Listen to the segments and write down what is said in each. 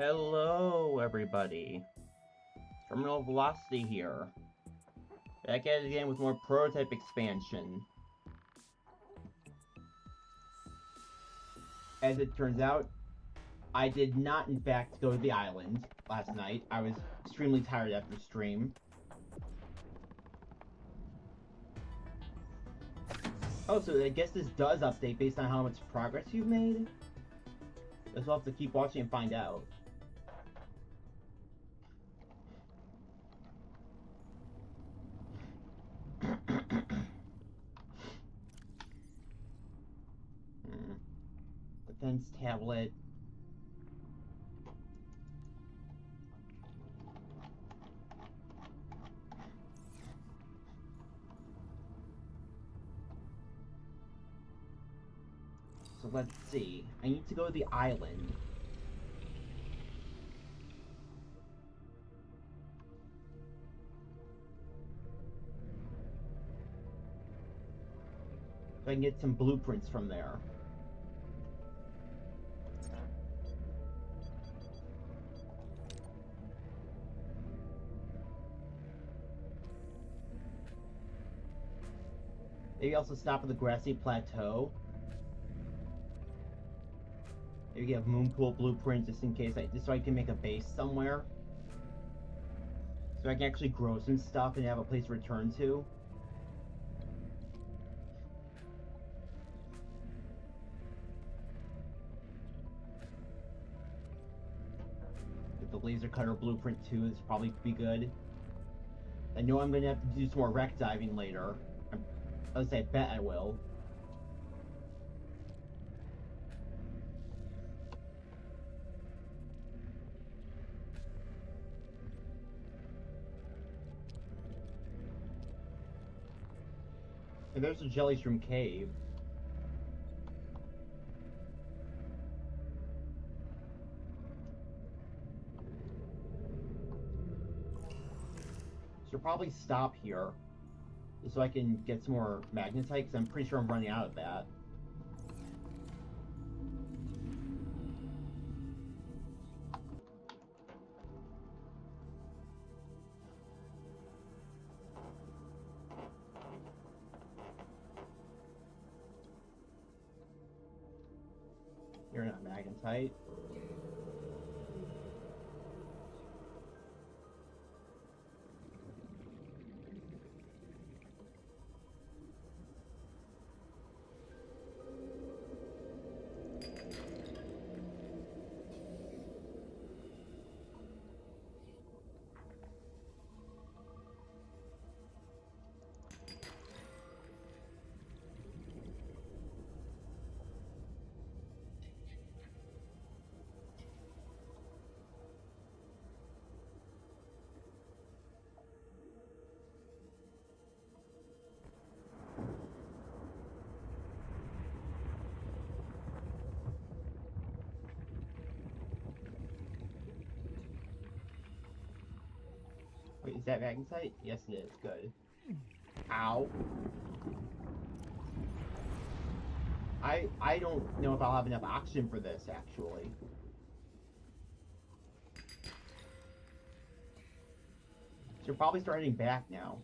Hello, everybody. Terminal Velocity here. Back at it again with more prototype expansion. As it turns out, I did not, in fact, go to the island last night. I was extremely tired after stream. Oh, so I guess this does update based on how much progress you've made? Guess we'll have to keep watching and find out. Defense tablet. So let's see. I need to go to the island. So I can get some blueprints from there. Maybe also stop at the grassy plateau. Maybe get a moonpool blueprint just in case, just so I can make a base somewhere. So I can actually grow some stuff and have a place to return to. Get the laser cutter blueprint too, this probably be good. I know I'm gonna have to do some more wreck diving later. I bet I will. And there's a Jellyshroom cave. Should probably stop here, just so I can get some more magnetite, because I'm pretty sure I'm running out of that. You're not magnetite. Wait, is that magnetite? Yes, it is. Good. Ow. I don't know if I'll have enough oxygen for this, actually. Should probably start heading back now.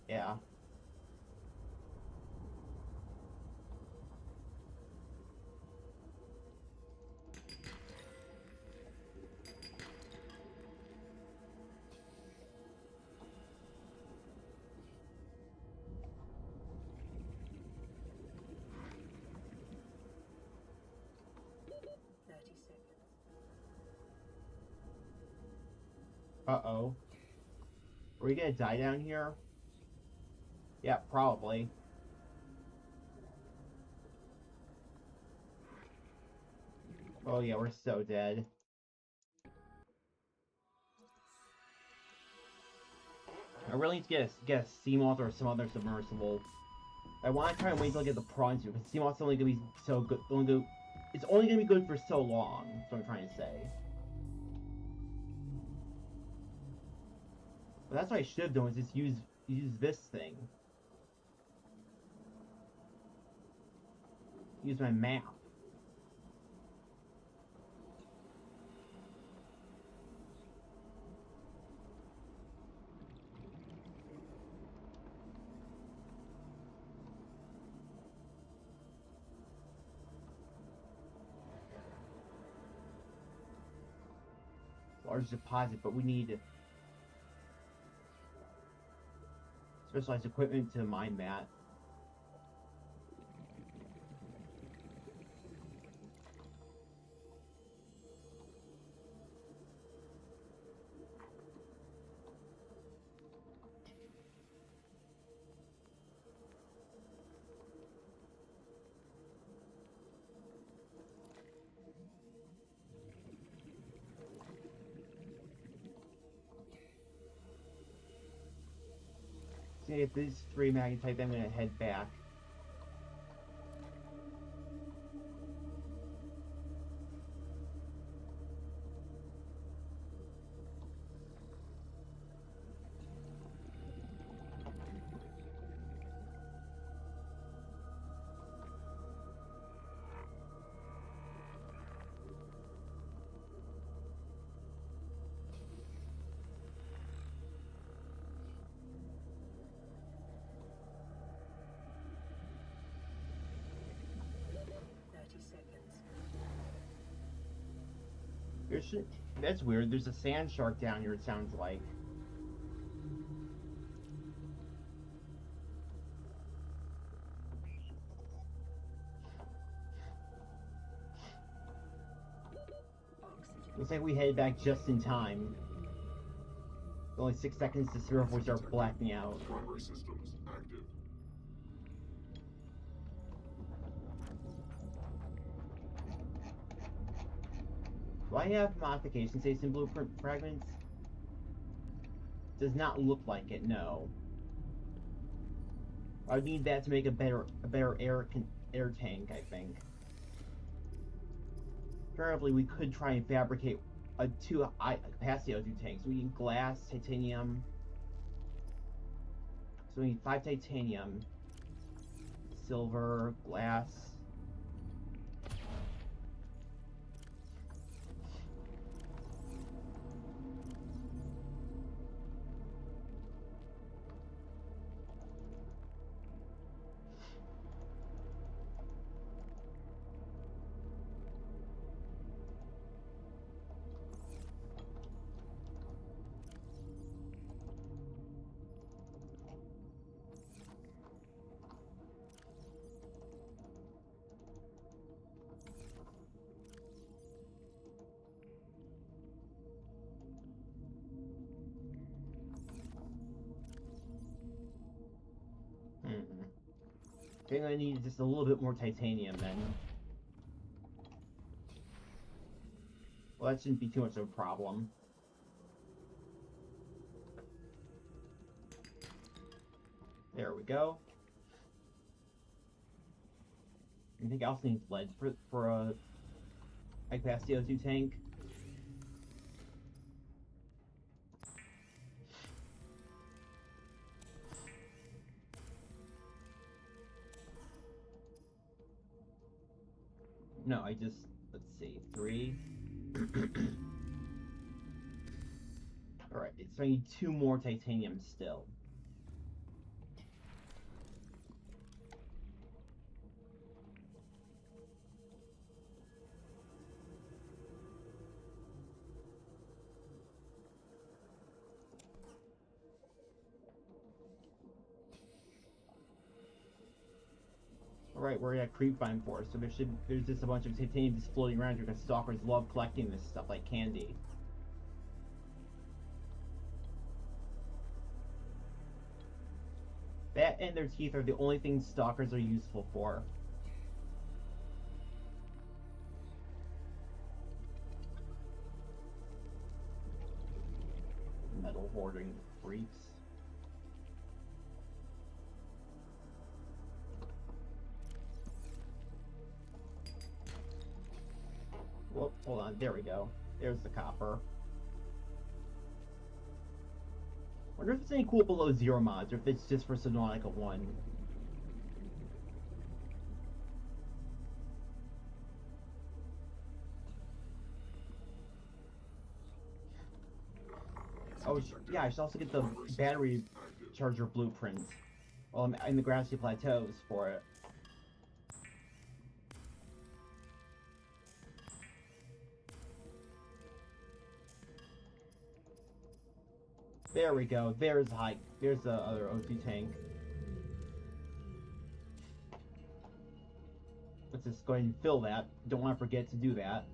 Yeah. Uh-oh. Are we gonna die down here? Yeah, probably. Oh yeah, we're so dead. I really need to get a Seamoth or some other submersible. I want to try and wait until I get the prawns too, because Seamoth's only gonna be so good. It's only gonna be good for so long. That's what I'm trying to say. But that's what I should have done, is just use this thing. Use my map. large deposit, but we need specialized equipment to mine that. So if these 3 magnetite, then I'm gonna head back. That's weird. There's a sand shark down here, it sounds like. Looks like we headed back just in time. Only 6 seconds to zero before we start blacking out. Primary systems active. Do I have modification station blueprint fragments? Does not look like it, no. I would need that to make a better air tank, I think. Preferably, we could try and fabricate 2 capacity O2 tanks. We need glass, titanium. So we need 5 titanium, silver, glass. I think I need just a little bit more titanium then. Well, that shouldn't be too much of a problem. There we go. Anything else needs lead for a high capacity O2 tank? No, let's see, 3. Alright, so I need 2 more titanium still. Alright, we're at Creepvine Forest, so there's just a bunch of titanium just floating around here because stalkers love collecting this stuff like candy. That and their teeth are the only things stalkers are useful for. Metal hoarding freaks. Whoop, hold on, there we go. There's the copper. Wonder if there's any cool below 0 mods, or if it's just for Subnautica 1. Oh, yeah, I should also get the battery charger blueprint while I'm in the grassy plateaus for it. There we go. There's There's the other O2 tank. Let's just go ahead and fill that. Don't want to forget to do that.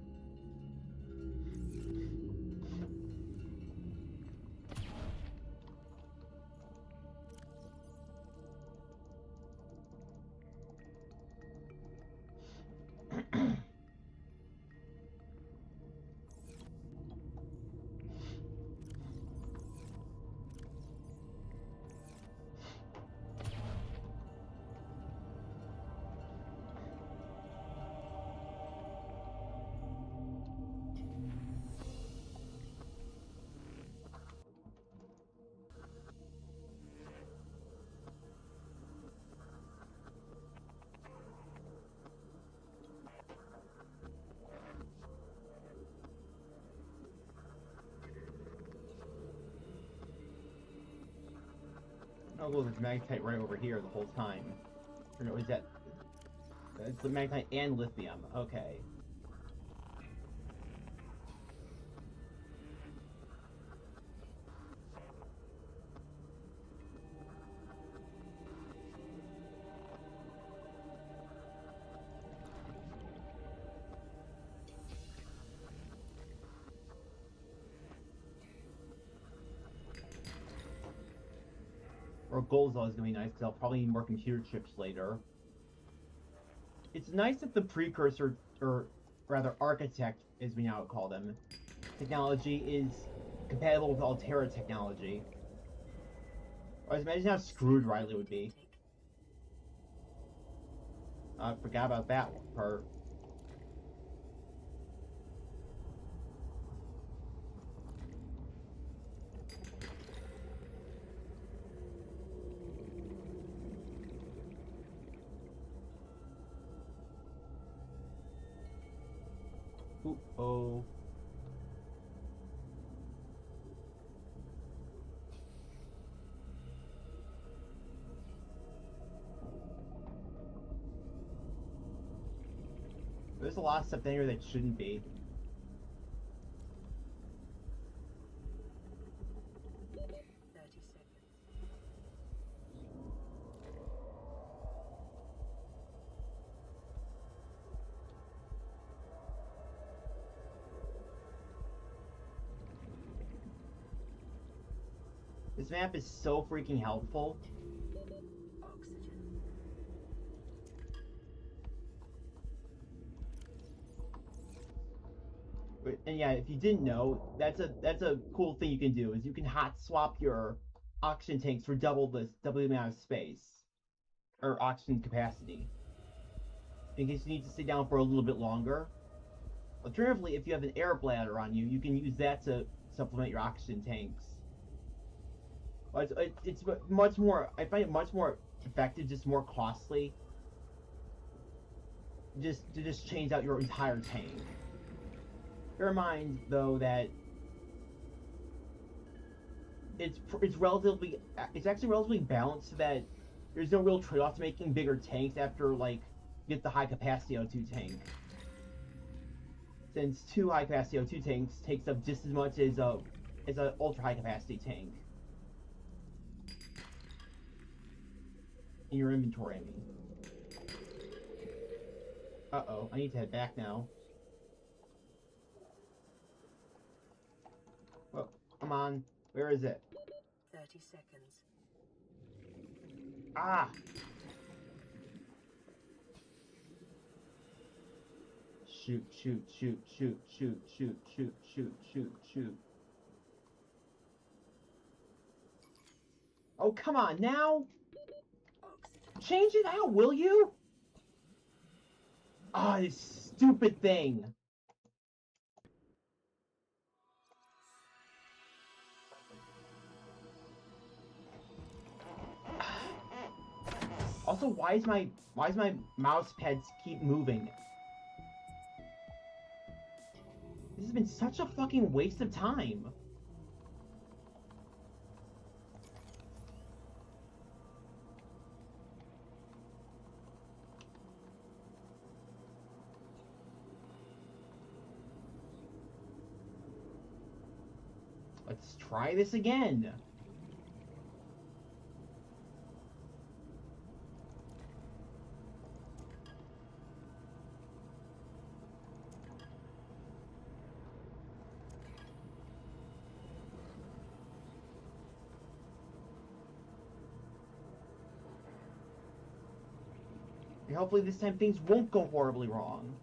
Oh, look, there's magnetite right over here the whole time. Or no, is that... It's the magnetite and lithium. Okay. Or gold is always going to be nice, because I'll probably need more computer chips later. It's nice that the precursor, or rather architect, as we now call them, technology is compatible with Altera technology. I was imagining how screwed Riley would be. I forgot about that part. Oh. There's a lot of stuff in here that shouldn't be. This map is so freaking helpful. And yeah, if you didn't know, that's a cool thing you can do, is you can hot swap your oxygen tanks for double the amount of space or oxygen capacity, in case you need to stay down for a little bit longer. Alternatively, if you have an air bladder on you, you can use that to supplement your oxygen tanks. It's much more. I find it much more effective, just more costly. Just to change out your entire tank. Bear in mind, though, that it's actually relatively balanced, so that there's no real trade-off to making bigger tanks after you get the high capacity O2 tank. Since 2 high capacity O2 tanks takes up just as much as a ultra high capacity tank in your inventory. I mean. Uh-oh, I need to head back now. Well, come on. Where is it? 30 seconds. Ah! Shoot, shoot, shoot, shoot, shoot, shoot, shoot, shoot, shoot, shoot. Oh, come on, now? Change it out, will you? Ah, this stupid thing. Also, why is my mouse pads keep moving? This has been such a fucking waste of time. Let's try this again. And hopefully this time things won't go horribly wrong.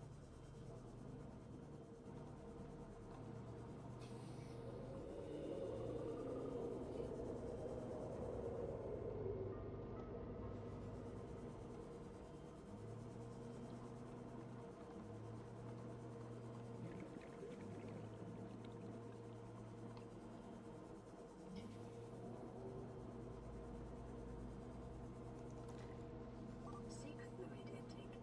Seek fluid intake.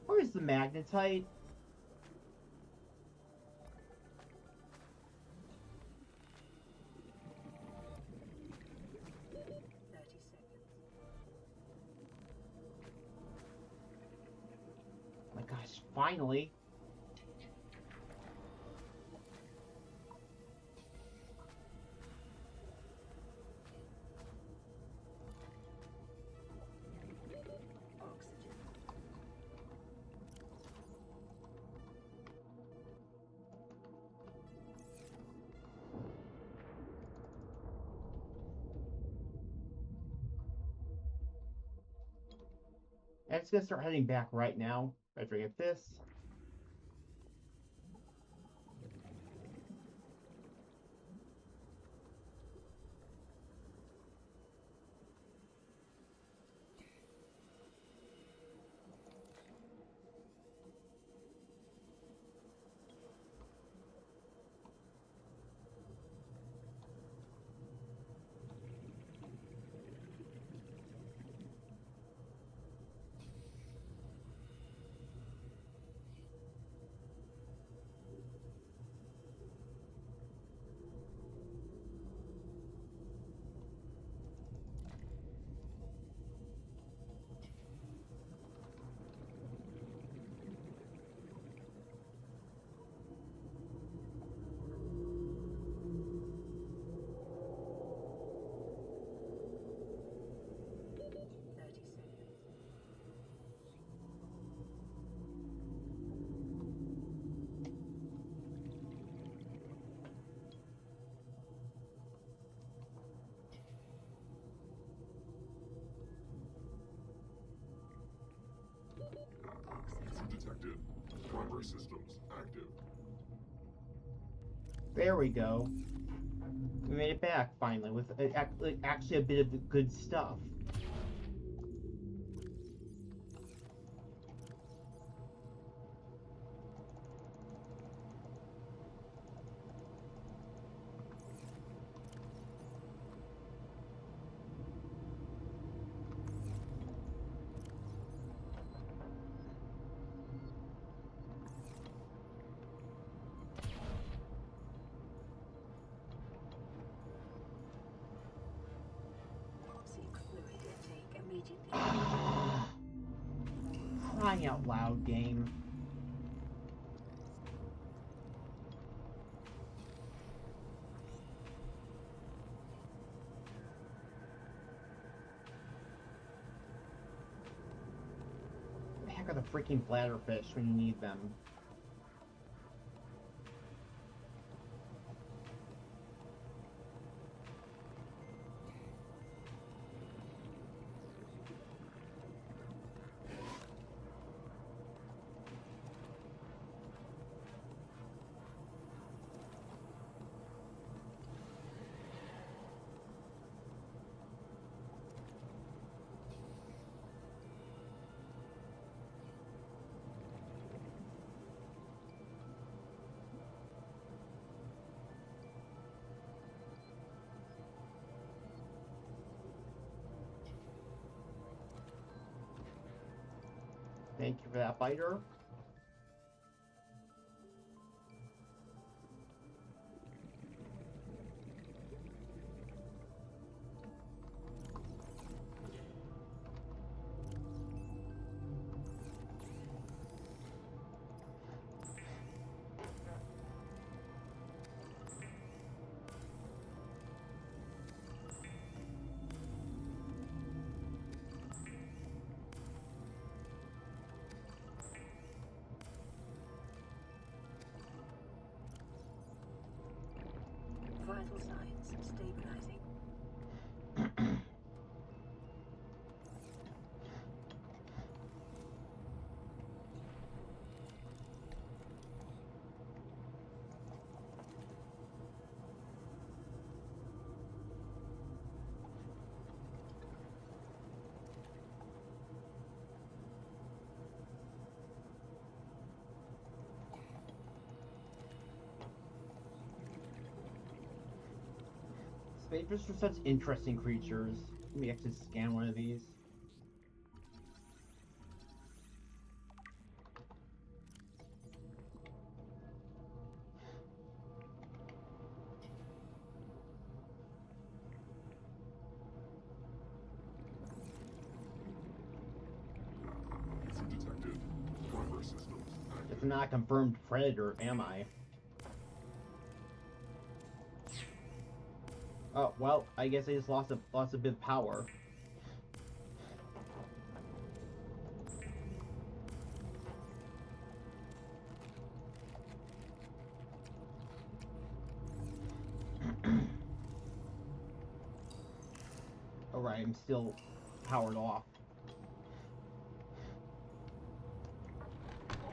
Where's the magnetite? 30 seconds. Oh my gosh, finally. Oxygen. I'm just gonna start heading back right now. After I get this. User detected. Primary systems active. There we go. We made it back finally with actually a bit of the good stuff. Seek fluid intake immediately. Crying out loud, game. Where the heck are the freaking bladderfish when you need them? Thank you for that, biter. Vital signs stabilizing. Spiders are such interesting creatures. Let me actually scan one of these. Easy detected. Primary systems If active. I'm not a confirmed predator, am I? Oh, well, I guess I just lost a bit of power. Alright, I'm still powered off.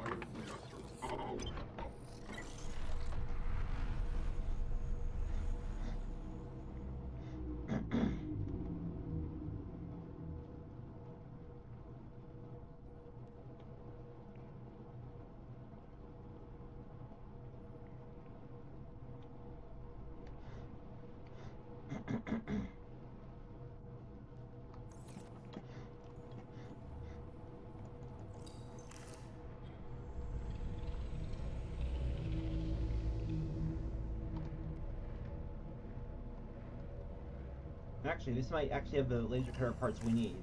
Ion reactor powered up. Actually, this might actually have the laser cutter parts we need.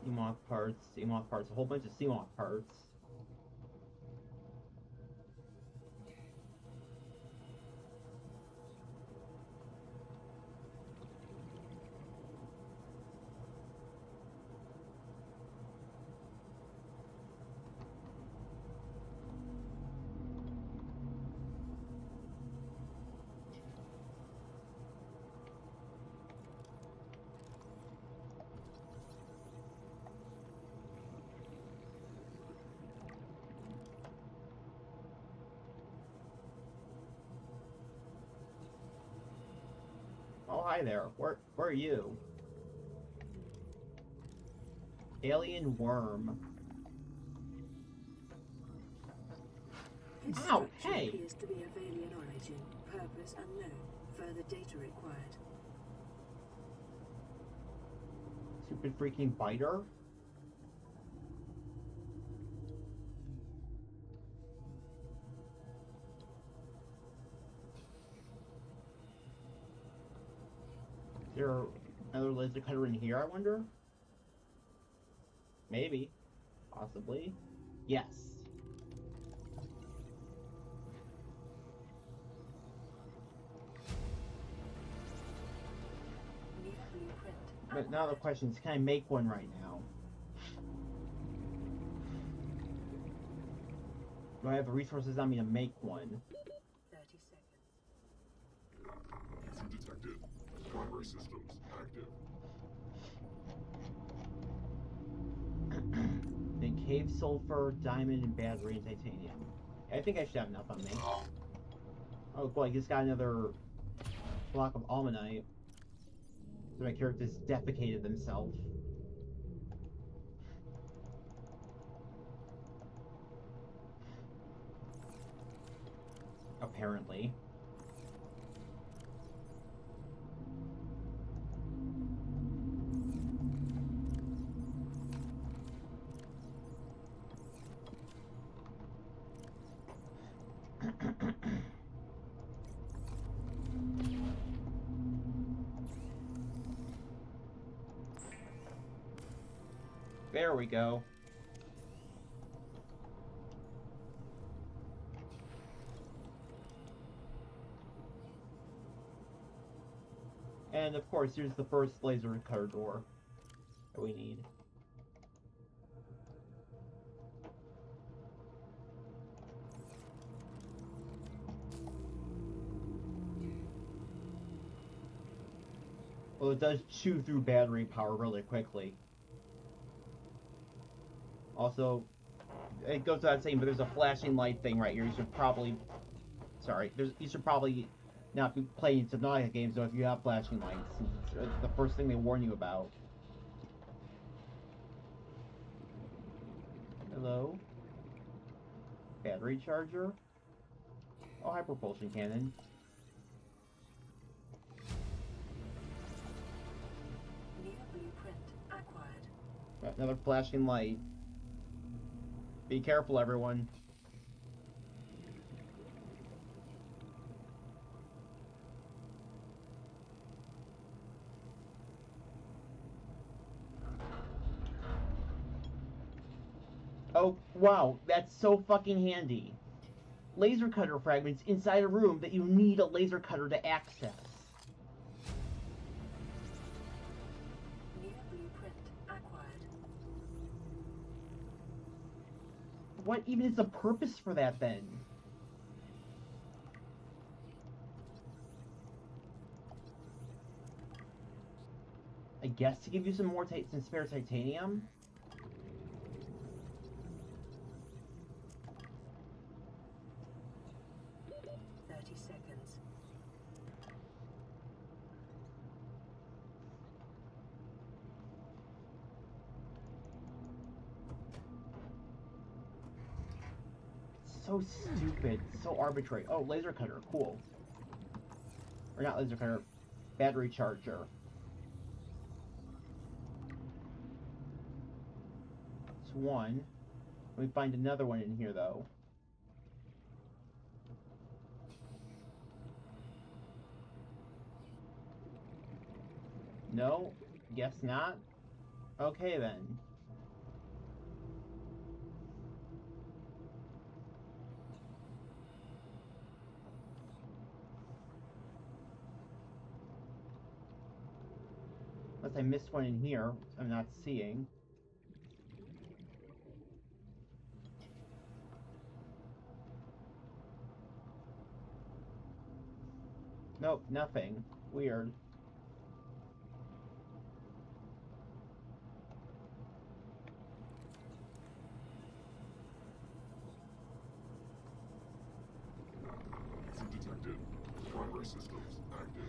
Seamoth parts, a whole bunch of Seamoth parts. Oh, hi there. Where are you? Alien worm. This Ow, structure hey! appears to be of alien origin. Purpose unknown. Further data required. Stupid freaking biter. Is there another laser cutter in here, I wonder? Maybe. Possibly. Yes. New blueprint. But now the question is, can I make one right now? Do I have the resources on me to make one? 30 seconds. Easy detected. Primary systems active. Then cave sulfur, diamond, and battery, and titanium. I think I should have enough on me. Oh, cool, I just got another block of almanite. So my character's defecated themselves. Apparently. There we go. And of course, here's the first laser cutter door that we need. Well, it does chew through battery power really quickly. Also, it goes without saying, but there's a flashing light thing right here. You should probably... Sorry. You should probably not be playing Subnautica games, though, if you have flashing lights, since it's the first thing they warn you about. Hello? Battery charger? Oh, high propulsion cannon. New blueprint acquired. Another flashing light. Be careful, everyone. Oh, wow, that's so fucking handy. Laser cutter fragments inside a room that you need a laser cutter to access. New blueprint acquired. What even is the purpose for that, then? I guess to give you some spare titanium? 30 seconds. So stupid, so arbitrary. Oh, laser cutter, cool. Or not laser cutter, battery charger. It's one. Let me find another one in here, though. No? Guess not? Okay, then. Unless I missed one in here, which I'm not seeing. Nope, nothing. Weird. Exit detected. Primary systems active.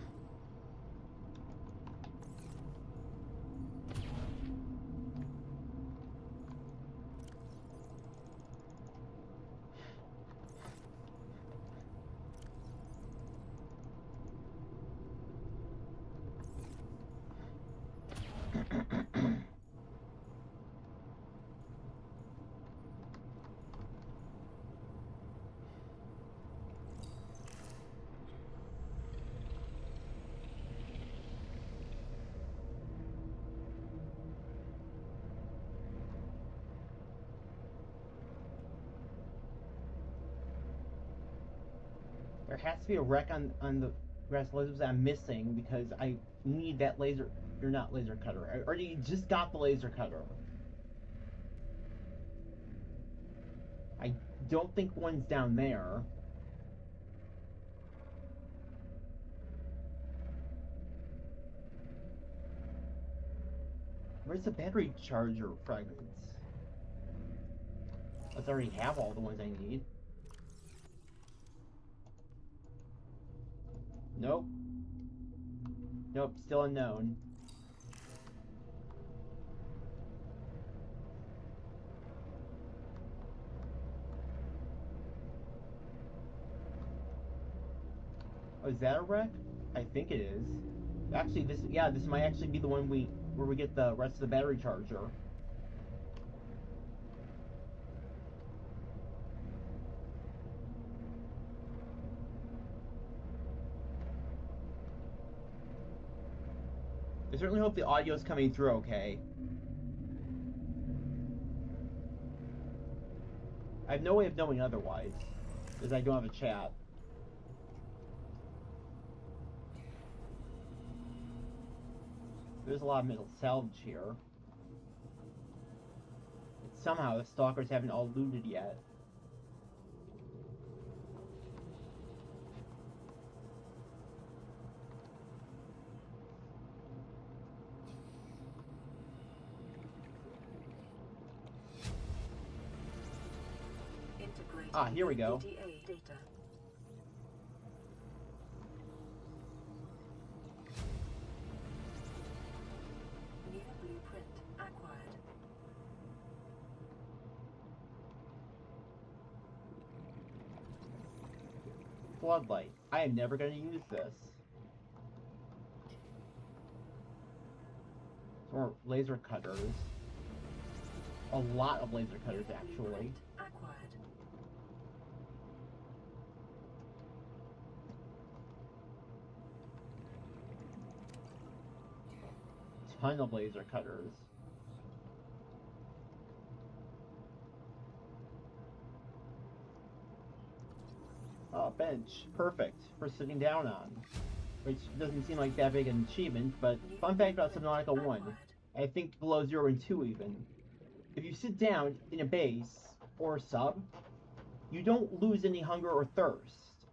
There has to be a wreck on the grass lasers that I'm missing because I need that laser. You're not laser cutter. I already just got the laser cutter. I don't think one's down there. Where's the battery charger fragments? Let's already have all the ones I need. Nope. Nope, still unknown. Oh, is that a wreck? I think it is. Actually, this might actually be the one where we get the rest of the battery charger. I certainly hope the audio is coming through okay. I have no way of knowing otherwise, because I don't have a chat. There's a lot of metal salvage here. Somehow the stalkers haven't all looted yet. Ah, here we go. EDA data. New blueprint acquired. Floodlight. I am never going to use this. Some more laser cutters. A lot of laser cutters, actually. Blueprint acquired. Ton of laser cutters. Oh, bench. Perfect for sitting down on. Which doesn't seem like that big an achievement, but fun fact about Subnautica 1, I think below 0 and 2 even, if you sit down in a base or a sub, you don't lose any hunger or thirst.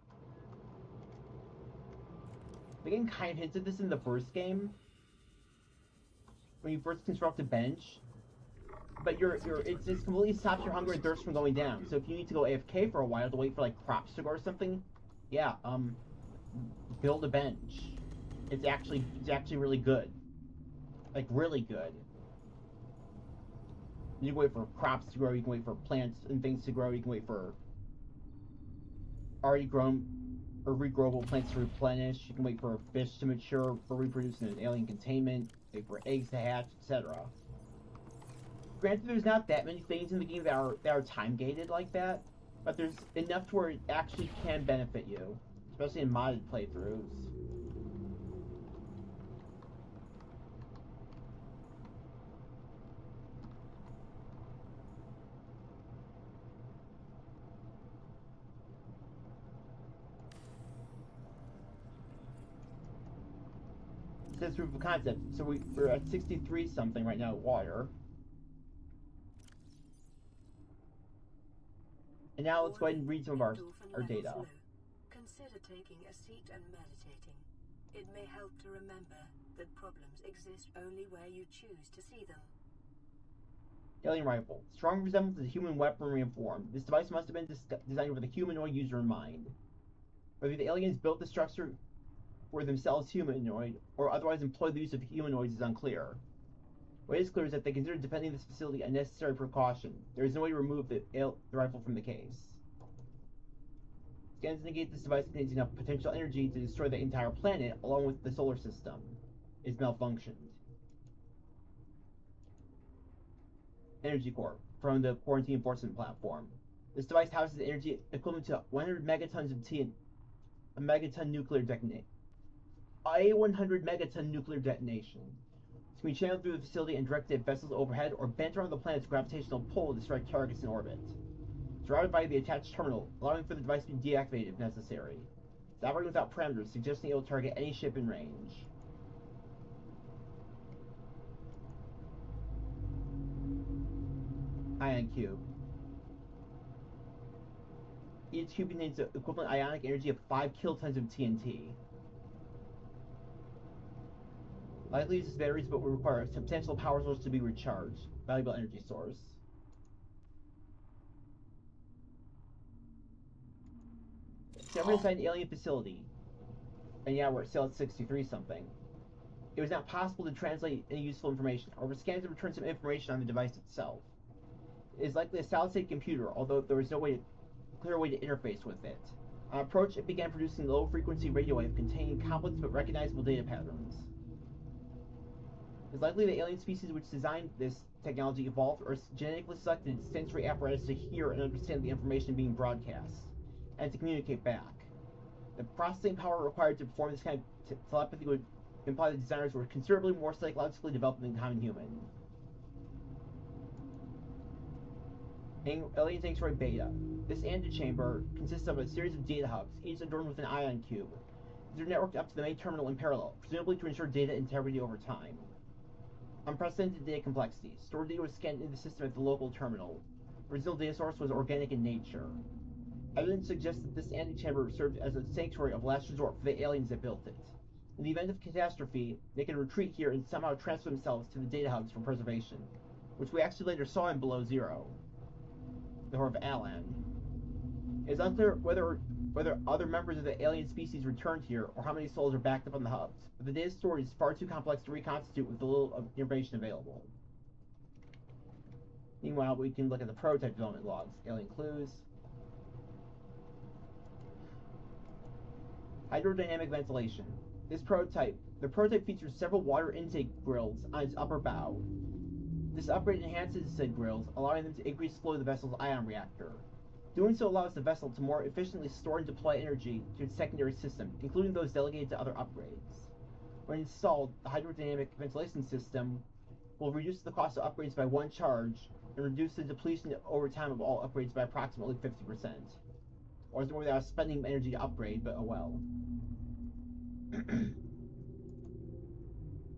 The game kind of hints at this in the first game, when you first construct a bench, but it just completely stops your hunger and thirst from going down. So if you need to go AFK for a while to wait for like crops to grow or something, yeah, build a bench. It's actually really good, like really good. You can wait for crops to grow. You can wait for plants and things to grow. You can wait for already grown or regrowable plants to replenish. You can wait for fish to mature, for reproducing in alien containment. Wait for eggs to hatch, etc. Granted, there's not that many things in the game that are time gated like that, but there's enough to where it actually can benefit you, especially in modded playthroughs. It says proof of concept, so we're at 63 something right now at water. And now let's go ahead and read some of our data. Consider taking a seat and meditating. It may help to remember that problems exist only where you choose to see them. Alien rifle. Strong resemblance to human weaponry and form. This device must have been designed with a humanoid user in mind. Whether the aliens built the structure were themselves humanoid or otherwise employed the use of humanoids is unclear. What is clear is that they considered defending this facility a necessary precaution. There is no way to remove the rifle from the case. Scans indicate this device contains enough potential energy to destroy the entire planet, along with the solar system. It's malfunctioned. Energy Core, from the Quarantine Enforcement Platform. This device houses energy equivalent to 100 megatons of a megaton nuclear detonation. A 100 megaton nuclear detonation. It can be channeled through the facility and directed at vessels overhead or bent around the planet's gravitational pull to strike targets in orbit. It's routed by the attached terminal, allowing for the device to be deactivated if necessary. It's operating without parameters, suggesting it will target any ship in range. Ion Cube. Each cube contains the equivalent ionic energy of 5 kilotons of TNT. Likely uses batteries, but will require a substantial power source to be recharged. Valuable energy source. Discovered inside an alien facility. And yeah, we're still at 63 something. It was not possible to translate any useful information. However, scans have returned some information on the device itself. It is likely a solid-state computer, although there was no clear way to interface with it. On approach, it began producing low-frequency radio wave containing complex but recognizable data patterns. It's likely the alien species which designed this technology evolved or genetically selected its sensory apparatus to hear and understand the information being broadcast, and to communicate back. The processing power required to perform this kind of telepathy would imply the designers were considerably more psychologically developed than the common human. Alien Sanctuary Beta. This antechamber consists of a series of data hubs, each adorned with an ion cube. These are networked up to the main terminal in parallel, presumably to ensure data integrity over time. Unprecedented data complexity. Stored data was scanned into the system at the local terminal. Original data source was organic in nature. Evidence suggests that this antechamber served as a sanctuary of last resort for the aliens that built it. In the event of catastrophe, they can retreat here and somehow transfer themselves to the data hubs for preservation, which we actually later saw in Below Zero, the Horde of Alan. It is unclear whether other members of the alien species returned here or how many souls are backed up on the hubs, but the data stored is far too complex to reconstitute with the little information available. Meanwhile, we can look at the prototype development logs. Alien clues. Hydrodynamic ventilation. The prototype features several water intake grills on its upper bow. This upgrade enhances said grills, allowing them to increase flow of the vessel's ion reactor. Doing so allows the vessel to more efficiently store and deploy energy to its secondary system, including those delegated to other upgrades. When installed, the hydrodynamic ventilation system will reduce the cost of upgrades by 1 charge and reduce the depletion over time of all upgrades by approximately 50%. Or it's more without spending energy to upgrade, but oh well.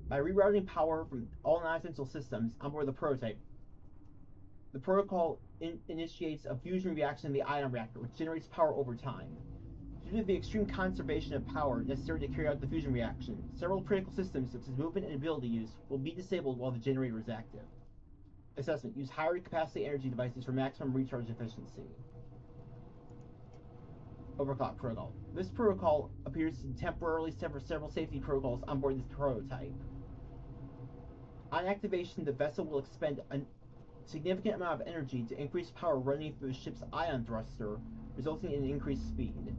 By rerouting power from all non-essential systems onboard the prototype, the protocol initiates a fusion reaction in the ion reactor, which generates power over time. Due to the extreme conservation of power necessary to carry out the fusion reaction, several critical systems, such as movement and ability use, will be disabled while the generator is active. Assessment. Use higher capacity energy devices for maximum recharge efficiency. Overclock protocol. This protocol appears to temporarily sever several safety protocols on board this prototype. On activation, the vessel will expend a significant amount of energy to increase power running through the ship's ion thruster, resulting in increased speed.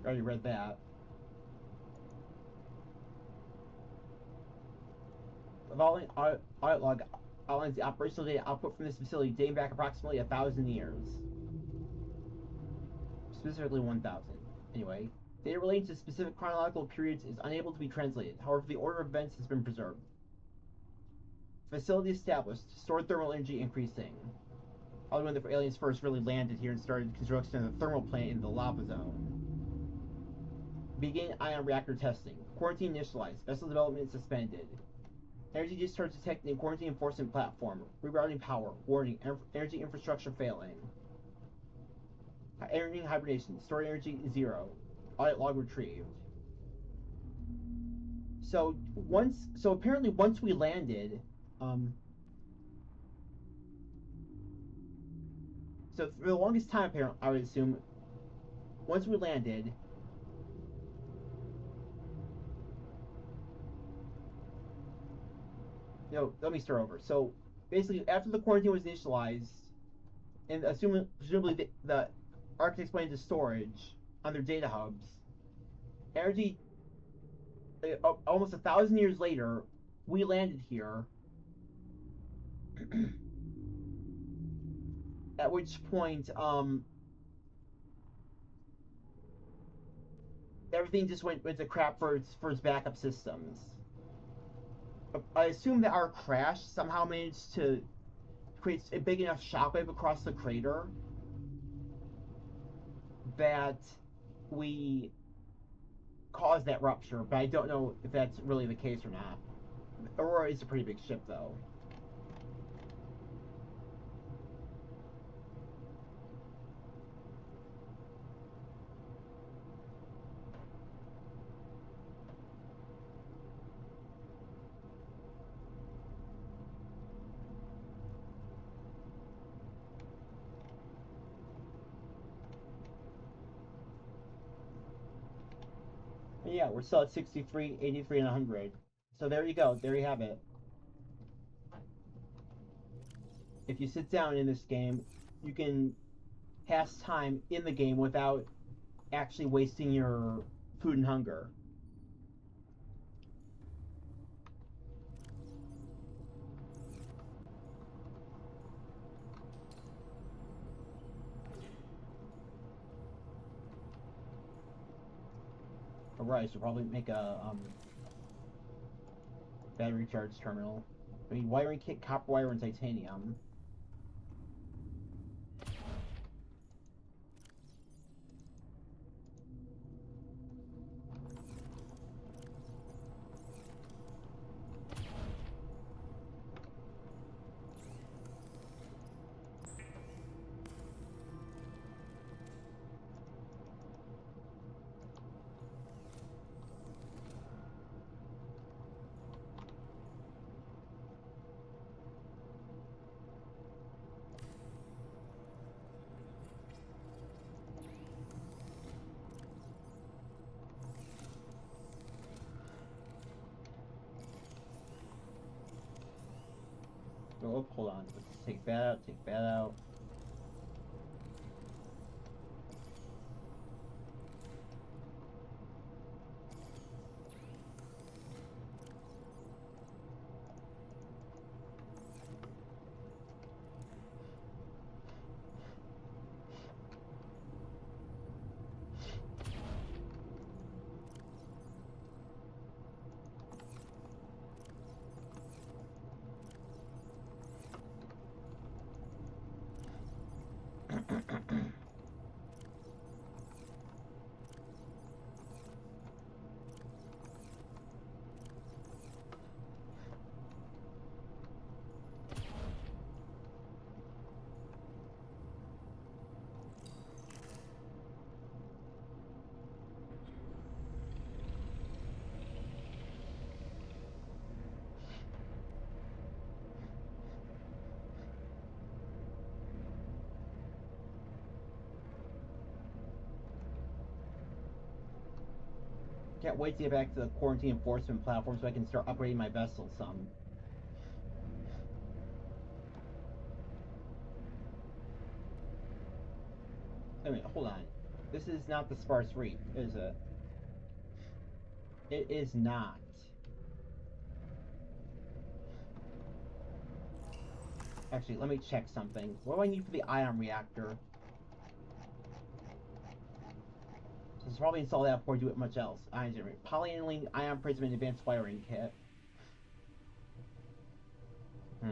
Already read that. The following audit log outlines the operational data output from this facility dating back approximately 1,000 years. Specifically 1,000. Anyway, data relating to specific chronological periods is unable to be translated. However, the order of events has been preserved. Facility established. Stored thermal energy increasing. Probably when the aliens first really landed here and started construction of the thermal plant in the lava zone. Begin ion reactor testing. Quarantine initialized. Vessel development suspended. Energy discharge detected in quarantine enforcement platform. Rerouting power. Warning. Energy infrastructure failing. Entering hibernation. Stored energy 0. Audit log retrieved. So apparently once we landed, so for the longest time, apparently, I would assume, once we landed, let me start over. So basically, after the quarantine was initialized, and presumably the architects went into storage on their data hubs, energy, almost 1,000 years later, we landed here, at which point, everything just went to crap for its backup systems. I assume that our crash somehow managed to create a big enough shockwave across the crater that we caused that rupture, but I don't know if that's really the case or not. Aurora is a pretty big ship, though. Yeah, we're still at 63, 83, and 100. So there you go. There you have it. If you sit down in this game, you can pass time in the game without actually wasting your food and hunger. Alright, so probably make a battery charge terminal. I mean, wiring kit, copper wire, and titanium. Oh, hold on. Let's take that out, take that out. Can't wait to get back to the quarantine enforcement platform so I can start upgrading my vessel some. Wait a minute, hold on. This is not the Sparse Reef, is it? It is not. Actually, let me check something. What do I need for the ion reactor? So it's probably install that before I do it much else. Ion generator. Polyaniline ion prism and advanced wiring kit. I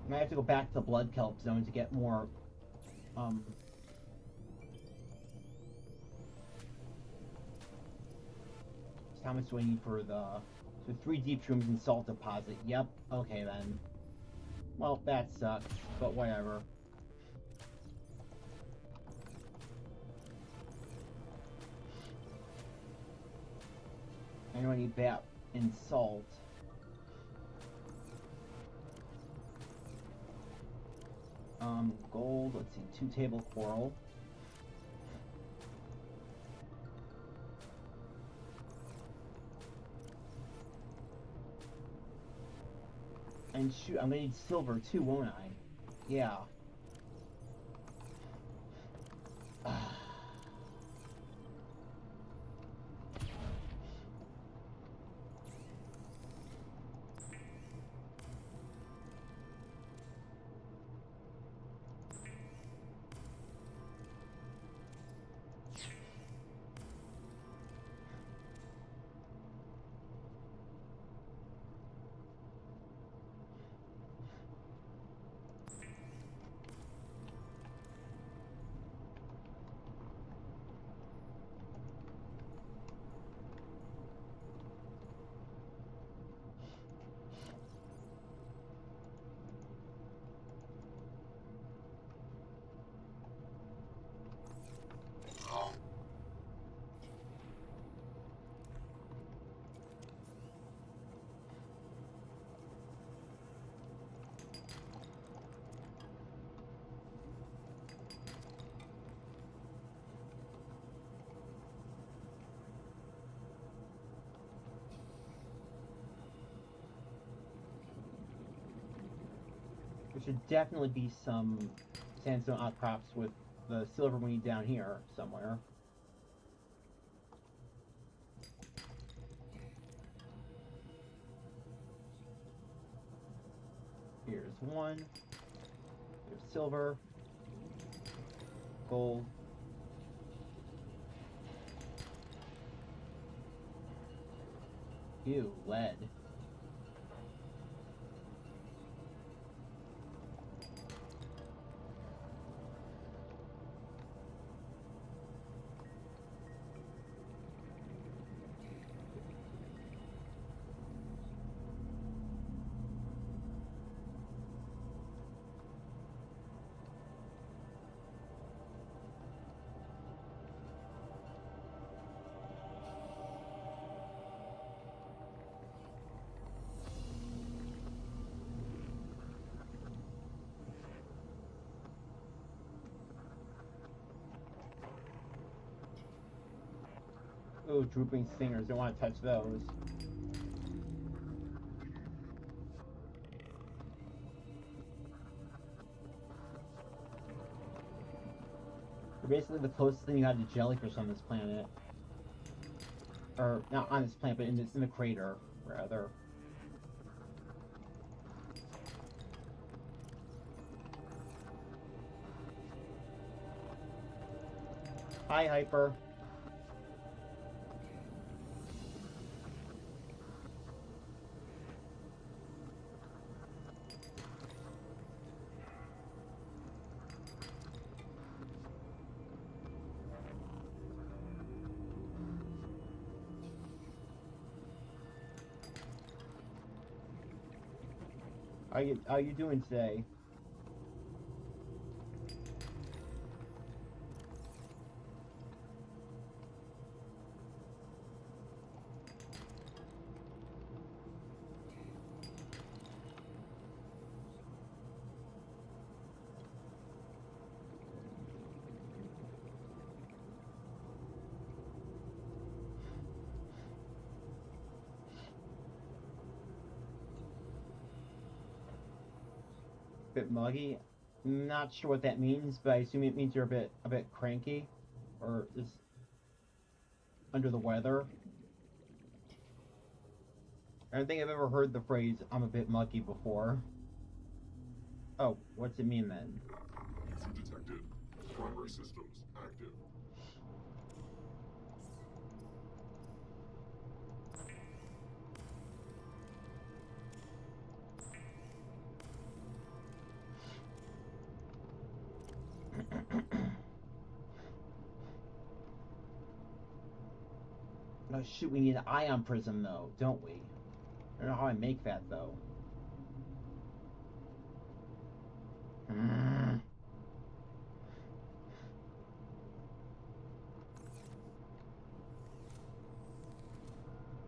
might have to go back to the blood kelp zone to get more how much do I need for the... So 3 deep shrooms and salt deposit. Yep, okay then. Well, that sucks, but whatever. I know I need that and salt. Gold, let's see, 2 table coral. And shoot, I'm gonna need silver too, won't I? Yeah. There should definitely be some sandstone outcrops with the silver we need down here somewhere. Here's one. There's silver. Gold. Ew, lead. Oh, drooping stingers. Don't want to touch those. They're basically the closest thing you had to jellyfish on this planet. Or, not on this planet, but in the crater, rather. Hi, Hyper. How you doing today? Bit muggy. Not sure what that means, but I assume it means you're a bit cranky, or just under the weather. I don't think I've ever heard the phrase "I'm a bit muggy" before. Oh, what's it mean then? Easy detected. Primary systems active. Oh shoot, we need an ion prism though, don't we? I don't know how I make that though.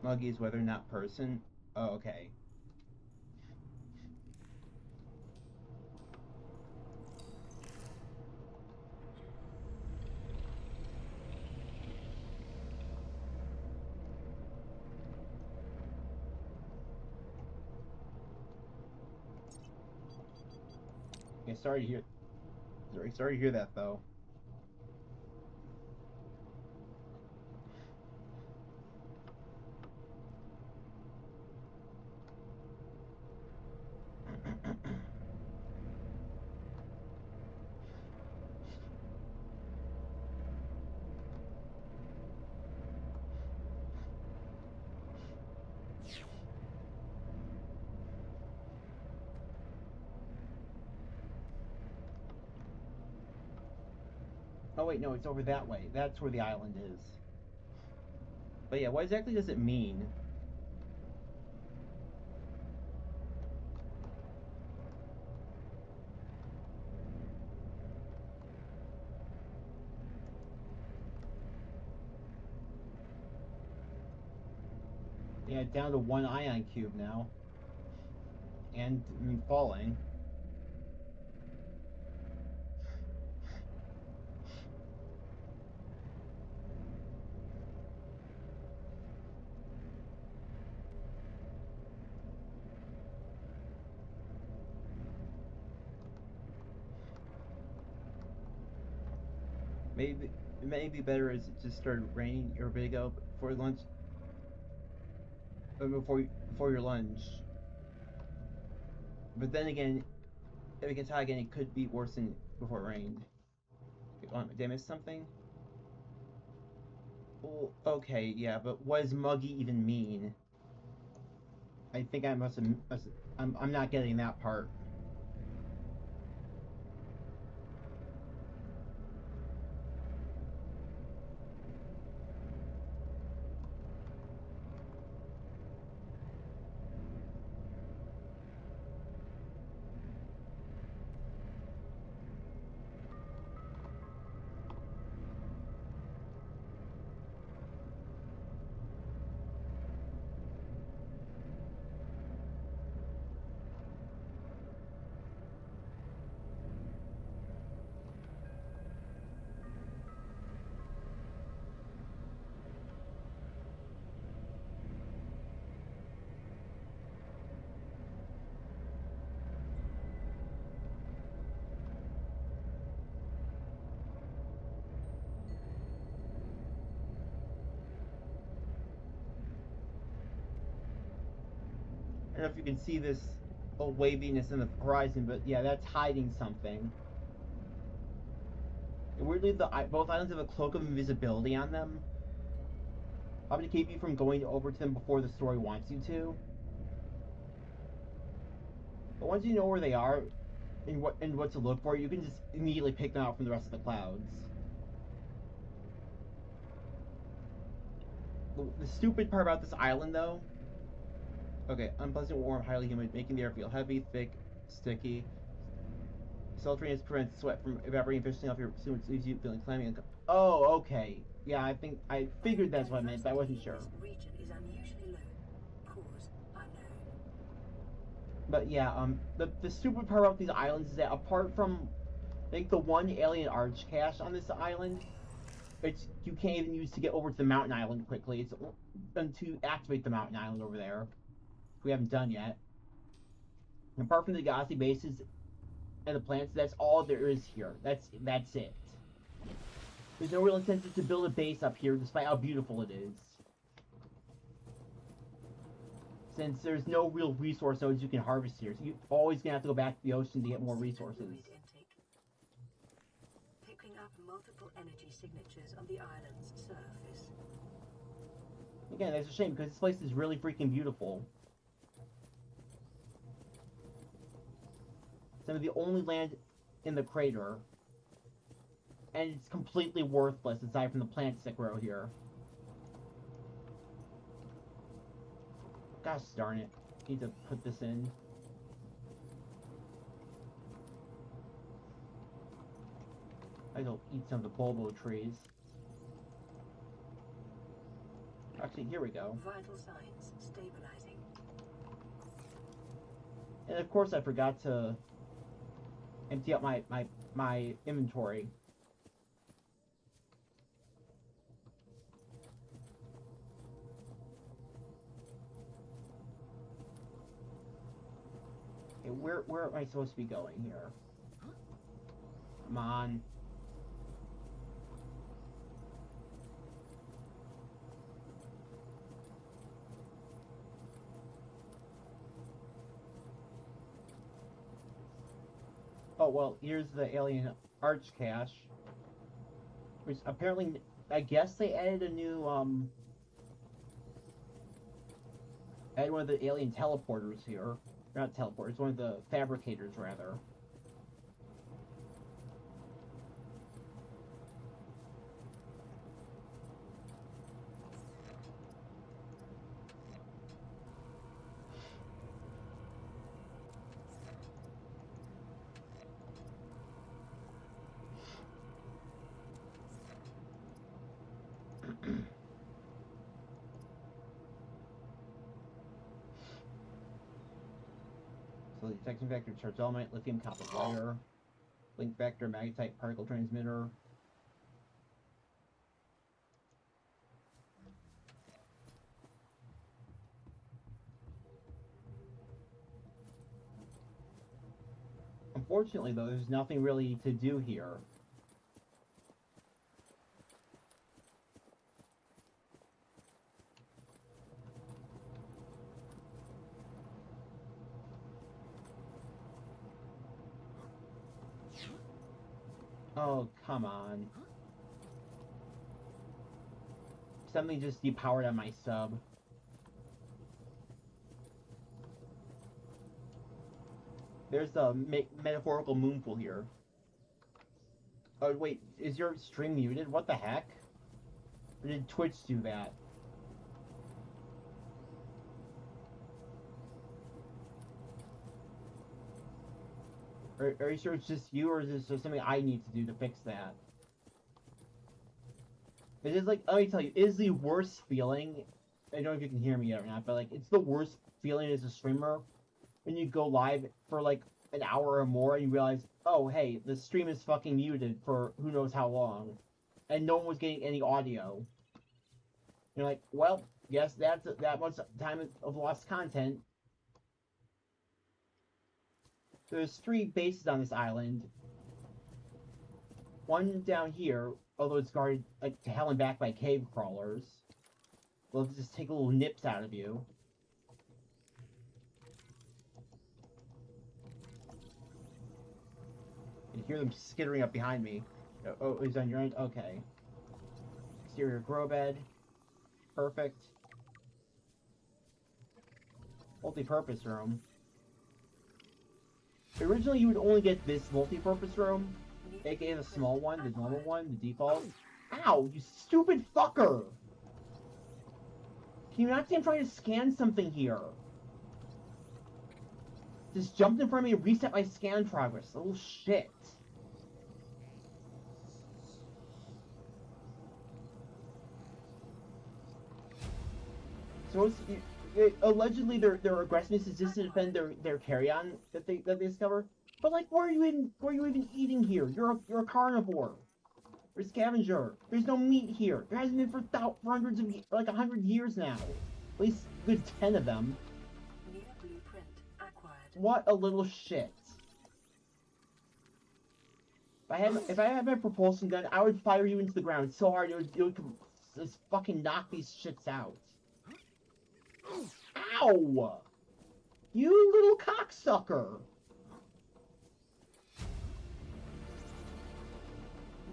Muggy is weather, not person. Oh, okay. Yeah, sorry to hear. Sorry to hear that though. Oh wait, no, it's over that way. That's where the island is. But yeah, what exactly does it mean? Yeah, down to one ion cube now. And falling. Maybe it may be better as it just started raining a bit ago before lunch. Before your lunch. But then again, if we can tell again, it could be worse than before it rained. Did I miss something? Well, okay, yeah, but what does muggy even mean? I think I must have. I'm not getting that part. don't know if you can see this little waviness in the horizon, but yeah, that's hiding something. And weirdly, both islands have a cloak of invisibility on them, probably to keep you from going over to them before the story wants you to. But once you know where they are and what to look for, you can just immediately pick them out from the rest of the clouds. The stupid part about this island, though. Okay, unpleasant, warm, highly humid, making the air feel heavy, thick, sticky. Sultriness prevents sweat from evaporating efficiently off your suit, which leaves you feeling clammy and... Oh, okay. Yeah, I figured that's what I meant, but I wasn't sure. This region is unusually low. Cause unknown. But yeah, the stupid part about these islands is that apart from, I think, the one alien arch cache on this island, which you can't even use to get over to the mountain island quickly. It's to activate the mountain island over there, which we haven't done yet. And apart from the Galaxy bases and the planets, that's all there is here. That's it. There's no real incentive to build a base up here, despite how beautiful it is. Since there's no real resource nodes you can harvest here, so you're always gonna have to go back to the ocean to get more resources. Picking up multiple energy signatures on the island's surface. Again, that's a shame because this place is really freaking beautiful. Some of the only land in the crater, and it's completely worthless aside from the plants that grow here. Gosh darn it. Need to put this in. I go eat some of the bulbo trees. Actually, here we go. Vital signs stabilizing. And of course I forgot to empty out my inventory. Okay, where am I supposed to be going here? Come on. Oh, well, here's the alien arch cache. Which apparently, I guess they added a new, added one of the alien teleporters here. Not teleporters, one of the fabricators, rather. So the detection vector charge element, lithium copper wire, link vector, magnetite particle transmitter. Unfortunately, though, there's nothing really to do here. Oh, come on. Something just depowered on my sub. There's the metaphorical moonpool here. Oh, wait, is your stream muted? What the heck? Or did Twitch do that? Are you sure it's just you, or is this just something I need to do to fix that? It is like, let me tell you, it is the worst feeling. I don't know if you can hear me yet or not, but like, it's the worst feeling as a streamer when you go live for like an hour or more and you realize, oh hey, the stream is fucking muted for who knows how long, and no one was getting any audio. You're like, well, yes, that's that much time of lost content. There's 3 bases on this island. One down here, although it's guarded like to hell and back by cave crawlers. They'll just take little nips out of you. hear them skittering up behind me. Oh, he's on your end? Okay. Exterior grow bed. Perfect. Multi-purpose room. Originally, you would only get this multi-purpose room, aka the small one, the normal one, the default. Ow, you stupid fucker! Can you not see I'm trying to scan something here? Just jumped in front of me and reset my scan progress. Little shit. So allegedly their aggressiveness is just to defend their carry-on that they discover. But like, where are you even eating here? You're a carnivore. You're a scavenger. There's no meat here. There hasn't been for hundreds of like 100 years now. At least a good 10 of them. New blueprint acquired. What a little shit. If I had my propulsion gun, I would fire you into the ground so hard it would just fucking knock these shits out. Ow! You little cocksucker!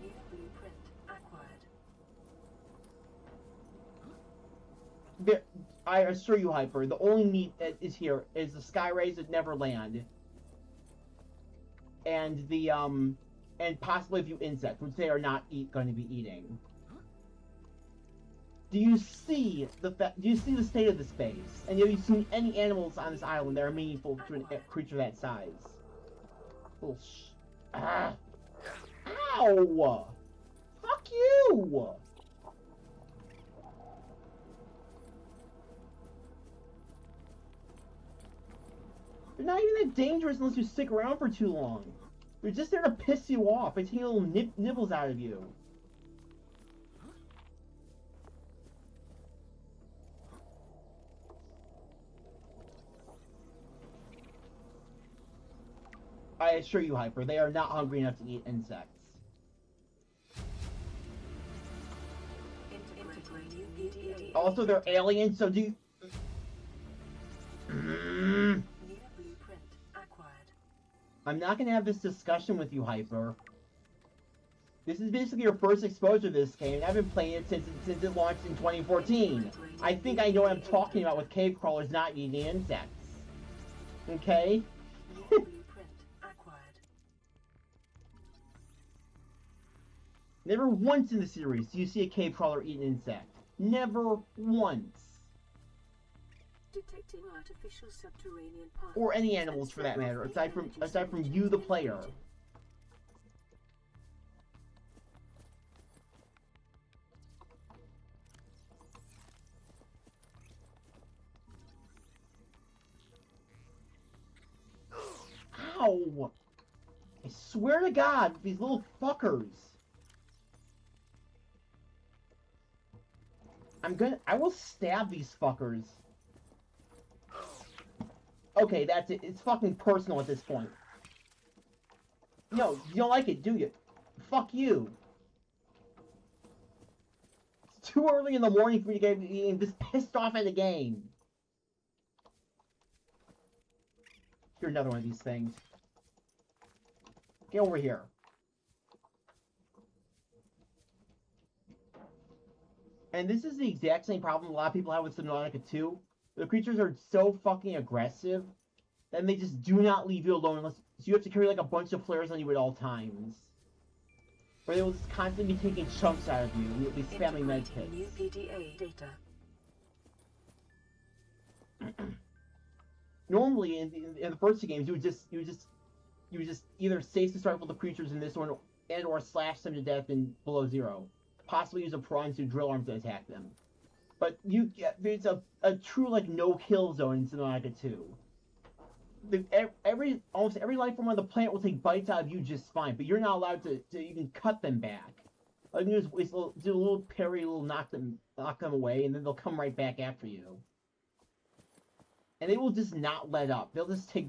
New blueprint acquired. I assure you, Hyper, the only meat that is here is the sky rays at Neverland. And the, and possibly a few insects, which they are not going to be eating. Do you see the state of the space? And have you seen any animals on this island that are meaningful to a creature that size? Little Ow! Fuck you! They're not even that dangerous unless you stick around for too long. They're just there to piss you off by taking little nibbles out of you. I assure you, Hyper, they are not hungry enough to eat insects. Also, they're aliens, so do you... New blueprint acquired. I'm not gonna have this discussion with you, Hyper. This is basically your first exposure to this game, and I've been playing it since it launched in 2014. I think I know what I'm talking about with cave crawlers not eating insects. Okay? New blueprint acquired. Never once in the series do you see a cave crawler eat an insect. Never once. Detecting artificial subterranean parts. Or any animals for that matter, aside from you, the player. Ow! I swear to God, these little fuckers. I will stab these fuckers. Okay, that's it. It's fucking personal at this point. No, you don't like it, do you? Fuck you. It's too early in the morning for you to get being this pissed off at the game. Here's another one of these things. Get over here. And this is the exact same problem a lot of people have with Subnautica 2. The creatures are so fucking aggressive that they just do not leave you alone unless you have to carry like a bunch of flares on you at all times. Or they will just constantly be taking chunks out of you and you'll be spamming medkits. New PDA data. Normally in the first two games you would just either stasis rifle the creatures in this one and or slash them to death in below zero. Possibly use a prawn to drill arms to attack them. But there's a true like no kill zone in Subnautica 2. Almost every life form on the planet will take bites out of you just fine, but you're not allowed to even cut them back. All you can do is do a little parry, knock them away, and then they'll come right back after you. And they will just not let up. They'll just take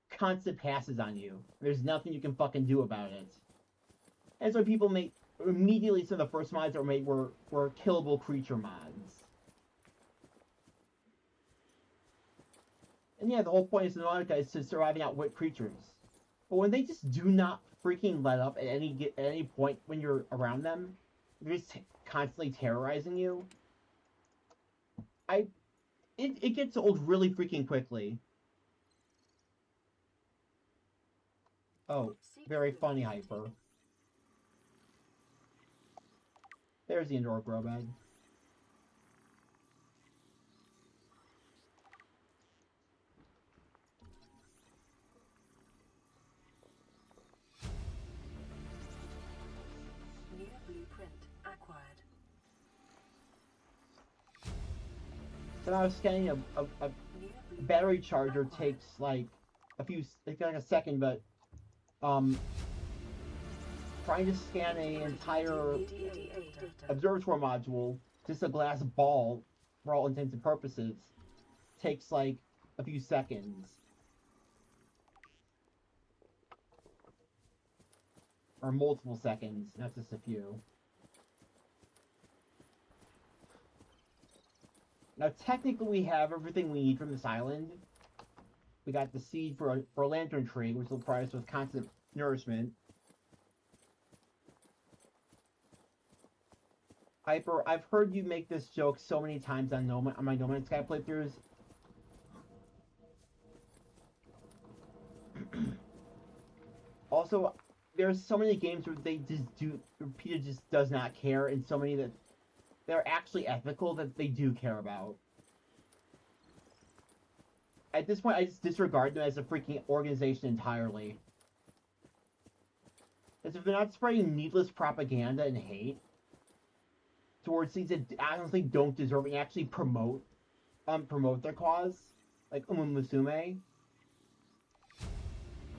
constant passes on you. There's nothing you can fucking do about it. And so people immediately some of the first mods that were made were killable creature mods. And yeah, the whole point of Subnautica is to surviving outwit creatures. But when they just do not freaking let up at any point when you're around them, they're just constantly terrorizing you. It gets old really freaking quickly. Oh, very funny, Hyper. There's the indoor grow bed. New blueprint acquired. So I was scanning a battery charger takes like a second, but trying to scan an entire observatory module, just a glass ball, for all intents and purposes, takes like a few seconds. Or multiple seconds, not just a few. Now, technically, we have everything we need from this island. We got the seed for a lantern tree, which will provide us with constant nourishment. Hyper, I've heard you make this joke so many times on my No Man's Sky playthroughs. Also, there's so many games where Peter just does not care, and so many that they're actually ethical that they do care about. At this point, I just disregard them as a freaking organization entirely. As if they're not spreading needless propaganda and hate towards things that honestly don't deserve it and actually promote their cause, like Musume.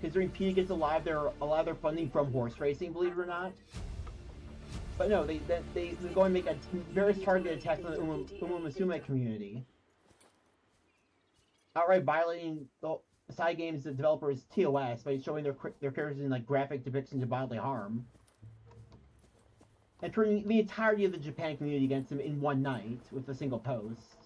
Considering PETA gets a lot of their funding from horse racing, believe it or not. But no, they go and make a very targeted attack on the Musume community, outright violating the side games the developers TOS by showing their characters in like graphic depictions of bodily harm, and turning the entirety of the Japan community against them in one night with a single post.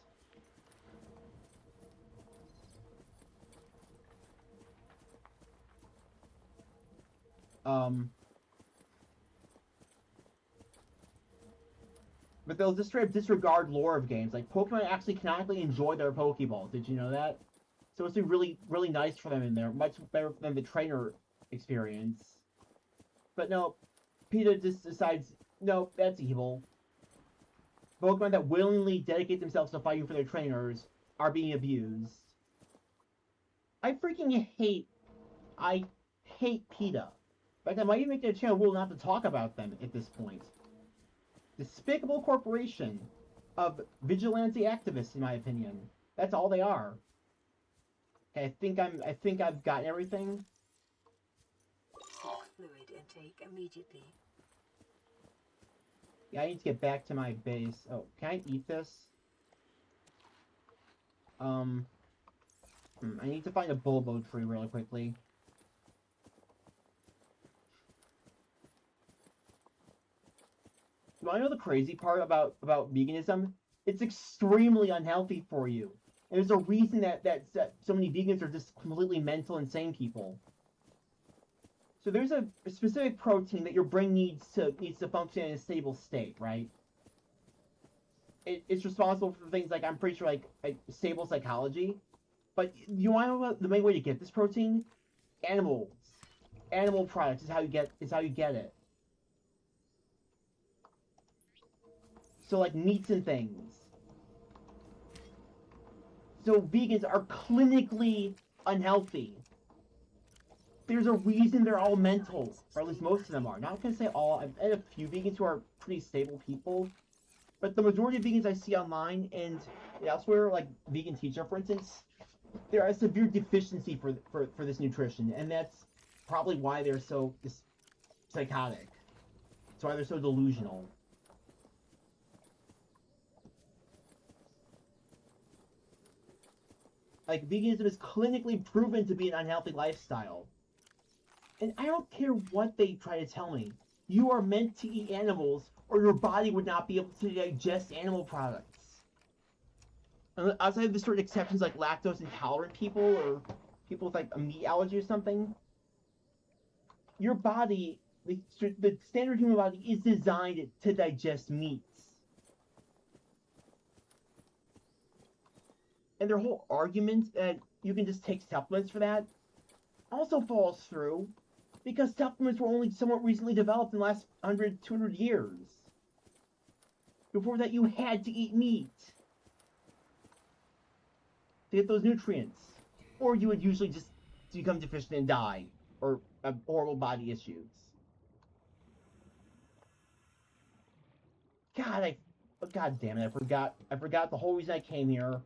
But they'll just straight up disregard lore of games. Like, Pokemon actually canonically enjoy their Pokeball. Did you know that? So it's really, really nice for them in there. Much better than the trainer experience. But no, PETA just decides, no, that's evil. Pokemon that willingly dedicate themselves to fighting for their trainers are being abused. I hate PETA. In fact, I might even make it a channel rule not to talk about them at this point. Despicable corporation of vigilante activists, in my opinion. That's all they are. Okay, I think I've got everything. Seek fluid intake immediately. Yeah, I need to get back to my base. Oh, can I eat this? I need to find a bulbo tree really quickly. You want to know the crazy part about veganism? It's extremely unhealthy for you. And there's a reason that so many vegans are just completely mental, insane people. So there's a specific protein that your brain needs to function in a stable state, right? It's responsible for things like, I'm pretty sure, like stable psychology. But you want to know the main way to get this protein? Animals. Animal products is how you get it. So like meats and things. So vegans are clinically unhealthy. There's a reason they're all mental, or at least most of them are. Not gonna say all. I've met a few vegans who are pretty stable people, but the majority of vegans I see online and elsewhere, like Vegan Teacher, for instance, there are a severe deficiency for this nutrition, and that's probably why they're so psychotic. That's why they're so delusional. Like, veganism is clinically proven to be an unhealthy lifestyle. And I don't care what they try to tell me. You are meant to eat animals, or your body would not be able to digest animal products. Outside of the certain exceptions like lactose intolerant people, or people with like a meat allergy or something, your body, the standard human body is designed to digest meats. And their whole argument that you can just take supplements for that also falls through, because supplements were only somewhat recently developed in the last 100, 200 years. Before that, you had to eat meat to get those nutrients. Or you would usually just become deficient and die, or have horrible body issues. God damn it, I forgot the whole reason I came here.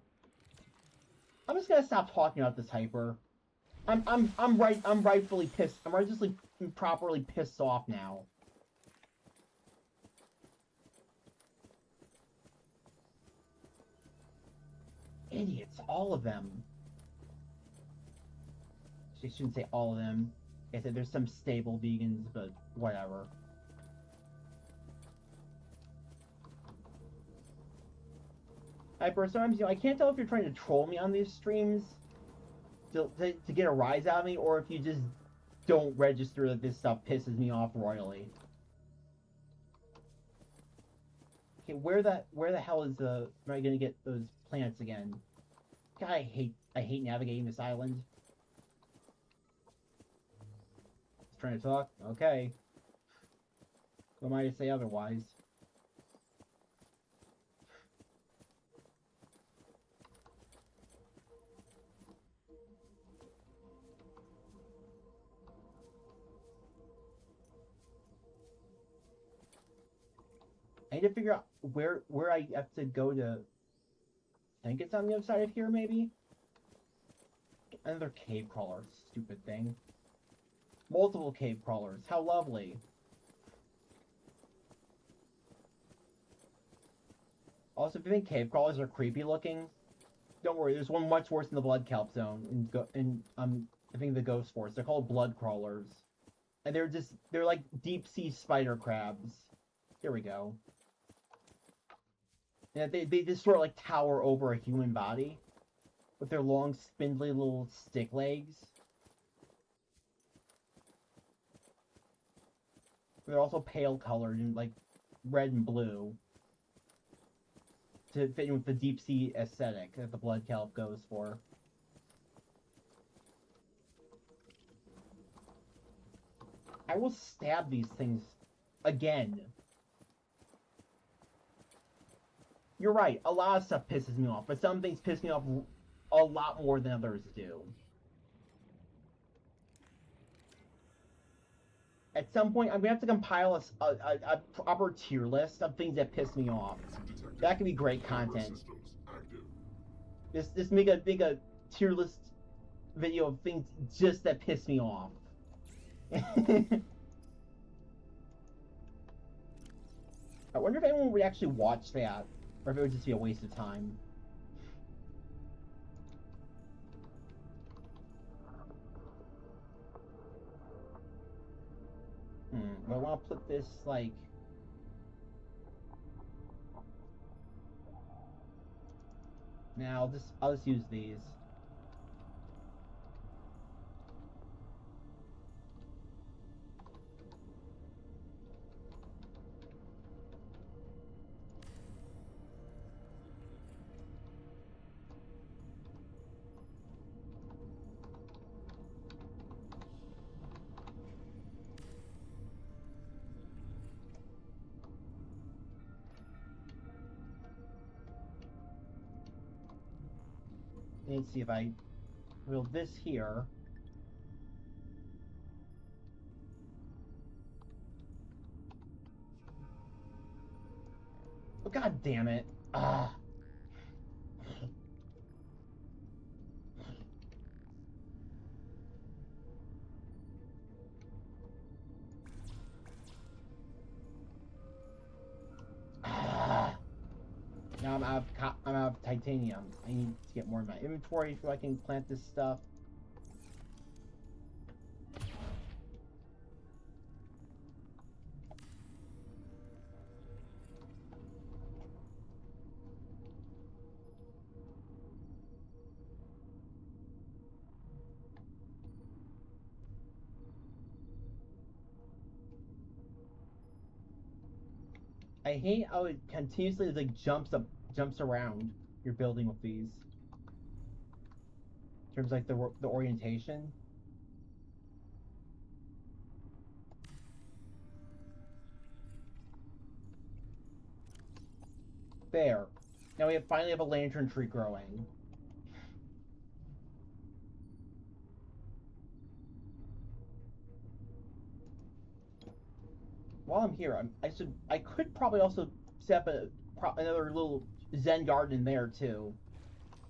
I'm just gonna stop talking about this hyper. I'm rightfully pissed. I'm righteously properly pissed off now. Idiots, all of them. I shouldn't say all of them. I said there's some stable vegans, but whatever. Hyper, sometimes, I can't tell if you're trying to troll me on these streams to get a rise out of me, or if you just don't register that this stuff pisses me off royally. Okay, where the hell is am I gonna get those plants again? God, I hate navigating this island. Just trying to talk? Okay. Who am I to say otherwise? I need to figure out where I have to go to. I think it's on the other side of here, maybe? Another cave crawler. Stupid thing. Multiple cave crawlers. How lovely. Also, if you think cave crawlers are creepy looking, don't worry. There's one much worse in the Blood Kelp Zone. I think the Ghost Force. They're called blood crawlers. And they're like deep sea spider crabs. Here we go. Yeah, they just sort of like tower over a human body with their long, spindly little stick legs. They're also pale colored in like red and blue to fit in with the deep sea aesthetic that the blood kelp goes for. I will stab these things again. You're right, a lot of stuff pisses me off, but some things piss me off a lot more than others do. At some point, I'm gonna have to compile a proper tier list of things that piss me off. That could be great content. Just make a tier list video of things just that piss me off. I wonder if anyone would actually watch that, or if it would just be a waste of time. Do I want to put this, like... Now, I'll just use these. Let's see if I build this here. Oh, God damn it. Ah. Now I'm out of titanium. I need to get more in my inventory so I can plant this stuff. I hate how it continuously like jumps around your building with these. In terms of, like the orientation. There. Now we finally have a lantern tree growing. While I'm here, I could probably also set up another little Zen garden in there too.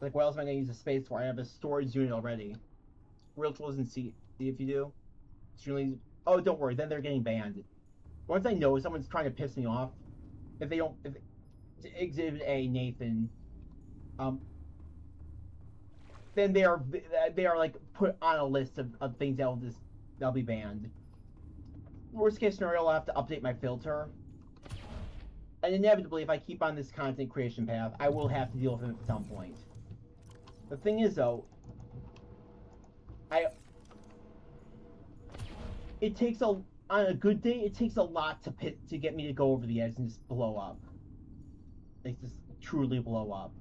Like, what else am I gonna use the space for? I have a storage unit already. Realtors and see if you do. Extremely. Oh, don't worry. Then they're getting banned. Once I know someone's trying to piss me off, if they don't, if Exhibit A, Nathan, um, then they are like put on a list of things that'll be banned. Worst case scenario, I'll have to update my filter. And inevitably, if I keep on this content creation path, I will have to deal with it at some point. The thing is, though, it takes on a good day, it takes a lot to get me to go over the edge and just blow up. Like, just truly blow up.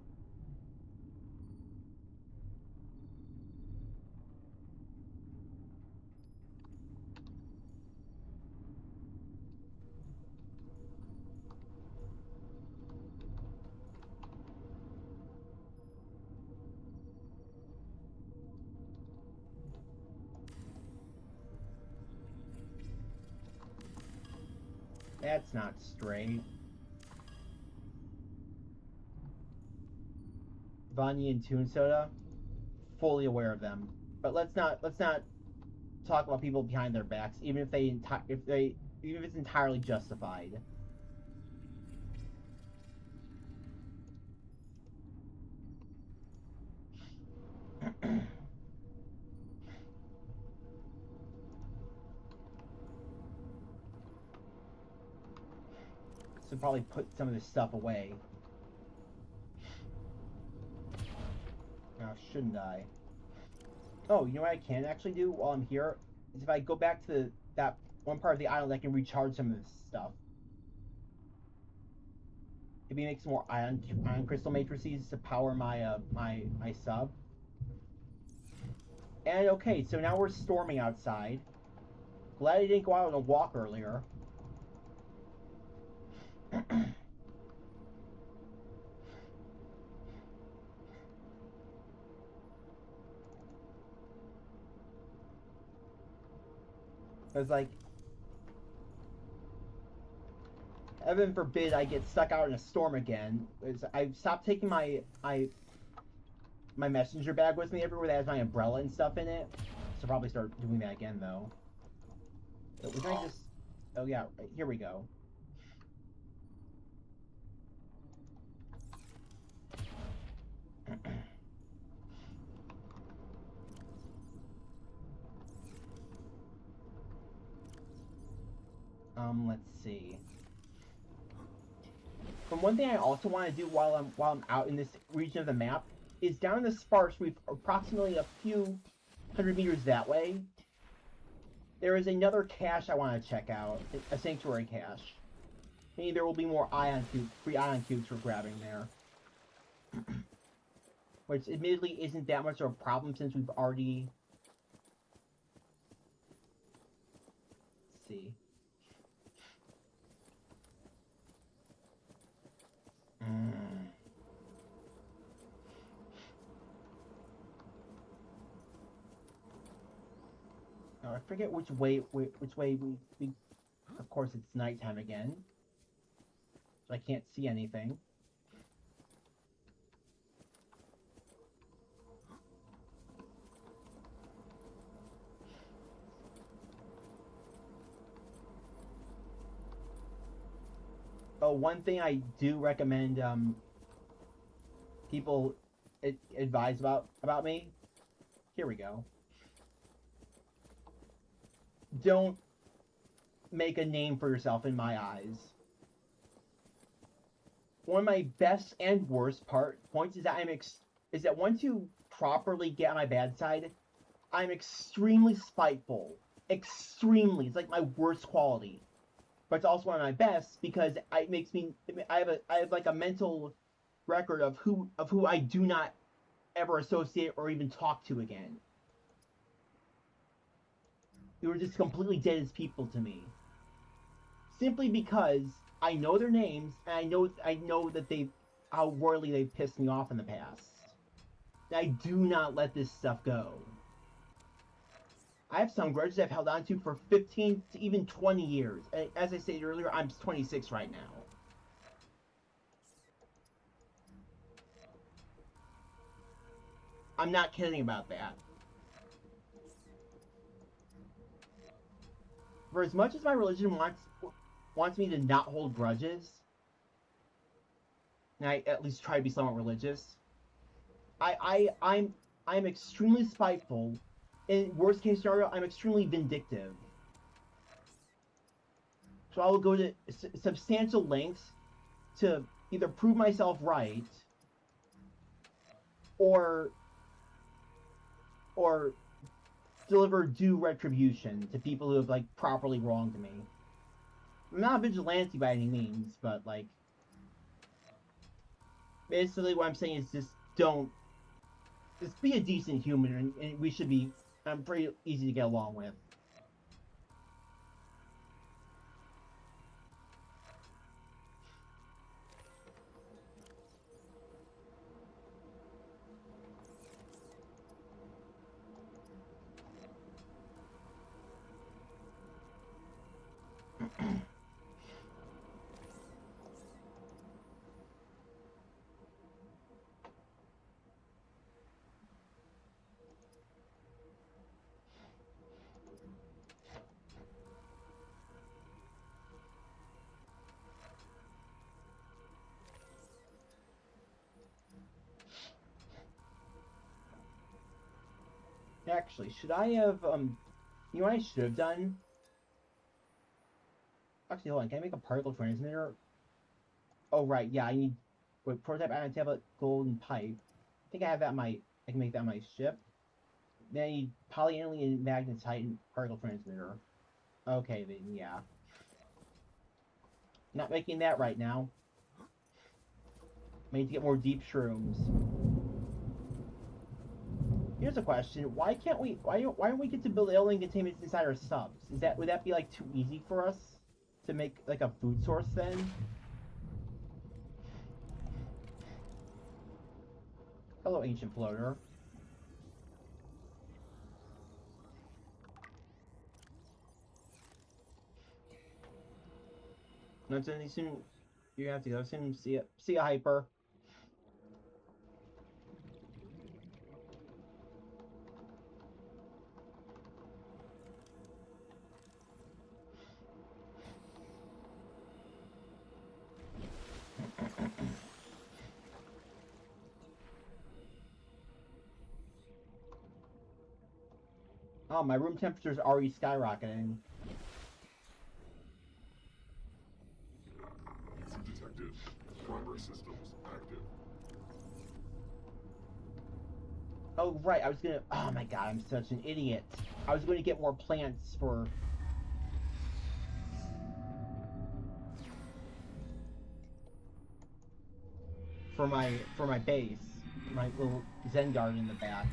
That's not straight. Vanya and Toon Soda, fully aware of them. But let's not talk about people behind their backs, even if it's entirely justified. So probably put some of this stuff away. Now, shouldn't I? Oh, you know what I can actually do while I'm here? Is if I go back to that one part of the island, I can recharge some of this stuff. Maybe make some more ion crystal matrices to power my my sub. And okay, so now we're storming outside. Glad I didn't go out on a walk earlier. It's like, heaven forbid I get stuck out in a storm again. I've stopped taking my messenger bag with me everywhere that has my umbrella and stuff in it. So probably start doing that again though. But we're going to just. Oh yeah, here we go. Let's see. From one thing I also want to do while I'm out in this region of the map is down in the sparse reef, approximately a few hundred meters that way. There is another cache I want to check out, a sanctuary cache. Maybe there will be more free ion cubes for grabbing there. Which admittedly isn't that much of a problem since we've already. Let's see. Now I forget which way we. Of course, it's nighttime again, so I can't see anything. Oh, one thing I do recommend people advise about me. Here we go. Don't make a name for yourself in my eyes. One of my best and worst points is that once you properly get on my bad side, I'm extremely spiteful. Extremely. It's like my worst quality. but it's also one of my best because it makes me. I have like a mental record of who I do not ever associate or even talk to again. They were just completely dead as people to me. Simply because I know their names and I know that how royally they pissed me off in the past. I do not let this stuff go. I have some grudges I've held on to for 15 to even 20 years. And as I said earlier, I'm 26 right now. I'm not kidding about that. For as much as my religion wants me to not hold grudges, and I at least try to be somewhat religious, I'm extremely spiteful. In worst case scenario, I'm extremely vindictive. So I will go to substantial lengths to either prove myself right or deliver due retribution to people who have like properly wronged me. I'm not a vigilante by any means, but like basically what I'm saying is just be a decent human, and we should be pretty easy to get along with. Actually, should I have you know what I should have done? Actually, hold on. Can I make a particle transmitter? Oh right, yeah. I need prototype ion tablet, golden pipe. I think I have that. I can make that my ship. Then I need polyaniline magnetite and particle transmitter. Okay, then yeah. Not making that right now. I need to get more deep shrooms. Here's a question: why can't we? Why don't we get to build alien containments inside our subs? Would that be like too easy for us to make like a food source then? Hello, ancient floater. No, soon you have to go soon. See ya, hyper. Oh, my room temperature is already skyrocketing. EC detected. Primary systems active. Oh, right, I was gonna... Oh my god, I'm such an idiot. I was going to get more plants for... For my base. My little Zen garden in the back.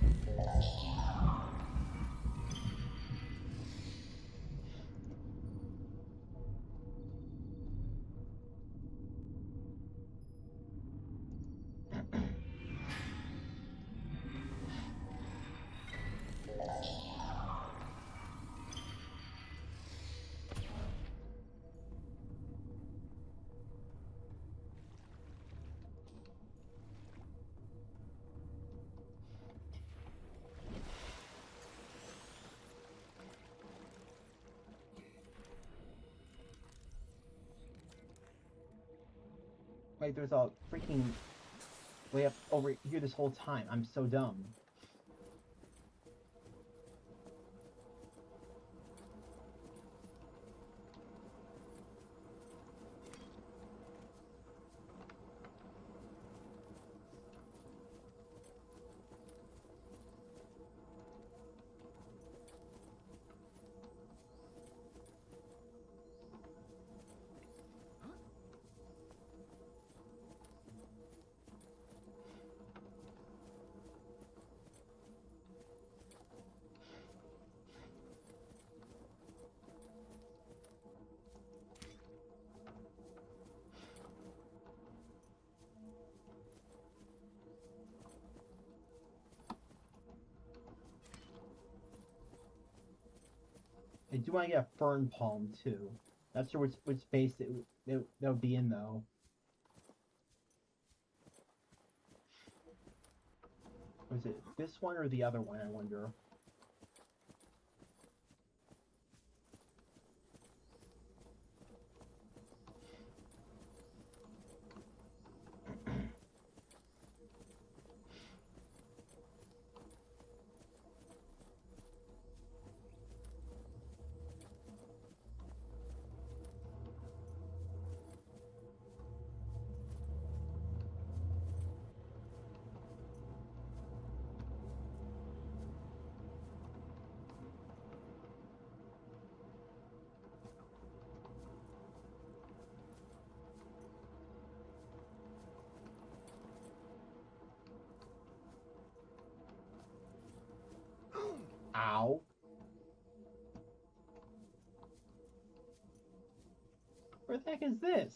Wait, there's a freaking way up over here this whole time. I'm so dumb. I do want to get a fern palm too. Not sure which base that would be in though. Was it this one or the other one, I wonder? Ow. Where the heck is this?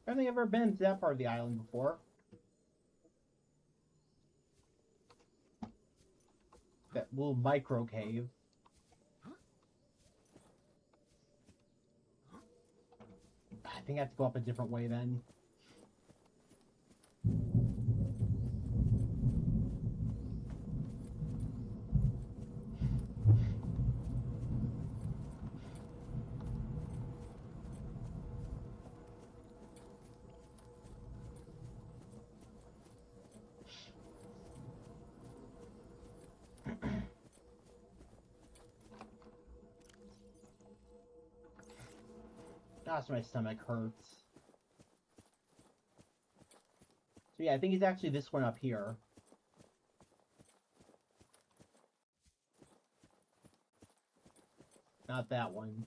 I don't think I've ever been to that part of the island before. That little micro cave. I think I have to go up a different way then. Gosh, my stomach hurts. So yeah, I think it's actually this one up here. Not that one.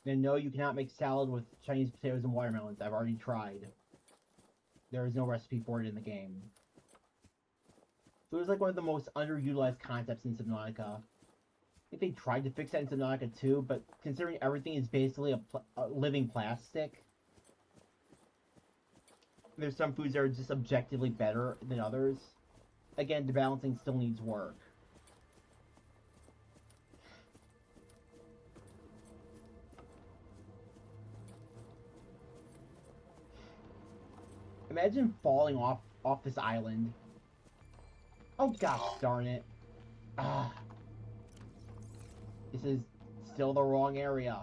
And no, you cannot make salad with Chinese potatoes and watermelons. I've already tried. There is no recipe for it in the game. So it was like one of the most underutilized concepts in Subnautica. I think they tried to fix that in Subnautica too, but considering everything is basically a living plastic, there's some foods that are just objectively better than others. Again, the balancing still needs work. Imagine falling off this island. Oh gosh darn it. Ah. This is still the wrong area.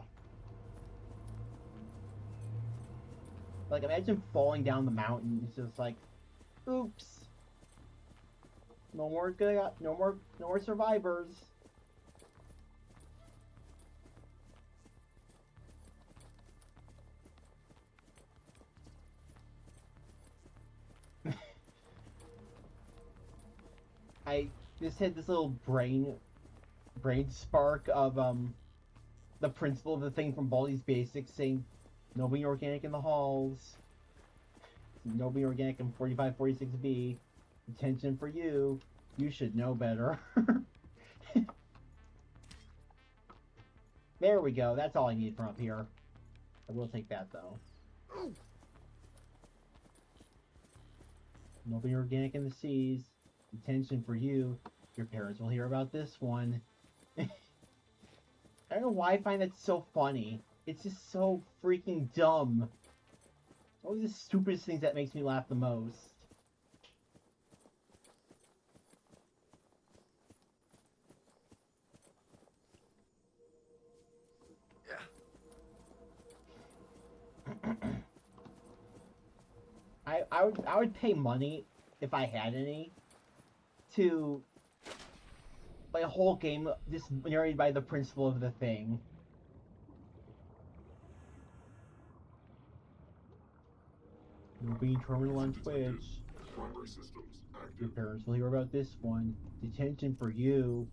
Like, imagine falling down the mountain. It's just like, oops. No more survivors. I just had this little brain spark of the principle of the thing from Baldi's Basics saying nobody organic in the halls. Nobody organic in 4546B. Attention for you. You should know better. There we go. That's all I need from up here. I will take that though. Nobody organic in the seas. Attention for you. Your parents will hear about this one. I don't know why I find that so funny. It's just so freaking dumb. Always the stupidest things that makes me laugh the most. I would pay money if I had any to play a whole game just narrated by the principle of the thing. You'll be terminal on Twitch. Primary systems active. Your parents will hear about this one. Detention for you.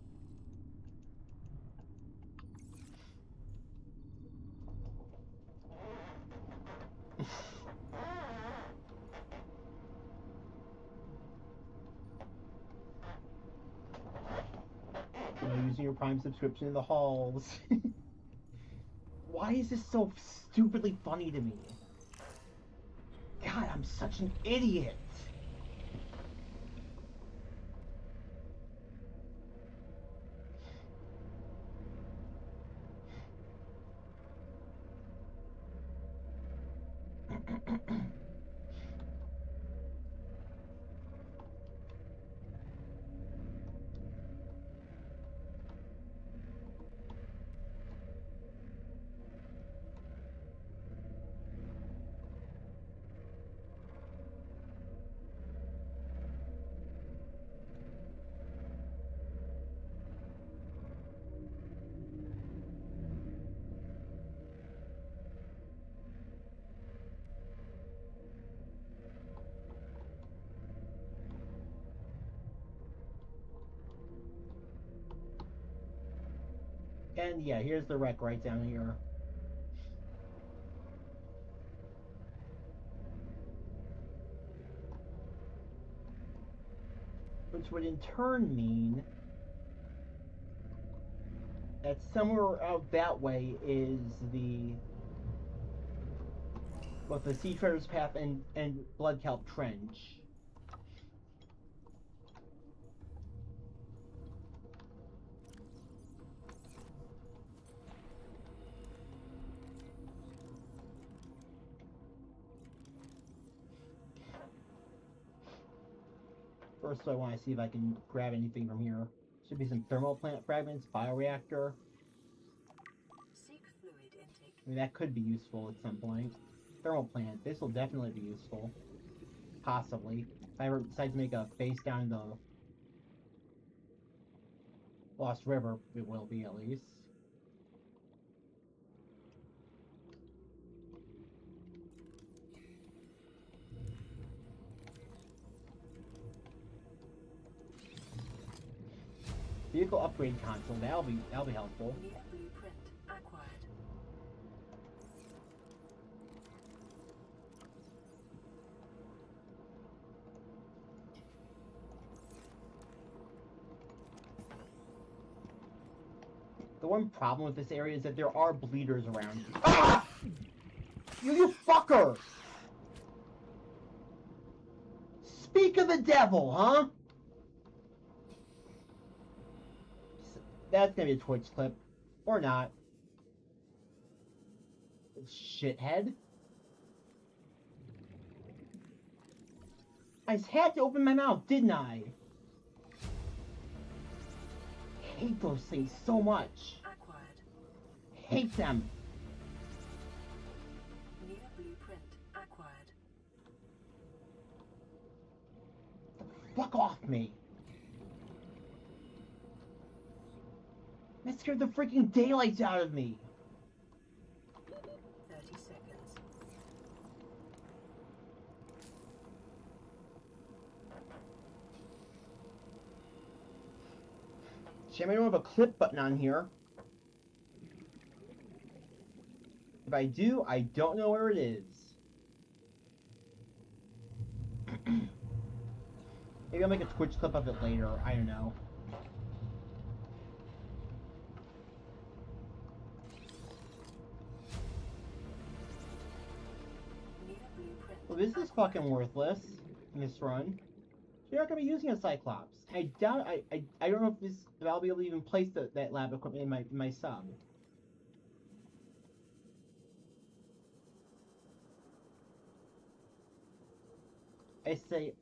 Using your Prime subscription in the halls. Why is this so stupidly funny to me? God, I'm such an idiot. And yeah, here's the wreck right down here. Which would in turn mean that somewhere out that way is the Sea Treader's Path and Blood Kelp Trench. First, I want to see if I can grab anything from here. Should be some thermal plant fragments, bioreactor. Seek fluid intake. I mean, that could be useful at some point. Thermal plant. This will definitely be useful. Possibly. If I ever decide to make a base down in the Lost River, it will be at least. Vehicle upgrade console. That'll be helpful. New blueprint acquired. The one problem with this area is that there are bleeders around. Ah! You fucker! Speak of the devil, huh? That's gonna be a Twitch clip. Or not. Shithead. I just had to open my mouth, didn't I? Hate those things so much. Acquired. Hate them. New blueprint acquired. Fuck off me. That scared the freaking daylights out of me. 30 seconds. Shame I don't have a clip button on here. If I do, I don't know where it is. Maybe I'll make a Twitch clip of it later. I don't know. New blueprint. Well, this is fucking worthless in this run. You're not gonna be using a Cyclops. I doubt. I don't know if I'll be able to even place that lab equipment in my sub. I say,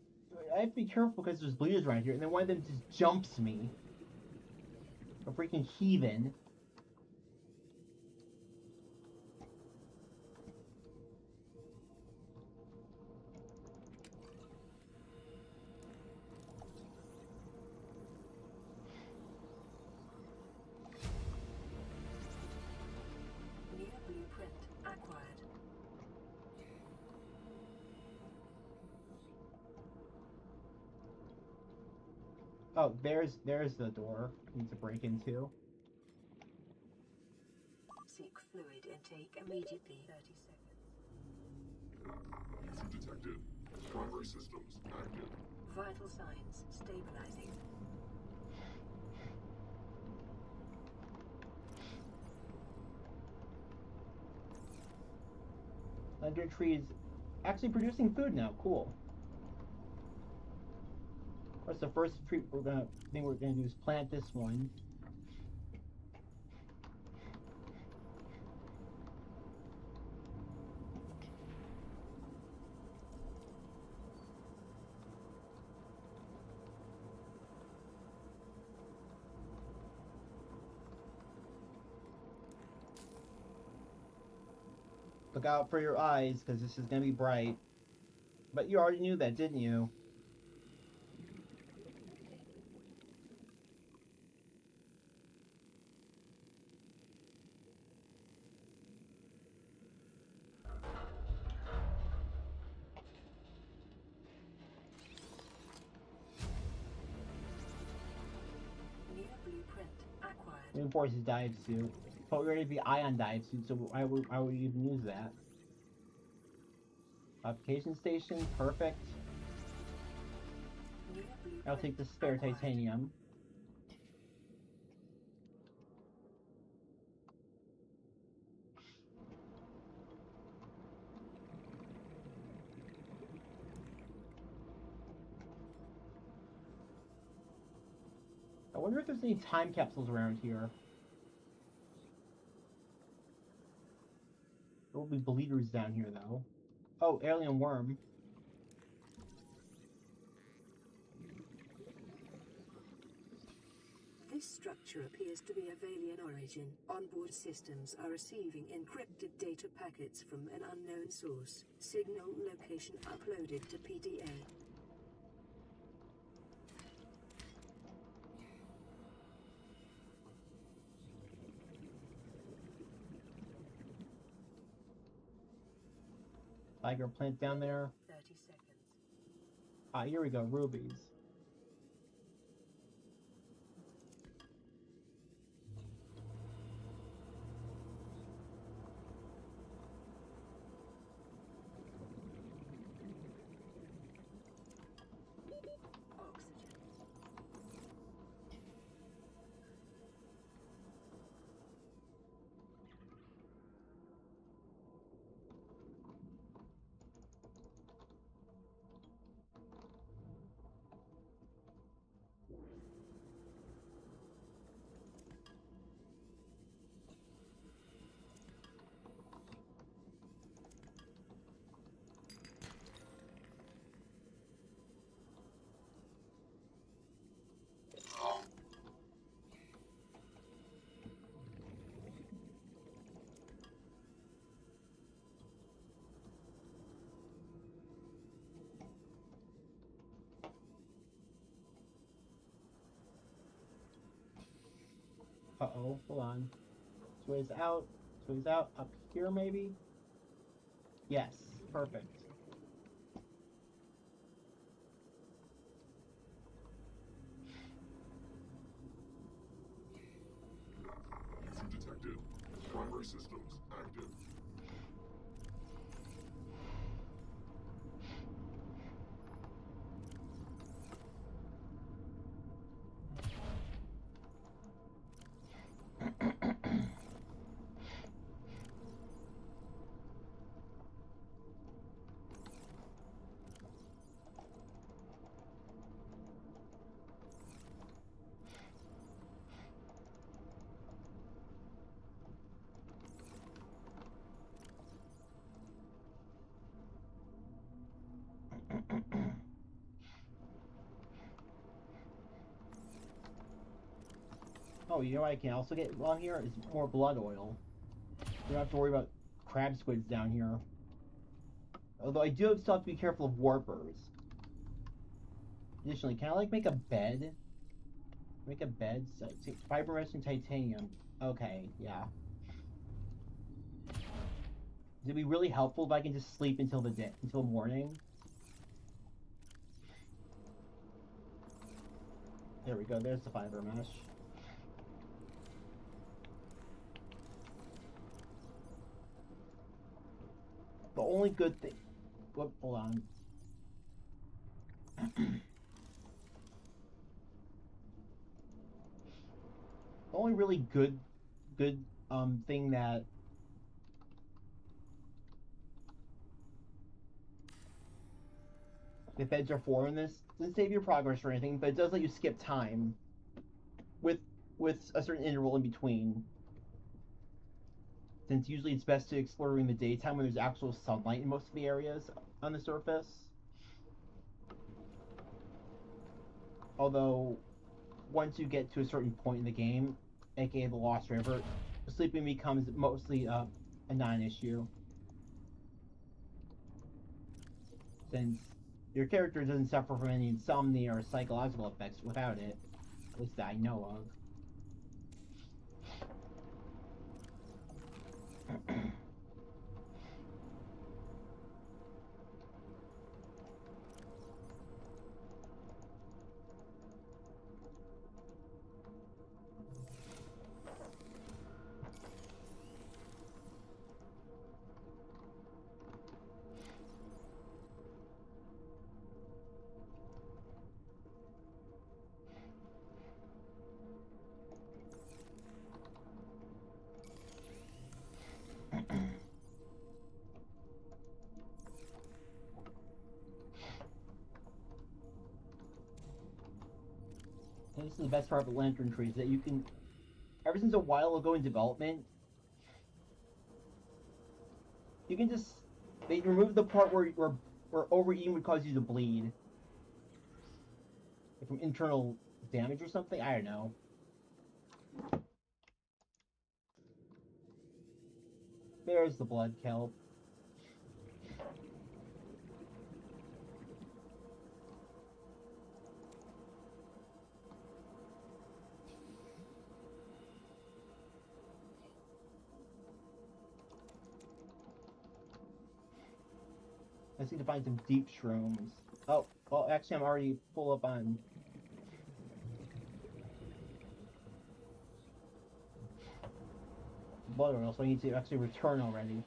I have to be careful because there's bleeders around here, and then one of them just jumps me. A freaking heathen. New blueprint acquired. Oh, there's the door I need to break into. Seek fluid intake immediately. 30 seconds. Issue detected. Primary systems active. Vital signs stabilizing. Under trees, actually producing food now. Cool. Of course, the first thing we're gonna do is plant this one. Look out for your eyes, because this is gonna be bright. But you already knew that, didn't you? New blueprint blueprint acquired. Reinforces dive suit. But we already have the ion dive suit, so why would we even use that? Application station, perfect. New I'll blueprint take the spare acquired. titanium. I wonder if there's any time capsules around here. There will be bleeders down here, though. Oh, alien worm. This structure appears to be of alien origin. Onboard systems are receiving encrypted data packets from an unknown source. Signal location uploaded to PDA. Tiger plant down there. 30 seconds. Ah, here we go, rubies. Oxygen. Uh-oh, hold on. This way's out. This way's out. Up here, maybe? Yes, perfect. Issue detected. Primary systems active. Oh, you know what I can also get on here? Is more blood oil. You don't have to worry about crab squids down here. Although I do still have to be careful of warpers. Additionally, can I like make a bed? Make a bed? So, fiber mesh and titanium. Okay, yeah. It'd be really helpful if I can just sleep until the day, until morning. There we go. There's the fiber mesh. The only good thing. Whoop, hold on. The only really good thing that the beds are for in this doesn't save your progress or anything, but it does let you skip time with a certain interval in between. Since usually it's best to explore during the daytime when there's actual sunlight in most of the areas on the surface. Although, once you get to a certain point in the game, aka the Lost River, sleeping becomes mostly a non-issue. Since your character doesn't suffer from any insomnia or psychological effects without it. At least that I know of. this is the best part of the lantern trees, that you can, ever since a while ago in development, you can just, they removed the part where overeating would cause you to bleed. Like from internal damage or something? I don't know. There's the blood kelp. I just need to find some deep shrooms. Oh, well, actually, I'm already full up on. Blood oil, so I need to actually return already.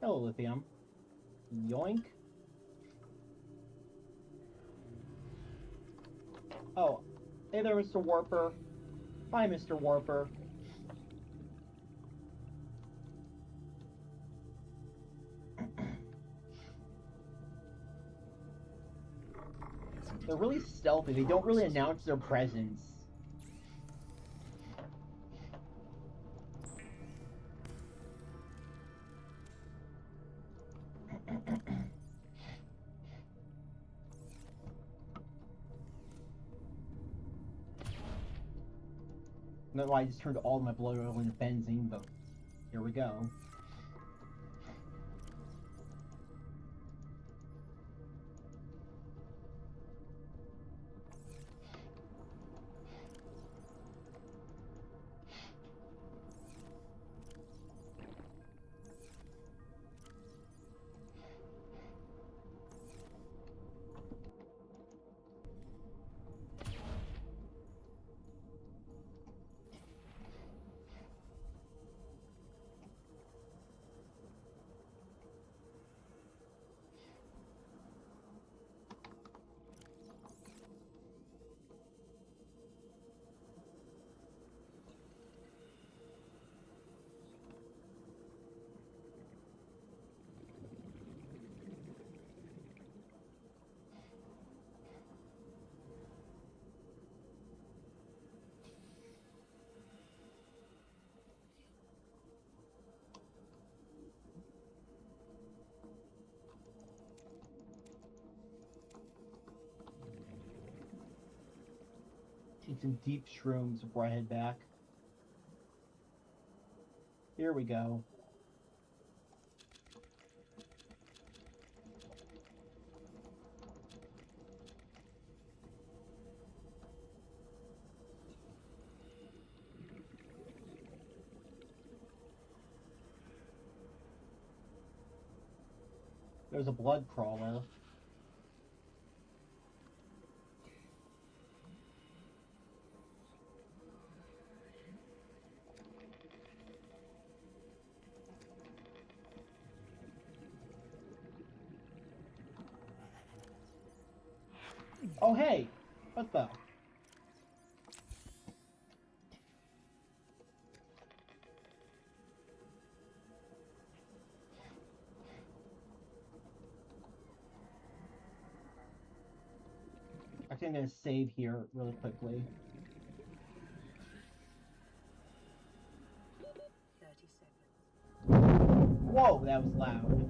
Hello, lithium. Yoink. Oh, hey there, Mr. Warper. Hi, Mr. Warper. They're really stealthy. They don't really announce their presence. That's why I just turned all my blood oil into benzene, but here we go. Take some deep shrooms before I head back. Here we go. There's a blood crawler. Oh, hey! What the? Actually, I'm gonna save here really quickly. 30 seconds. Whoa, that was loud.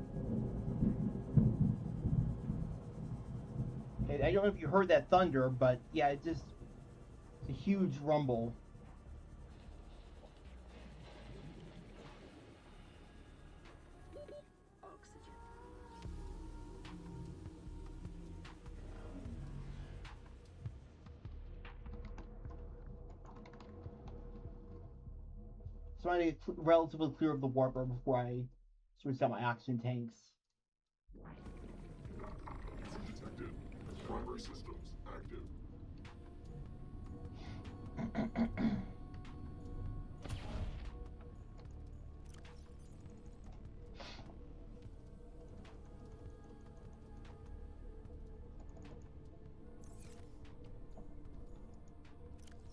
I don't know if you heard that thunder, but yeah, it's a huge rumble. Oxygen. So I need to get relatively clear of the warper before I switch out my oxygen tanks. Detected. Primary systems active.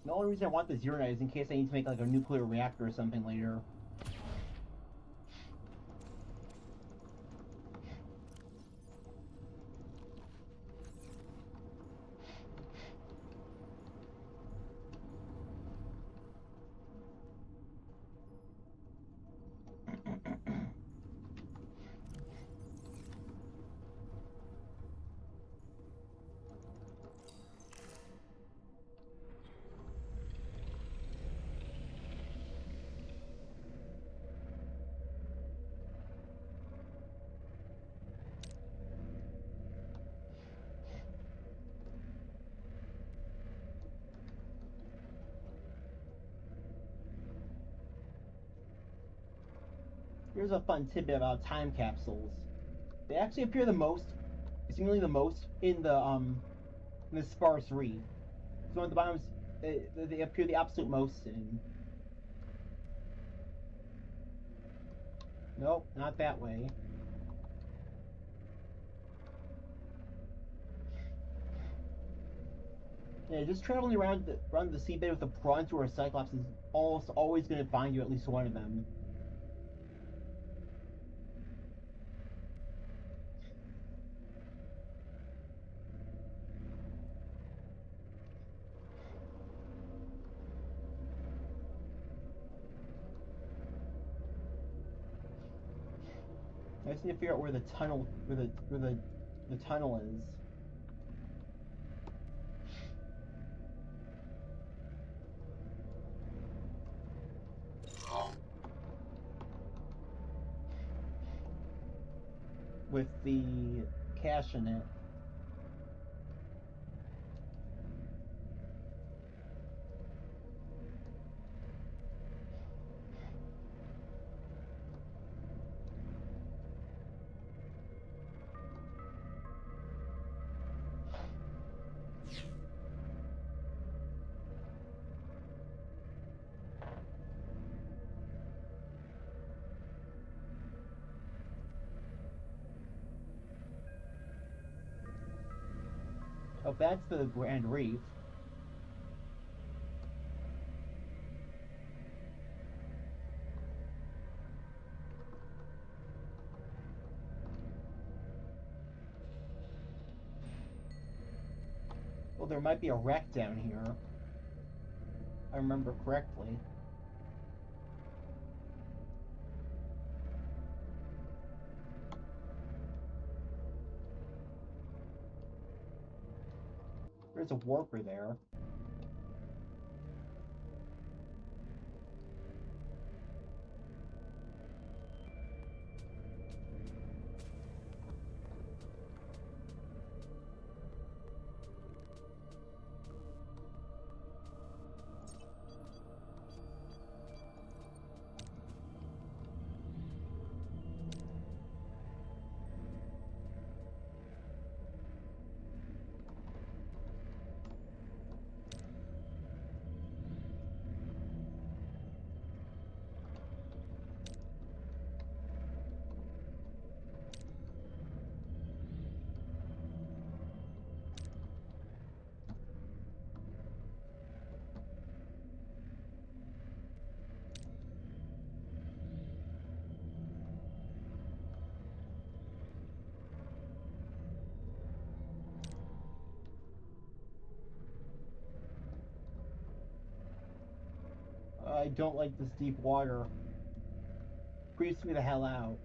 The only reason I want the Zero Night is in case I need to make like a nuclear reactor or something later. Here's a fun tidbit about time capsules. They actually appear seemingly the most in the sparse reef. So at the bottom, they appear the absolute most in. Nope, not that way. Yeah, just traveling around the seabed with a bronze or a cyclops is almost always going to find you at least one of them. I just need to figure out where the tunnel the tunnel is. With the cache in it. Oh, that's the Grand Reef. Well, there might be a wreck down here. I remember correctly. There's a warper there. I don't like this deep water. Creeps me the hell out.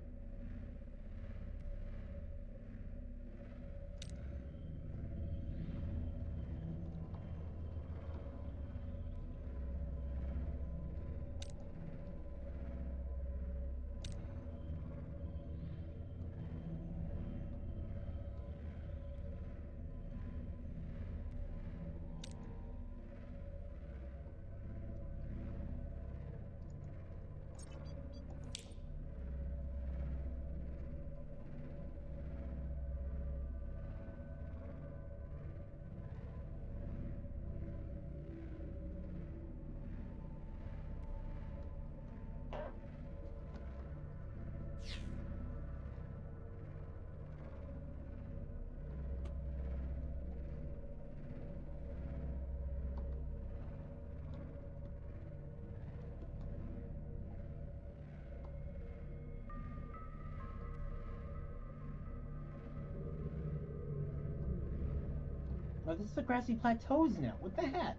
Oh, this is the grassy plateaus now. What the heck?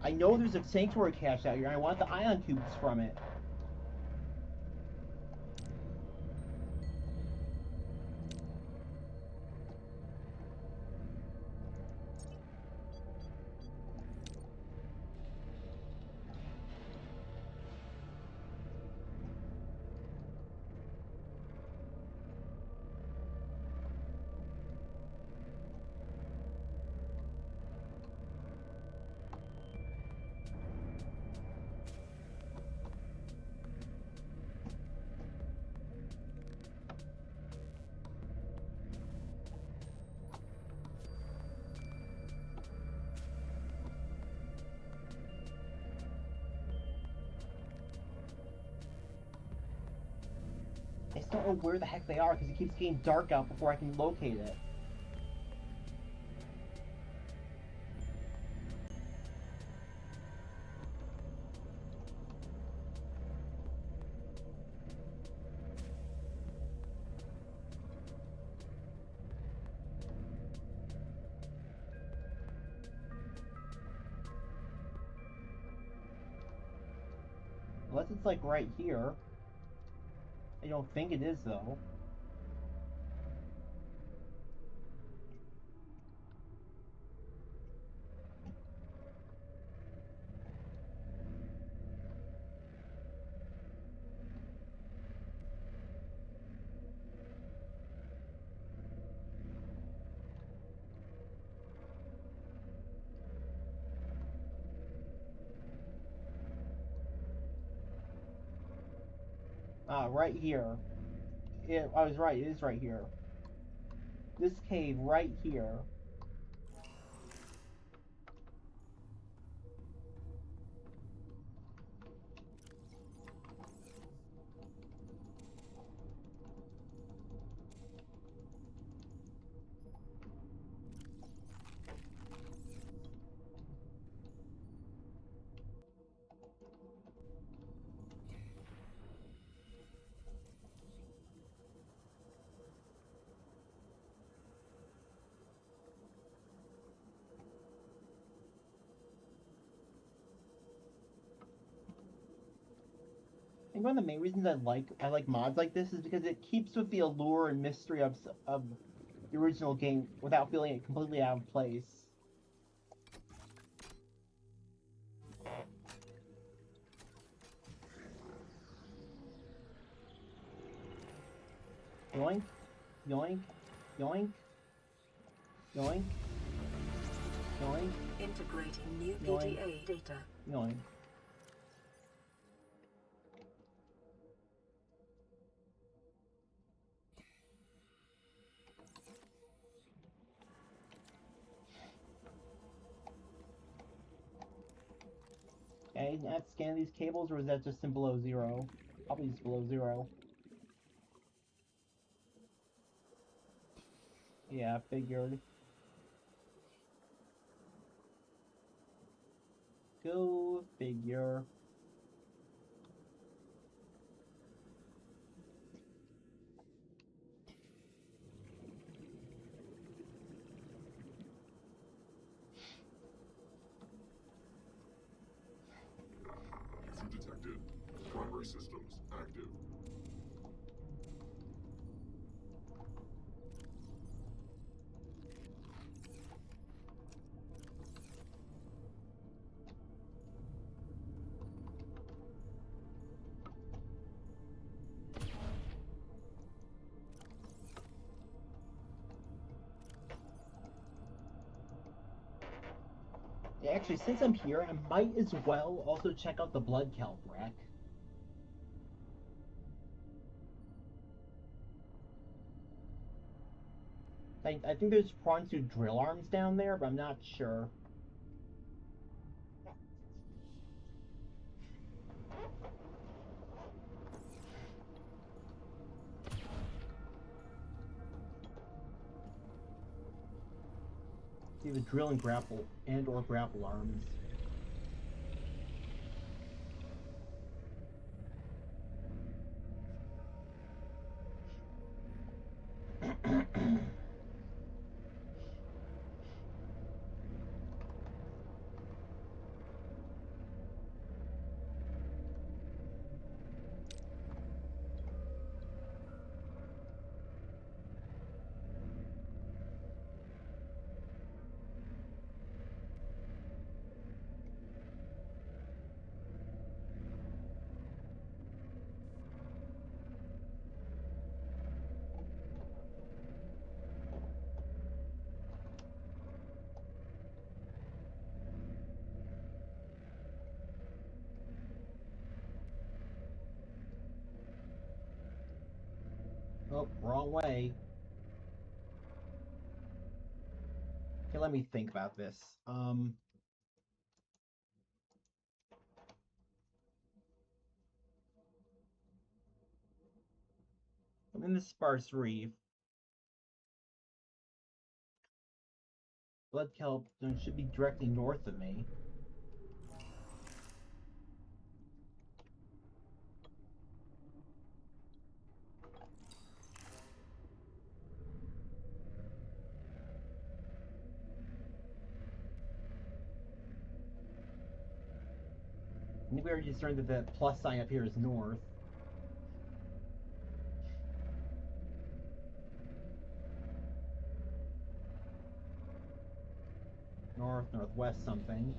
I know there's a sanctuary cache out here, and I want the ion cubes from it. don't know where the heck they are because it keeps getting dark out before I can locate it. Unless it's like right here. I don't think it is though. Right here. I was right, it is right here. This cave right here. I think one of the main reasons I like mods like this is because it keeps with the allure and mystery of the original game without feeling it completely out of place. Yoink, yoink, yoink, yoink, yoink, Integrating new Yoink. PDA data. yoink. Okay, not scan these cables, or is that just in below zero? Probably just below zero. Yeah, figured. Go figure. User detected. Primary systems active. Yeah, actually, since I'm here, I might as well also check out the blood kelp wreck. I think there's prawn suit drill arms down there, but I'm not sure. See the drill and grapple or grapple arms. Oh, wrong way. Okay, let me think about this. in the sparse reef. Blood kelp should be directly north of me. I think we already discerned that the plus sign up here is north. North, northwest something.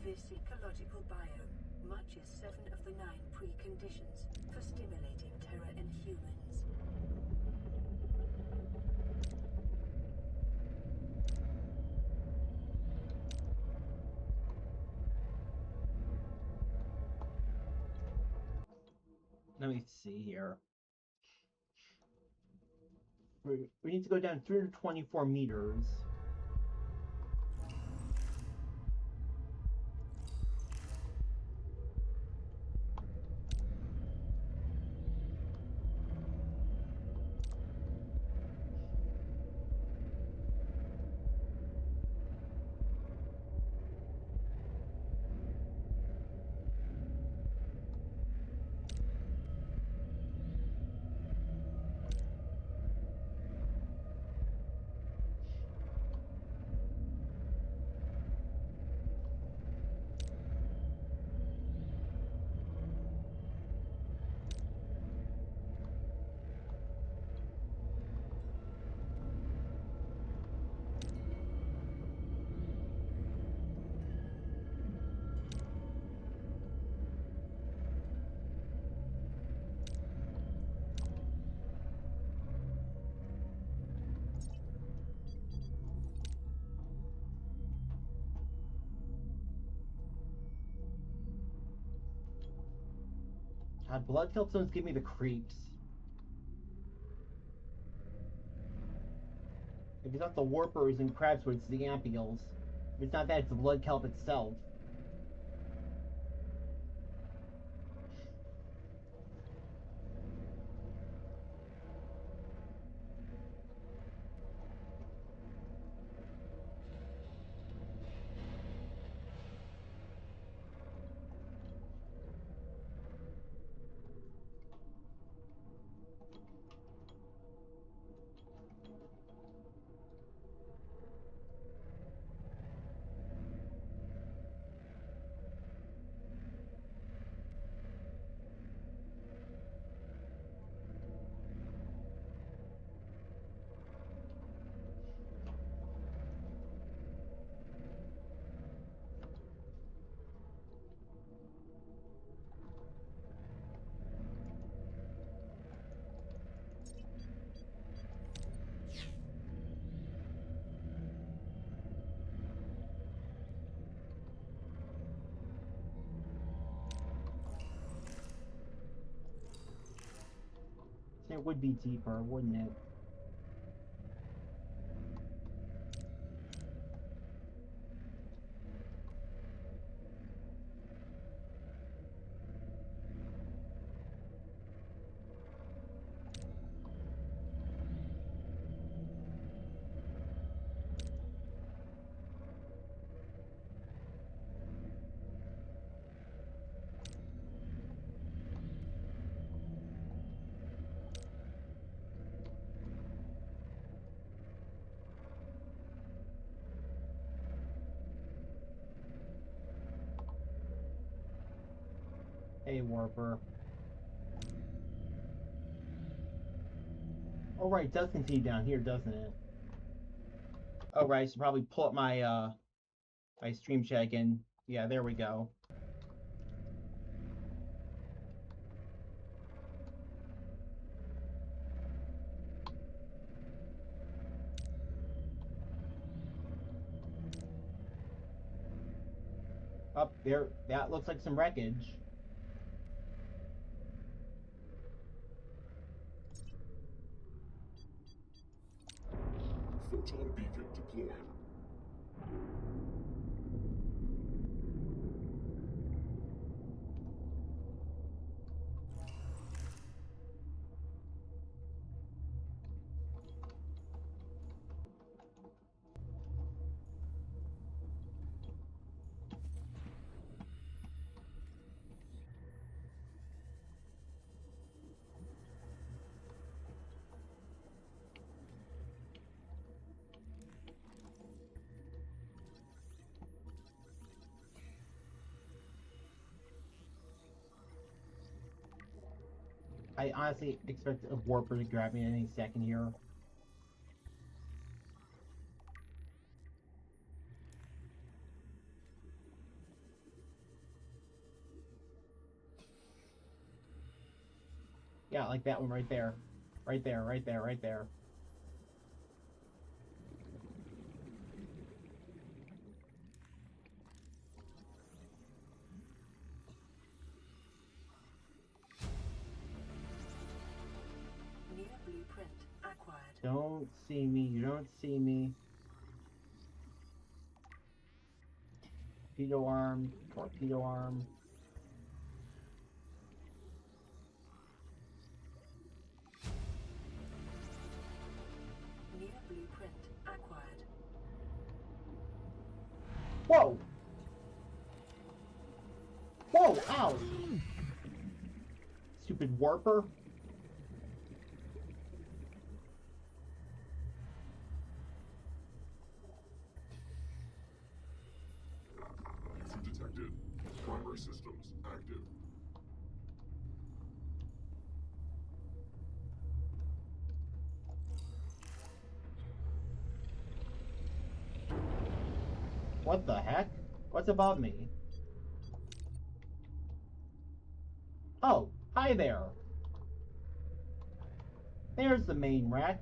This ecological biome matches 7 of the 9 preconditions for stimulating terror in humans. Let me see here. We need to go down 324 meters. God, blood kelp stones give me the creeps. If it's not the warpers and crabswood, it's the ampules. If it's not that, it's the blood kelp itself. It would be deeper, wouldn't it? Hey, Warper. Oh, right, it does continue down here, doesn't it? Oh, right, I should probably pull up my, my stream chat again. Yeah, there we go. Up there, that looks like some wreckage. Photon beacon deployed. I honestly expect a Warper to grab me any second here. Yeah, like that one right there. Right there, right there, right there. New blueprint acquired. Don't see me, you don't see me. Torpedo arm, torpedo arm. New blueprint acquired. Whoa! Whoa, ow! Stupid Warper. User detected. Primary systems active. What the heck? What's above me? Oh, hi there. There's the main wreck.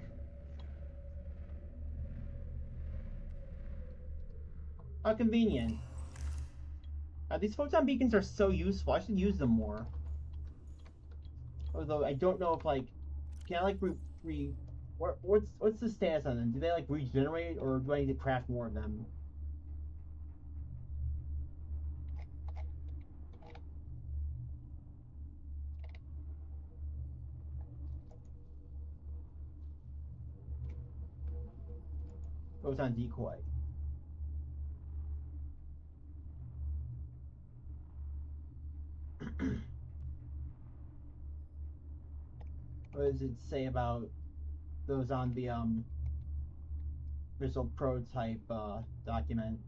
How convenient. These photon beacons are so useful. I should use them more. Although I don't know if like, can I like what's the status on them? Do they like regenerate, or do I need to craft more of them? Photon decoy. What does it say about those on the missile prototype document?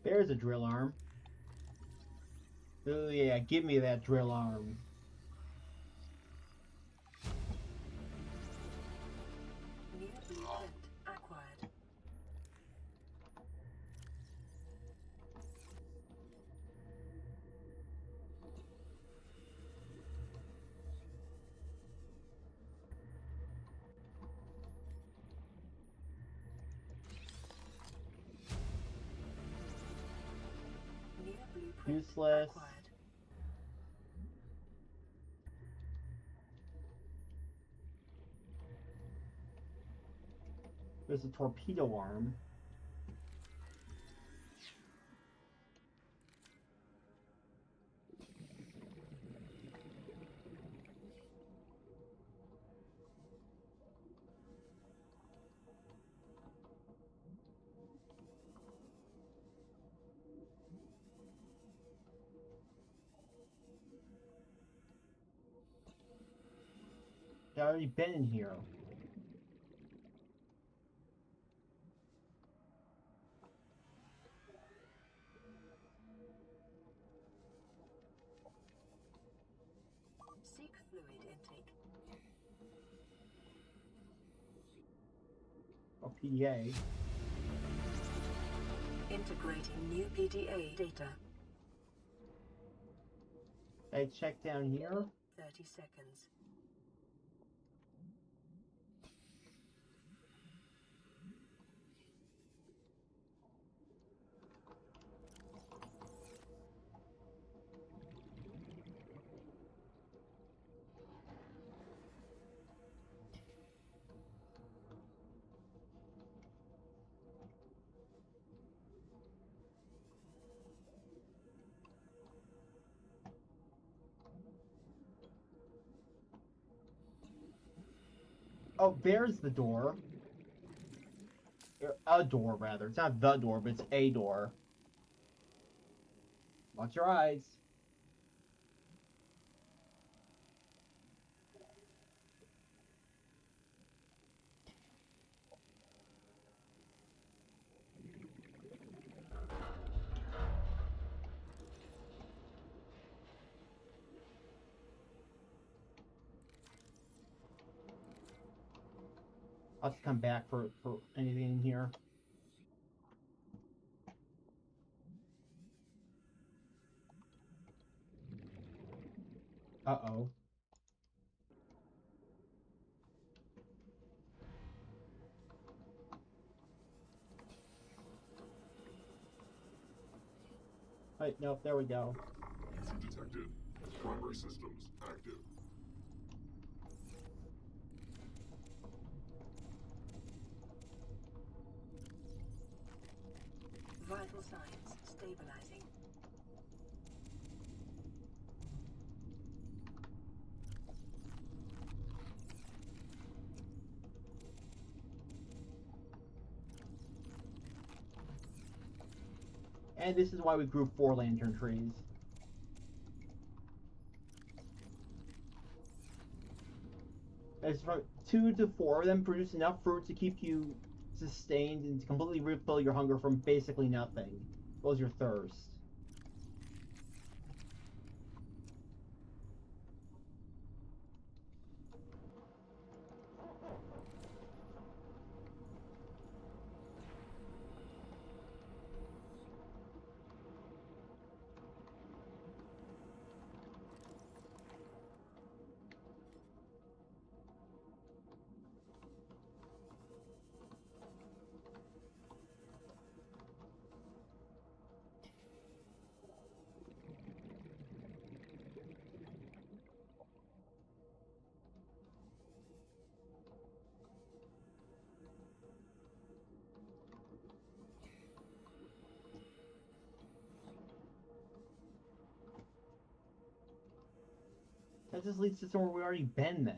There's a drill arm. Oh yeah, give me that drill arm. New blueprint acquired. New blueprint Useless. acquired. There's a torpedo arm. I've already been in here. Seek fluid intake. Oh, PDA. Integrating new PDA data. I check down here. 30 seconds. Oh, there's the door. A door, rather. It's not the door, but it's a door. Watch your eyes. I'll have to come back for anything in here. Uh-oh. Wait, nope, there we go. Issue detected. Primary systems active. Vital signs stabilizing. And this is why we grew 4 lantern trees. As from 2 to 4 of them produce enough fruit to keep you sustained and to completely refill your hunger from basically nothing. What was your thirst? That just leads to somewhere we already been then.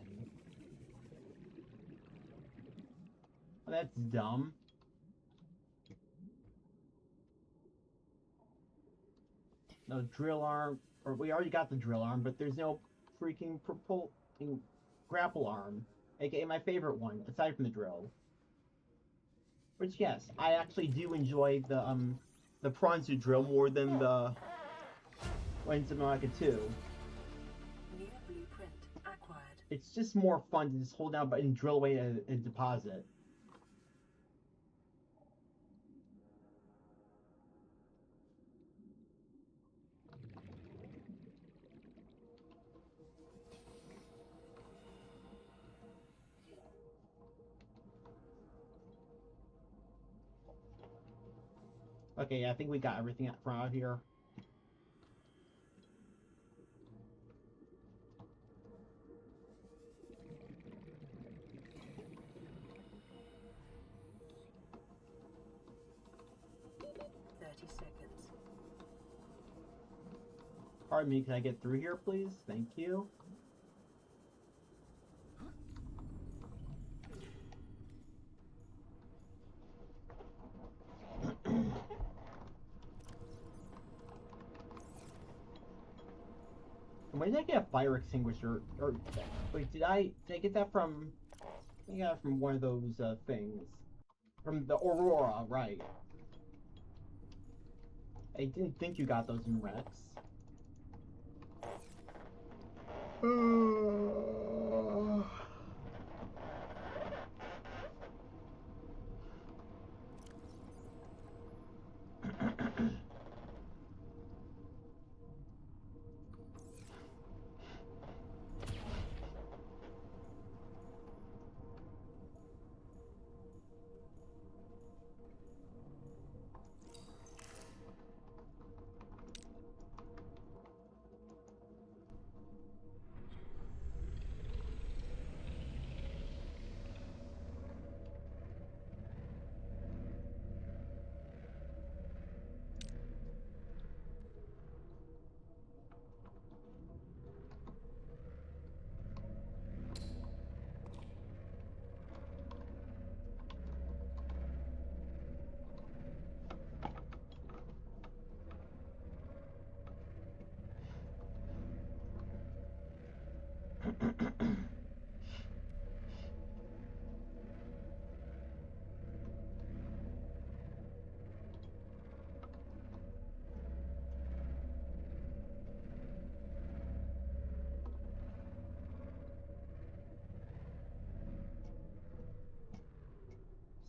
Well, that's dumb. No drill arm, or we already got the drill arm, but there's no freaking grapple arm, aka my favorite one, aside from the drill. Which yes, I actually do enjoy the the prawns do drill more than the ones in Subnautica 2. New blueprint acquired. It's just more fun to just hold down button and drill away a deposit. Okay, I think we got everything from out here. Pardon me, can I get through here, please? Thank you. When did I get a fire extinguisher? Or wait, did I get that from? I got it from one of those things. From the Aurora, right? I didn't think you got those in Rex.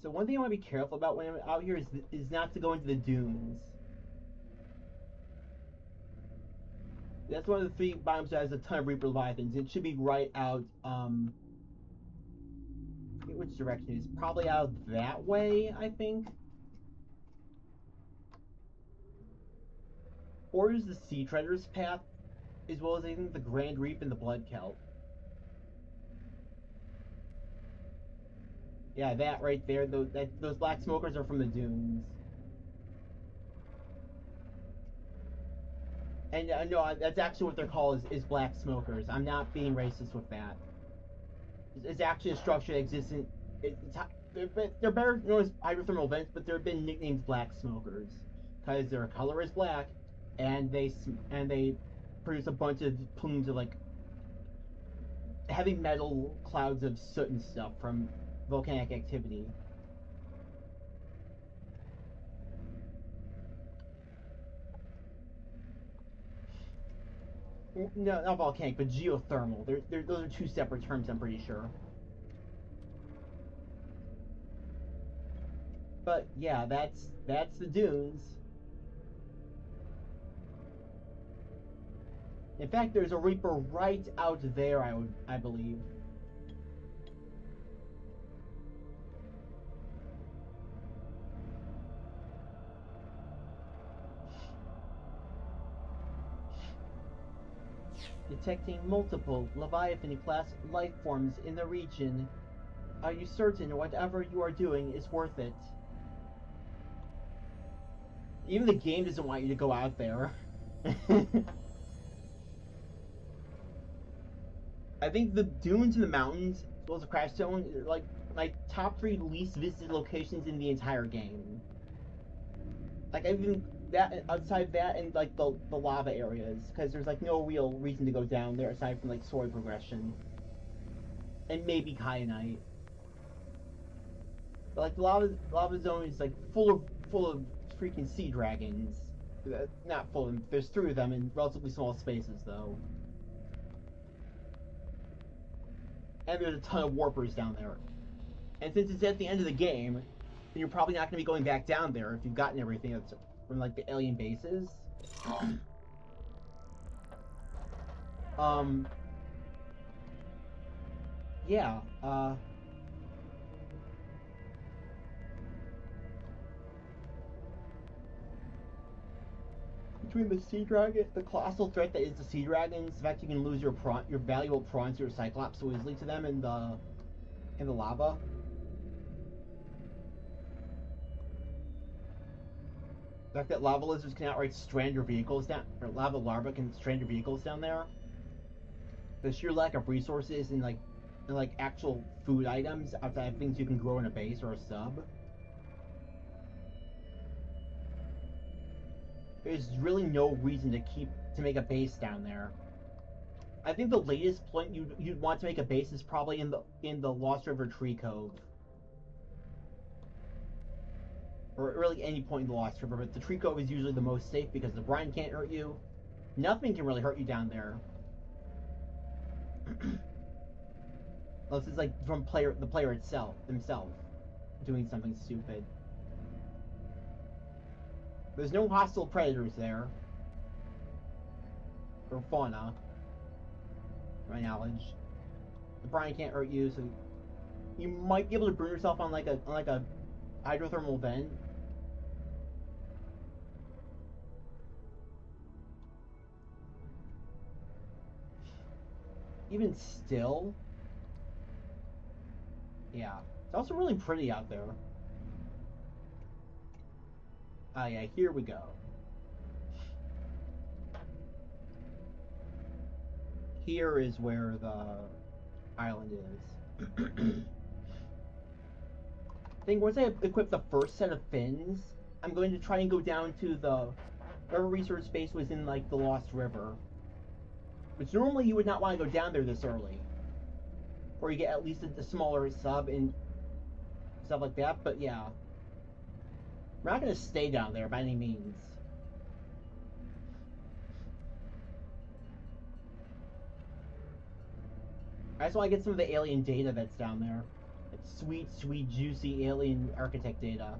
So one thing I want to be careful about when I'm out here is not to go into the dunes. That's one of the 3 biomes that has a ton of Reaper Leviathans. It should be right out, I forget which direction it is. Probably out that way, I think. Or is the Sea Treader's path, as well as I think the Grand Reef and the Blood Kelp. Yeah, that right there. Those black smokers are from the dunes. And no, that's actually what they're called is black smokers. I'm not being racist with that. It's actually a structure that exists in. They're better known as hydrothermal vents, but they've been nicknamed black smokers because their color is black, and they produce a bunch of plumes of like heavy metal clouds of soot and stuff from volcanic activity. No, not volcanic, but geothermal. Those are 2 separate terms, I'm pretty sure. But yeah, that's the dunes. In fact, there's a Reaper right out there. I believe. Detecting multiple Leviathan-class life forms in the region. Are you certain whatever you are doing is worth it? Even the game doesn't want you to go out there. I think the dunes and the mountains, as well as the crash zone, are like my top 3 least visited locations in the entire game. Like even that outside that and like the lava areas, because there's like no real reason to go down there aside from like story progression and maybe kyanite. But like the lava zone is like full of freaking sea dragons. Not full of them. There's 3 of them in relatively small spaces, though. And there's a ton of warpers down there. And since it's at the end of the game, then you're probably not going to be going back down there if you've gotten everything that's from, like, the alien bases. Yeah, between the sea dragon, the colossal threat that is the sea dragons, the fact you can lose your valuable prawns to your cyclops so easily to them in the lava. The fact that lava lizards can outright strand your vehicles down, or lava larvae can strand your vehicles down there. The sheer lack of resources and like actual food items outside of things you can grow in a base or a sub. There's really no reason to make a base down there. I think the latest point you'd want to make a base is probably in the Lost River Tree Cove. Or really any point in the Lost River, but the Tree Cove is usually the most safe because the brine can't hurt you. Nothing can really hurt you down there. Unless it's like from the player themselves doing something stupid. There's no hostile predators there. Or fauna. To my knowledge. The brine can't hurt you, so you might be able to burn yourself on like a hydrothermal vent. Even still, yeah, it's also really pretty out there. Ah, yeah, here we go. Here is where the island is. I think once I equip the first set of fins, I'm going to try and go down to the whatever research space was in like the Lost River. Which normally you would not want to go down there this early. Or you get at least a smaller sub and stuff like that, but yeah. We're not going to stay down there by any means. I just want to get some of the alien data that's down there. It's sweet, sweet, juicy alien architect data.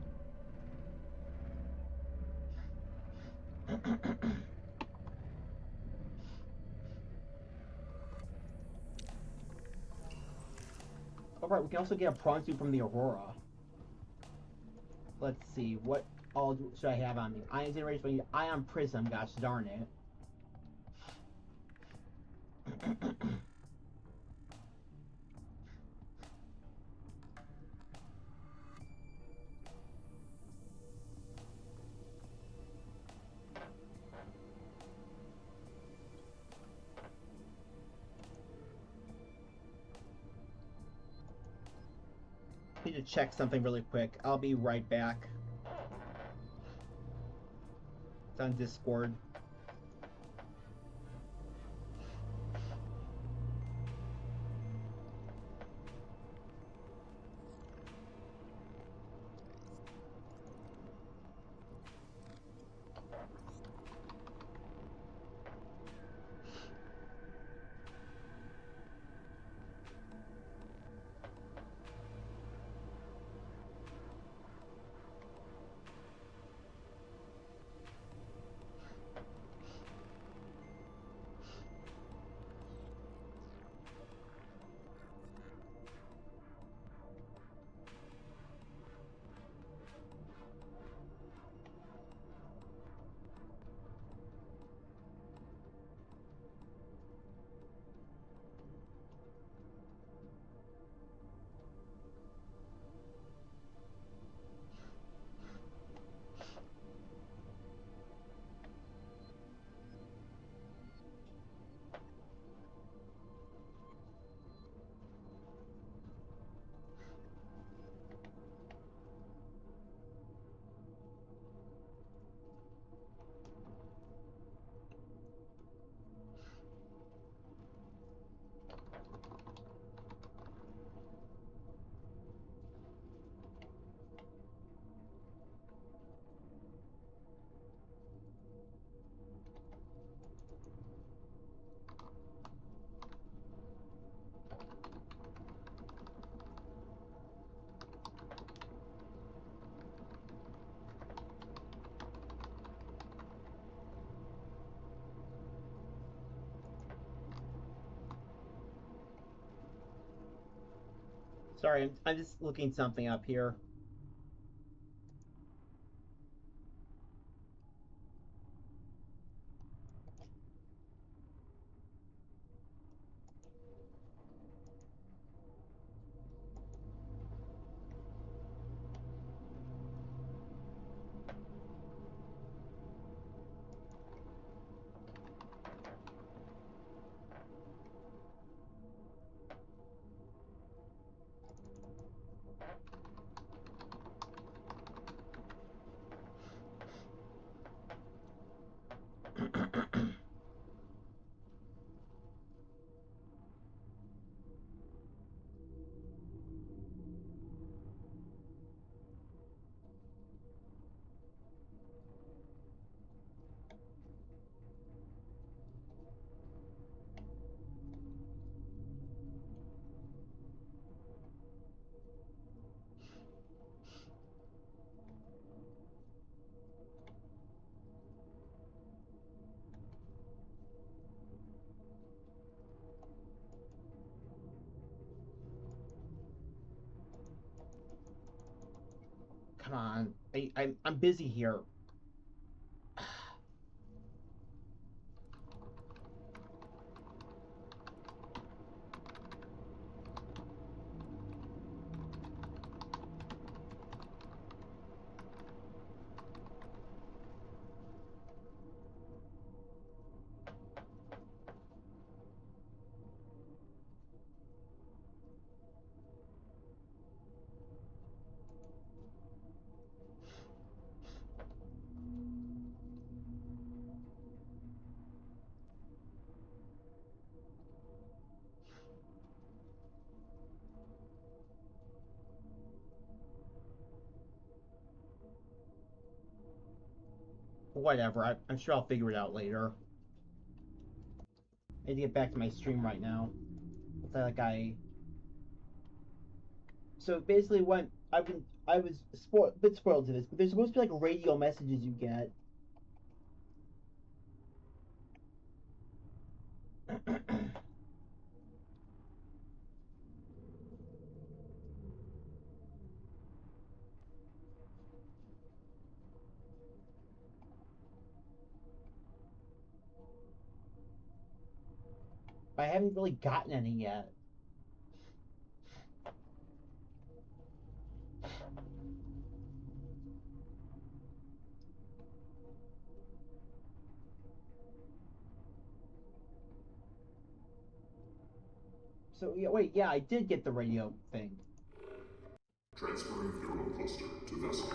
Alright, we can also get a prawn suit from the Aurora. Let's see, what all should I have on me? Ion generation, ion prism, gosh darn it. Need to check something really quick. I'll be right back. It's on Discord. Sorry, I'm just looking something up here. Come on, I'm busy here. Whatever, I'm sure I'll figure it out later. I need to get back to my stream right now. It's like So basically, when I was a bit spoiled to this, but there's supposed to be like radio messages you get. I haven't really gotten any yet. So yeah, wait, yeah, I did get the radio thing. Transferring neural cluster to vessel.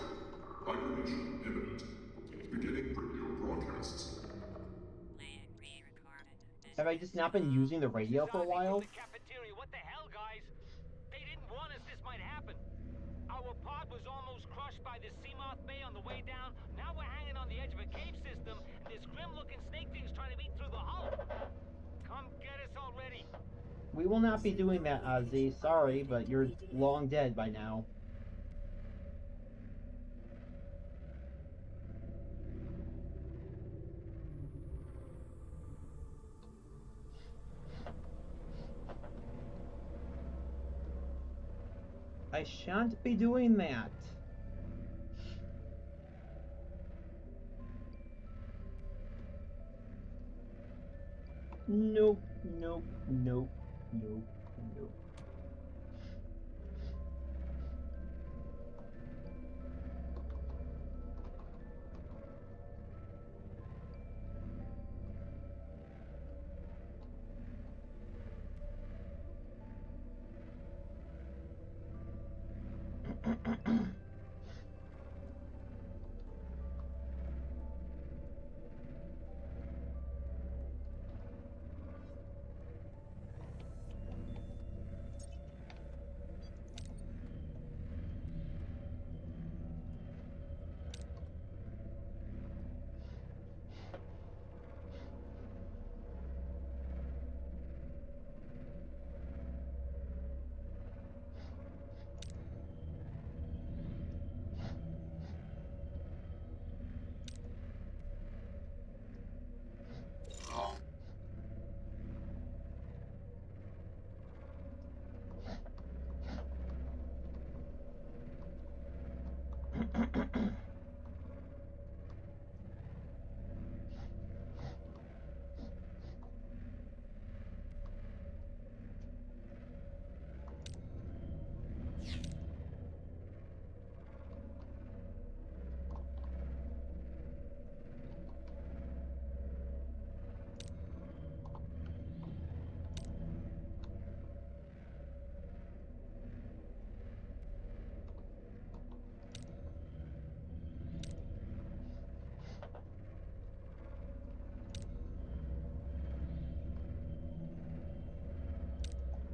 Hibernation imminent. Beginning radio broadcasts. Have I just not been using the radio for a while? The cafeteria. What the hell, guys? They didn't warn us this might happen. Our pod was almost crushed by the Seamoth Bay on the way down. Now we're hanging on the edge of a cave system, and this grim-looking snake thing's trying to eat through the hull. Come get us already. We will not be doing that, Ozzy. Sorry, but you're long dead by now. I shan't be doing that. Nope, nope, nope, nope, nope.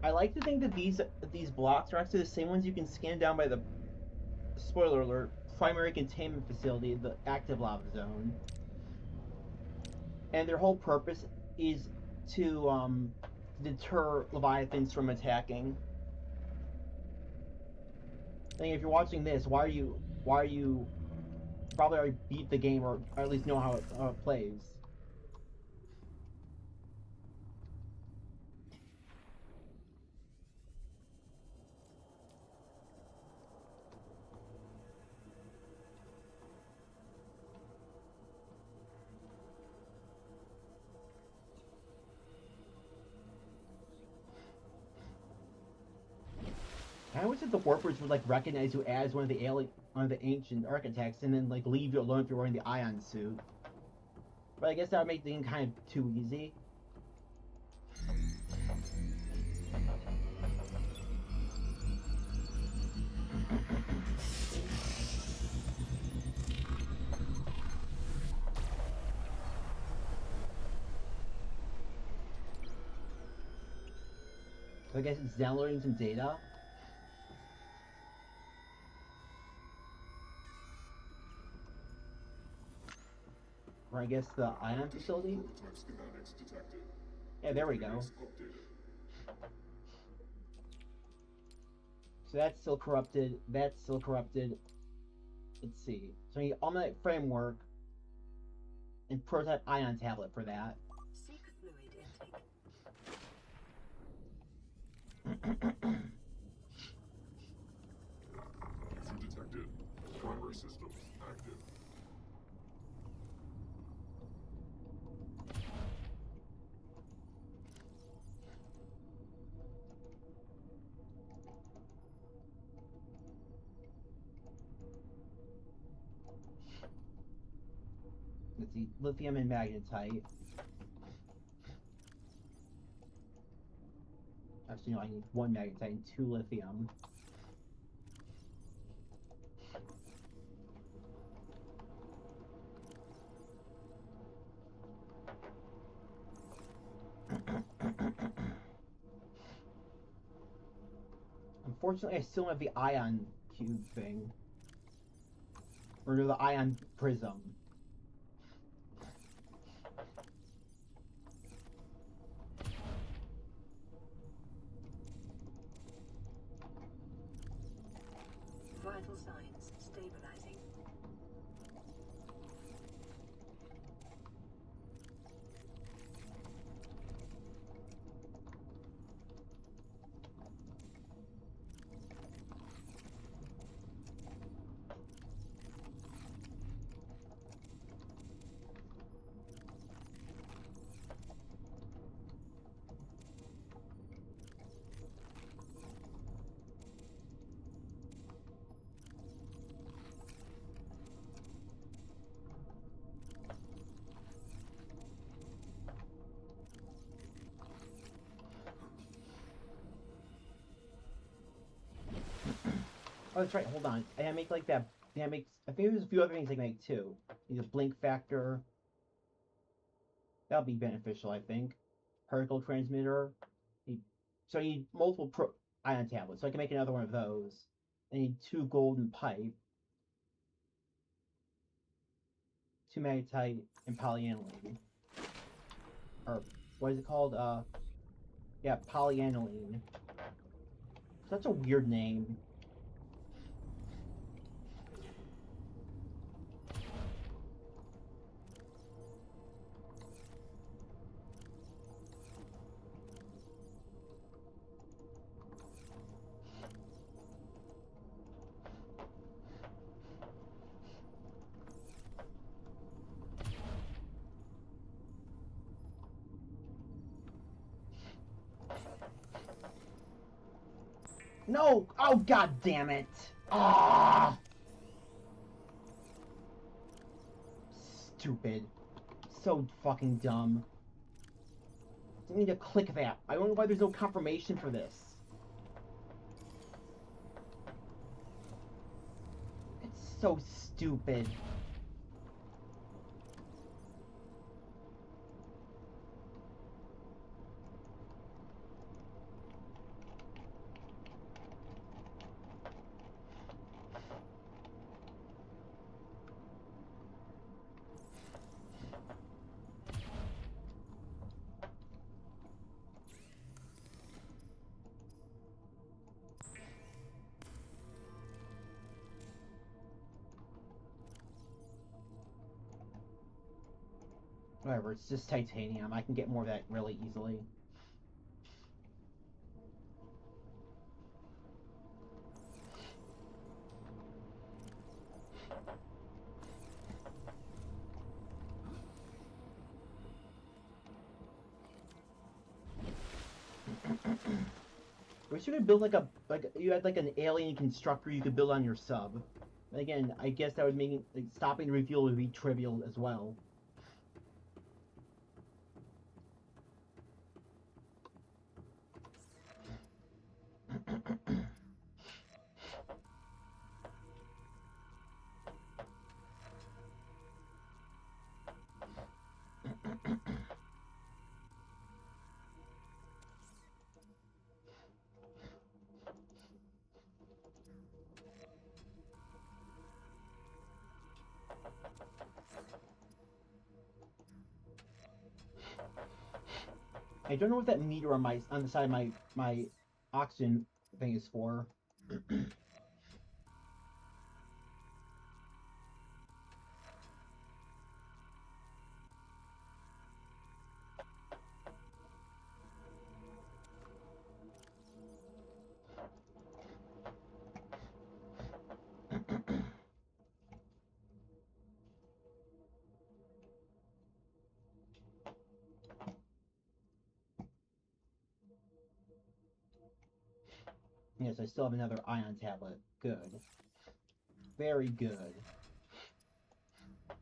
I like to think that these blocks are actually the same ones you can scan down by the, spoiler alert, primary containment facility, the active lava zone. And their whole purpose is to deter leviathans from attacking. I think if you're watching this, why are you probably already beat the game or at least know how it plays. I wish that the warpers would like recognize you as one of the ancient architects, and then like leave you alone if you're wearing the ion suit. But I guess that would make the game kind of too easy. So I guess it's downloading some data. Or I guess the ion facility. Prototype schematics detected. Yeah, there we go. Database updated. So that's still corrupted. That's still corrupted. Let's see. So I need Omnic framework and prototype ion tablet for that. Seek fluid intake. User detected. Primary systems active. Let's see. Lithium and magnetite. Actually, no, I need 1 magnetite and 2 lithium. Unfortunately, I still don't have the ion cube thing. Or no, the ion prism. Vital signs stabilizing. Oh, that's right. Hold on. I make like that. I think there's a few other things I can make too. Need a blink factor. That'll be beneficial, I think. Particle transmitter. So I need multiple ion tablets. So I can make another one of those. I need 2 golden pipe, 2 magnetite, and polyaniline. Or what is it called? Yeah, polyaniline. Such a weird name. No! Oh, god damn it! Ah! Stupid. So fucking dumb. Didn't need to click that. I don't know why there's no confirmation for this. It's so stupid. Whatever, it's just titanium. I can get more of that really easily. Wish you could build like you had like an alien constructor you could build on your sub. Again, I guess that would make it, like, stopping the refuel would be trivial as well. I don't know what that meter on the side of my oxygen thing is for. Yes, I still have another ion tablet. Good. Very good. I'm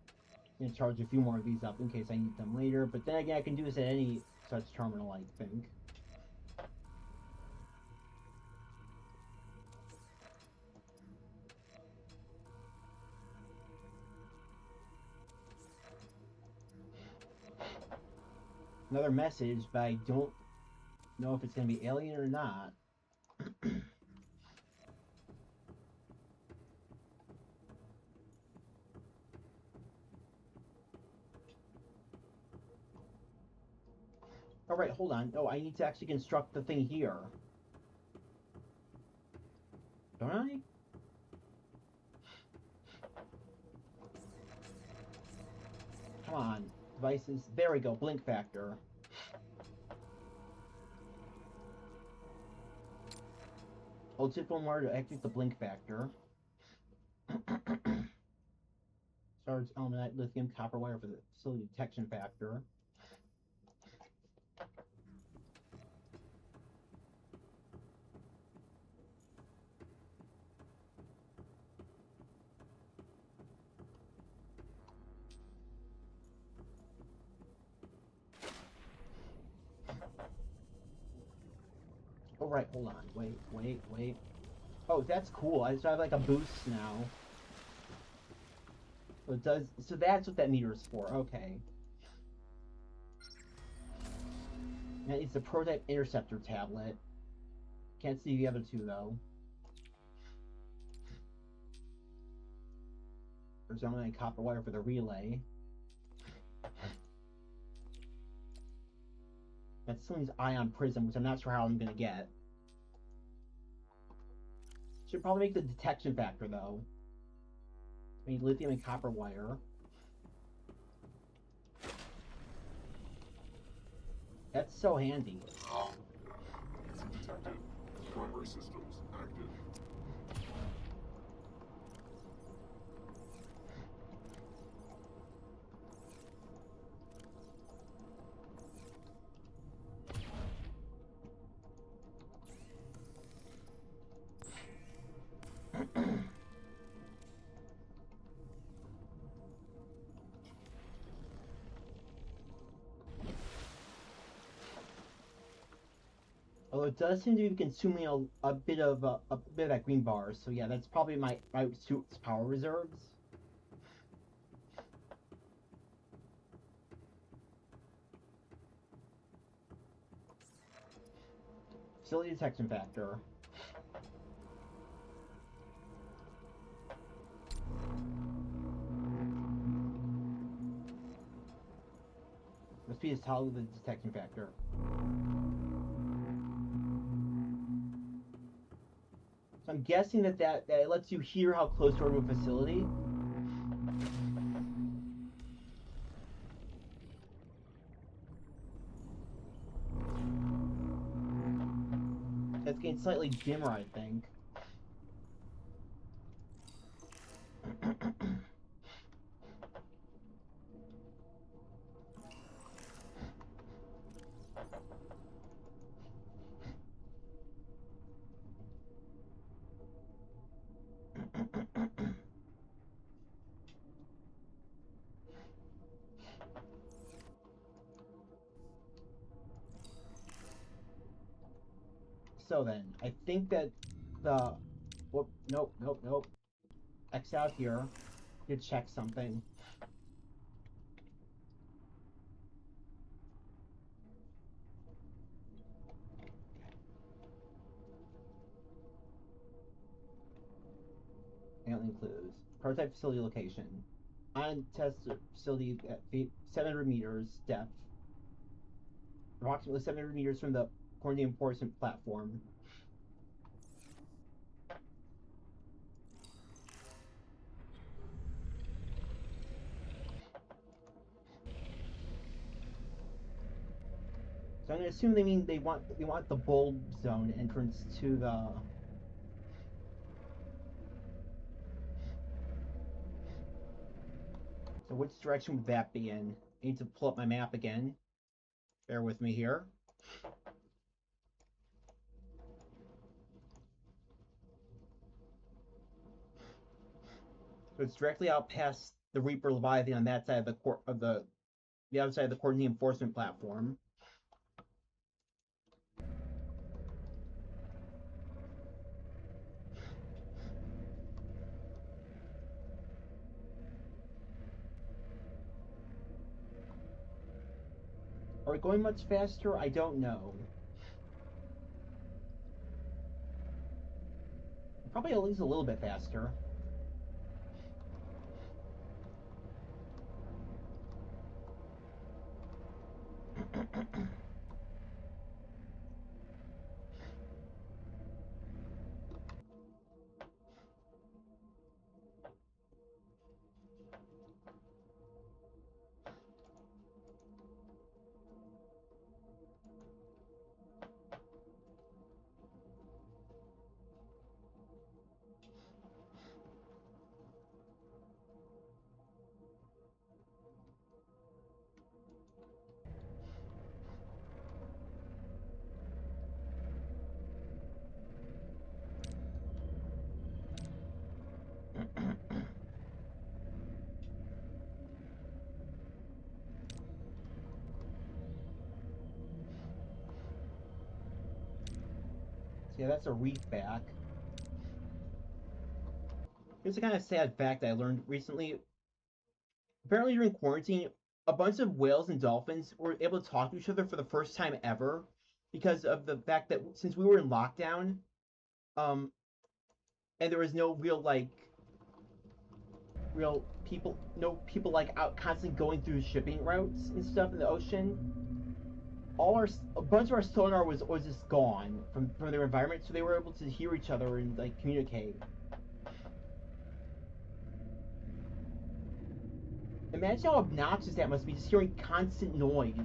gonna charge a few more of these up in case I need them later, but then again, I can do this at any such terminal, I think. Another message, but I don't know if it's gonna be alien or not. Alright, hold on. Oh, I need to actually construct the thing here. Don't I? Come on. Devices. There we go. Blink factor. Hold shift one more to activate the blink factor. Charge element lithium copper wire for the facility detection factor. Oh, right, hold on. Wait. Oh, that's cool. I just have like a boost now. So it does. So that's what that meter is for. Okay. And it's the prototype interceptor tablet. Can't see the other two though. There's only a copper wire for the relay. That still needs ion prism, which I'm not sure how I'm gonna get. Should probably make the detection factor though. I need lithium and copper wire. That's so handy. Detected. Primary systems active. Although it does seem to be consuming a bit of that green bar, so yeah, that's probably my suit's power reserves. Facility detection factor. Must be as tall as the detection factor. So I'm guessing that it lets you hear how close you are to a facility. getting slightly dimmer, I think. So then, I think that the... Whoop, nope, nope, nope. X out here to check something. Alien clues. Prototype facility location. On test facility at 700 meters depth. Approximately 700 meters from the quarantine enforcement platform. So I'm gonna assume they mean they want the bulb zone entrance to the... So which direction would that be in? I need to pull up my map again. Bear with me here. So it's directly out past the Reaper Leviathan on that side of the other side of the quarantine enforcement platform. Are we going much faster? I don't know. Probably at least a little bit faster. Yeah, that's a reef back. Here's a kind of sad fact I learned recently. Apparently during quarantine, a bunch of whales and dolphins were able to talk to each other for the first time ever because of the fact that since we were in lockdown, and there was no people like out constantly going through shipping routes and stuff in the ocean. A bunch of our sonar was just gone from their environment, so they were able to hear each other and like communicate. Imagine how obnoxious that must be, just hearing constant noise.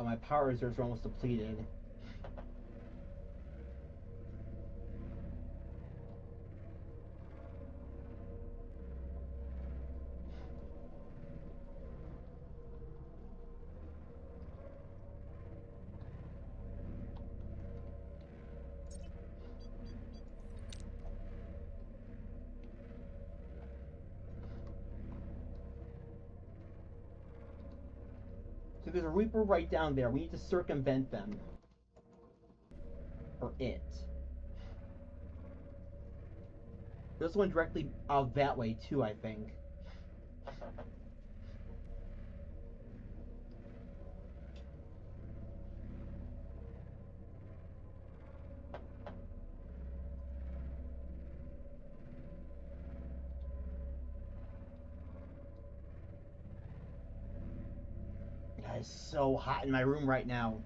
My power reserves are almost depleted. So there's a Reaper right down there. We need to circumvent them. Or it. There's one directly out that way too, I think. it's so hot in my room right now.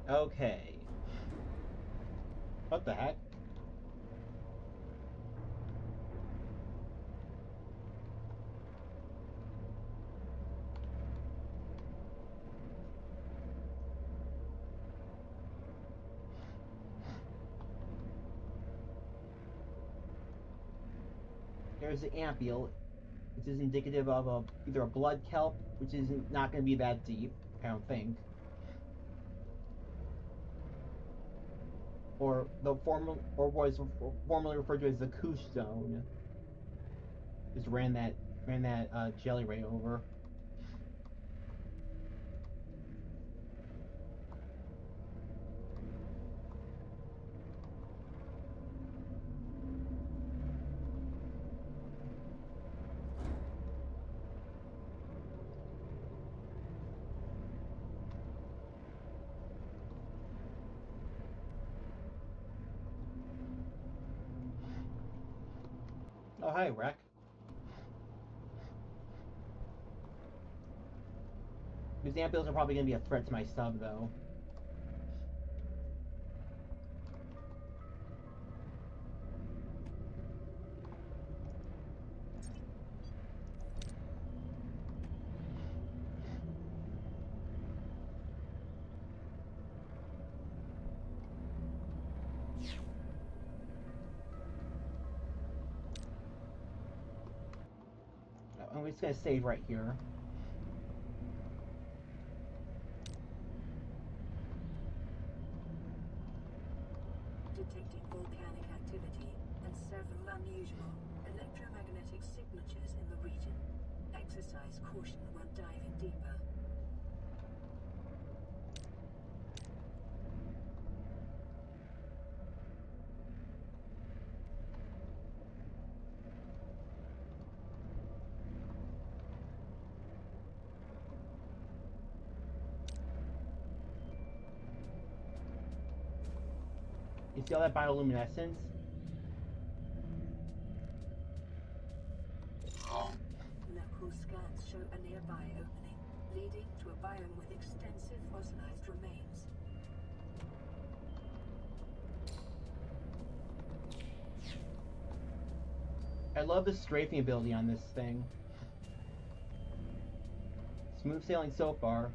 Okay. What the heck? There's the ampule, which is indicative of either a blood kelp, which is not going to be that deep, I don't think, or what is formerly referred to as the Koosh Zone. Just ran that jelly ray over. Oh, hi, Wreck. These ampules are probably going to be a threat to my sub, though. I'm just going to save right here. Detecting volcanic activity and several unusual electromagnetic signatures in the region. Exercise caution when diving deeper. You see all that bioluminescence? Local scans show a nearby opening, leading to a biome with extensive fossilized remains. I love the strafing ability on this thing. Smooth sailing so far.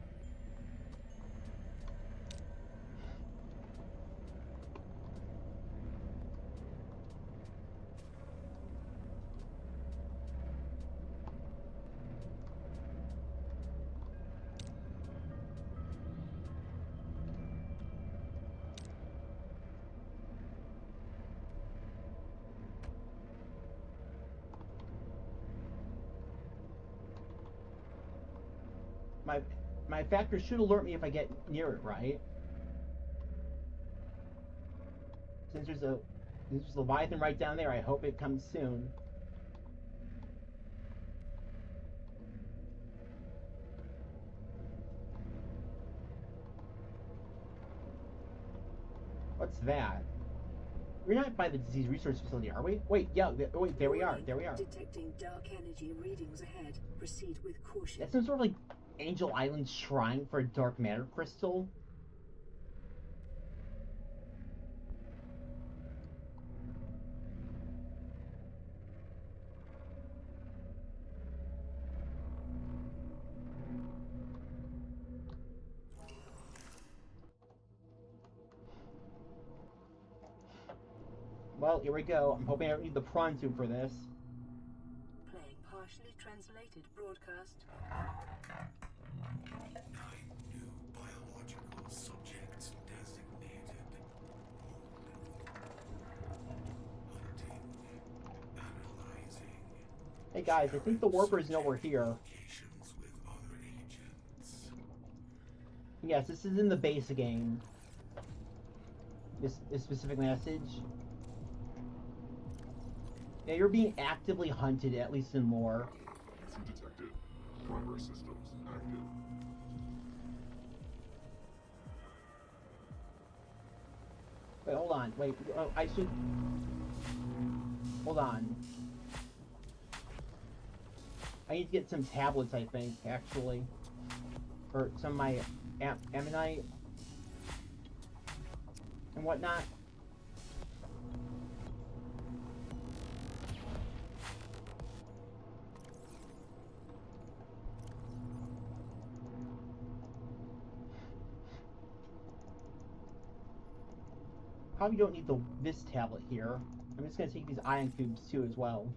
My factor should alert me if I get near it, right? Since there's a Leviathan right down there, I hope it comes soon. What's that? We're not by the disease research facility, are we? Wait, yeah, wait, there we are. There we are. Detecting dark energy readings ahead. Proceed with caution. That's some sort of like Angel Island shrine for a dark matter crystal. Well, here we go. I'm hoping I don't need the prawn tube for this. Playing partially translated broadcast. 9 new biological subjects designated. Hunting, analyzing. Hey guys, I think the warpers know we're here. Locations with other agents. Yes, this is in the base game. This specific message. Yeah, you're being actively hunted, at least in lore. Entry detected. Primary systems active. Wait, hold on. Wait, I should... Hold on. I need to get some tablets, I think, actually. Or some of my ammonite and whatnot. Probably don't need this tablet here. I'm just gonna take these ion cubes too as well.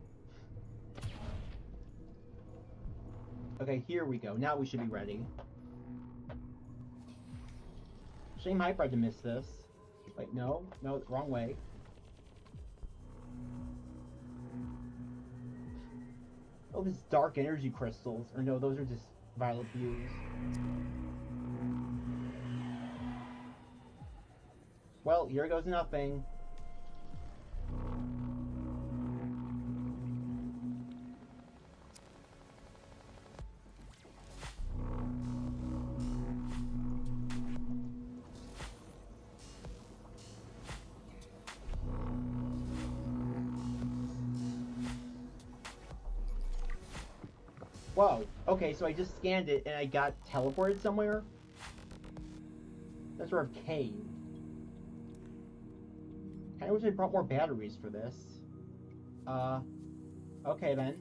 Okay, here we go. Now we should be ready. Shame Hyper to miss this. Wait, no, wrong way. Oh, this dark energy crystals. Or no, those are just violet views. Well, here goes nothing. Whoa. Okay, so I just scanned it and I got teleported somewhere? That's sort of cave. I wish I brought more batteries for this. Okay then.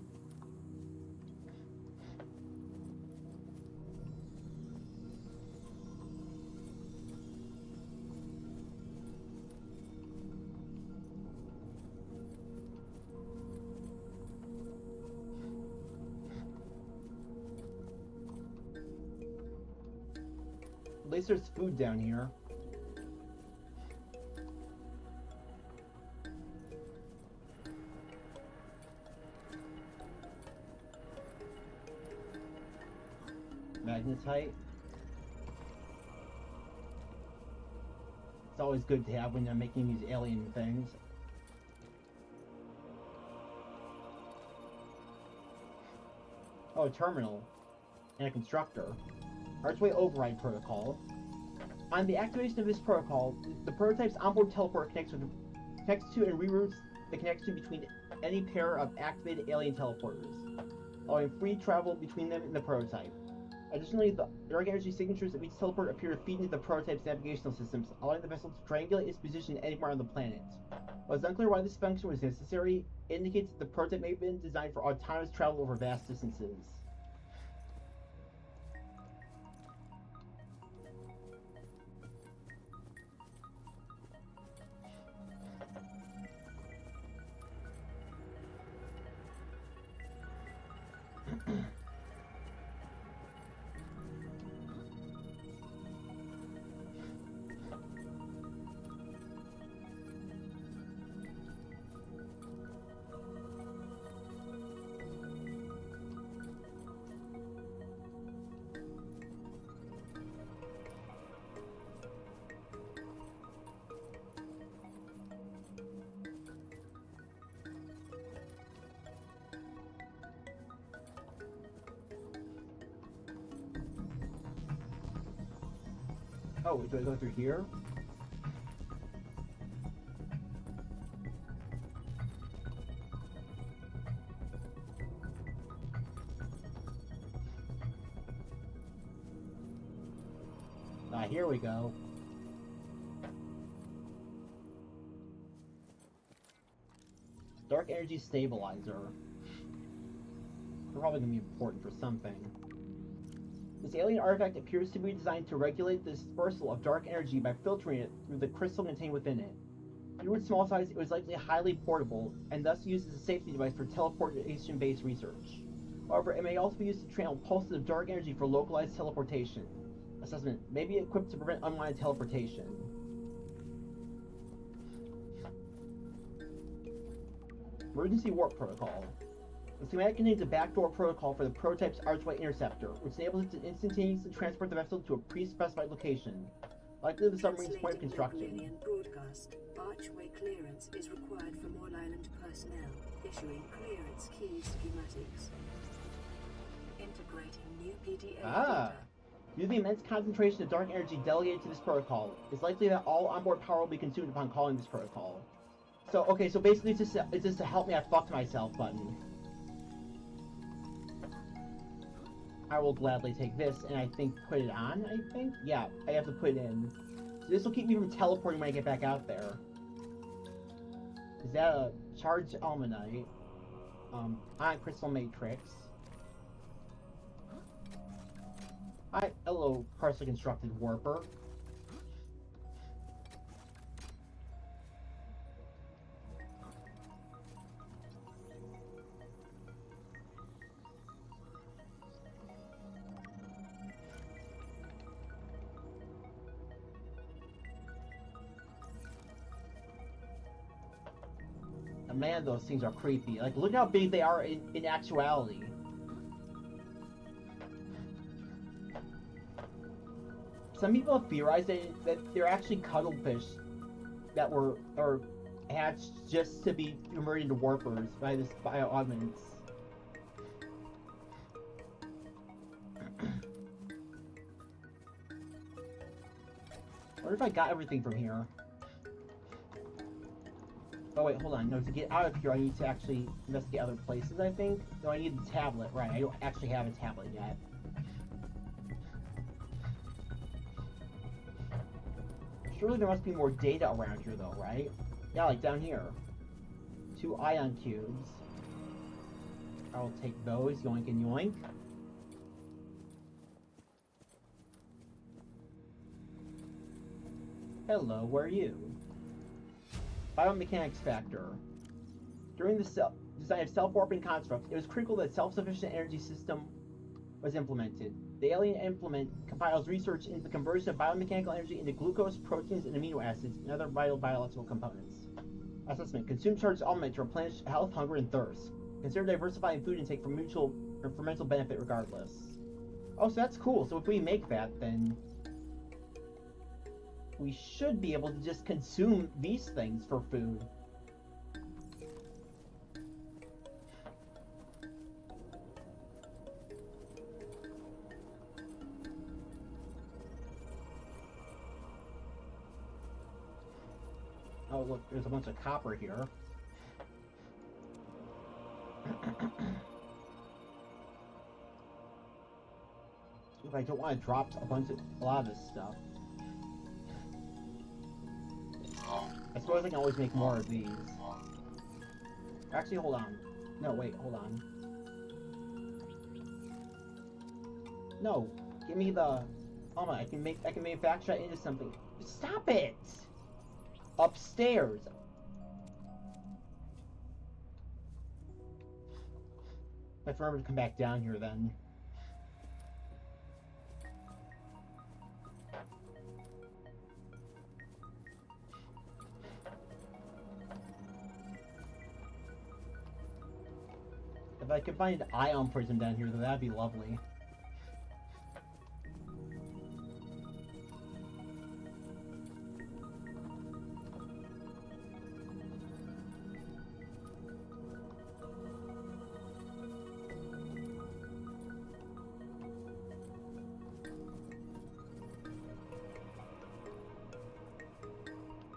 At least there's food down here. Magnetite. It's always good to have when I'm making these alien things. Oh, a terminal. And a constructor. Archway Override Protocol. On the activation of this protocol, the prototype's onboard teleport connects to and reroutes the connection between any pair of activated alien teleporters, allowing free travel between them and the prototype. Additionally, the dark energy signatures of each teleport appear to feed into the prototype's navigational systems, allowing the vessel to triangulate its position anywhere on the planet. While it's unclear why this function was necessary, it indicates that the prototype may have been designed for autonomous travel over vast distances. Oh, do I go through here? Ah, here we go. Dark energy stabilizer. They're probably gonna be important for something. This alien artifact appears to be designed to regulate the dispersal of dark energy by filtering it through the crystal contained within it. Due to its small size, it was likely highly portable, and thus used as a safety device for teleportation-based research. However, it may also be used to channel pulses of dark energy for localized teleportation. Assessment may be equipped to prevent unwanted teleportation. Emergency warp protocol. The schematic contains a backdoor protocol for the prototype's Archway interceptor, which enables it to instantaneously transport the vessel to a pre-specified location, likely the submarine's point of construction. Broadcast. Archway clearance is required from all island personnel. Issuing clearance key schematics. Integrating new PDA data. Due to the immense concentration of dark energy delegated to this protocol, it's likely that all onboard power will be consumed upon calling this protocol. So, okay, so basically it's just a help me I fucked myself button. I will gladly take this and I think put it on, I think? Yeah, I have to put it in. So this will keep me from teleporting when I get back out there. Is that a charged almanite? Ion crystal matrix. Hello, partially constructed warper. Man, those things are creepy. Like, look how big they are in actuality. Some people have theorized that they're actually cuttlefish that were hatched just to be converted into warpers by this bio-augments. I wonder if I got everything from here. Oh wait, hold on. No, to get out of here I need to actually investigate other places, I think. No, I need the tablet. Right, I don't actually have a tablet yet. Surely there must be more data around here though, right? Yeah, like down here. 2 ion cubes. I'll take those, yoink and yoink. Hello, where are you? Biomechanics factor. During the design of self-warping constructs, it was critical that self-sufficient energy system was implemented. The alien implement compiles research into the conversion of biomechanical energy into glucose, proteins, and amino acids, and other vital biological components. Assessment. Consume charged almonds to replenish health, hunger, and thirst. Consider diversifying food intake for mental benefit regardless. Oh, so that's cool. So if we make that, then we should be able to just consume these things for food. Oh look, there's a bunch of copper here. If I don't want to drop a lot of this stuff. I suppose I can always make more of these. Actually, hold on. No, wait, hold on. No, give me the... Oh my, I can manufacture that into something. Stop it! Upstairs. I have to remember to come back down here then. If I could find an ion prism down here, then that'd be lovely.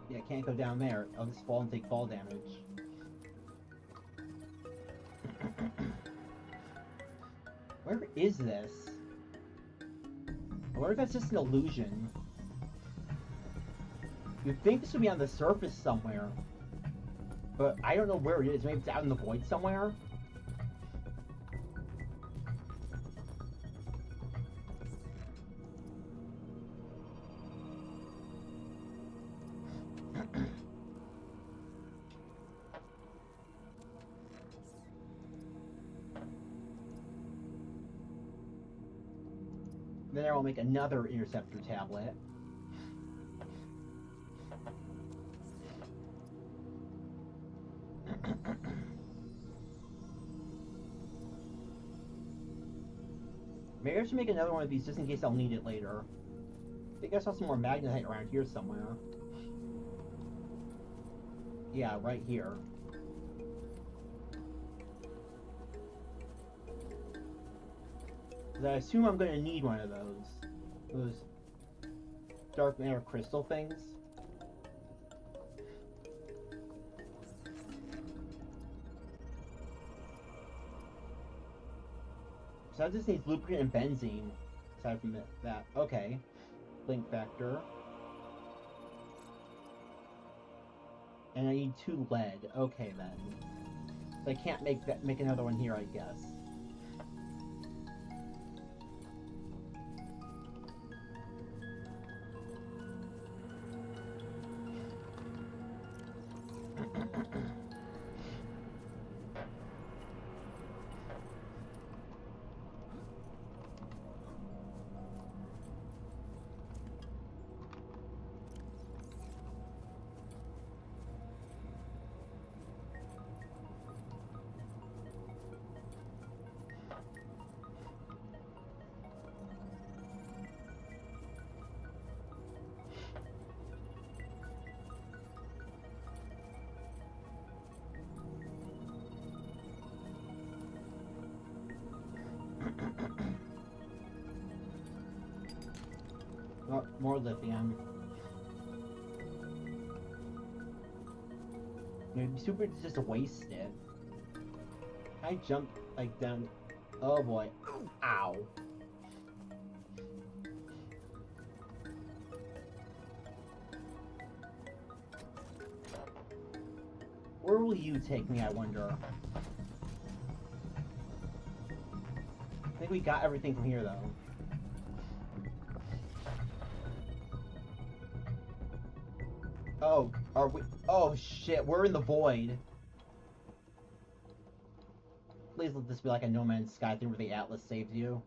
Yeah, I can't go down there. I'll just fall and take fall damage. Where is this? I wonder if that's just an illusion. You'd think this would be on the surface somewhere. But I don't know where it is. Maybe it's out in the void somewhere? Then I'll make another interceptor tablet. Maybe I should make another one of these just in case I'll need it later. I think I saw some more magnetite around here somewhere. Yeah, right here. I assume I'm gonna need one of those dark matter crystal things. So that just needs lubricant and benzene. Aside from that, okay. Link factor. And I need 2 lead. Okay then. So I can't make another one here, I guess. More lithium. It'd be super to just waste it. I jumped like down. Oh boy. Ow. Where will you take me, I wonder? I think we got everything from here though. Oh, are we? Oh shit, we're in the void. Please let this be like a No Man's Sky thing where the Atlas saves you.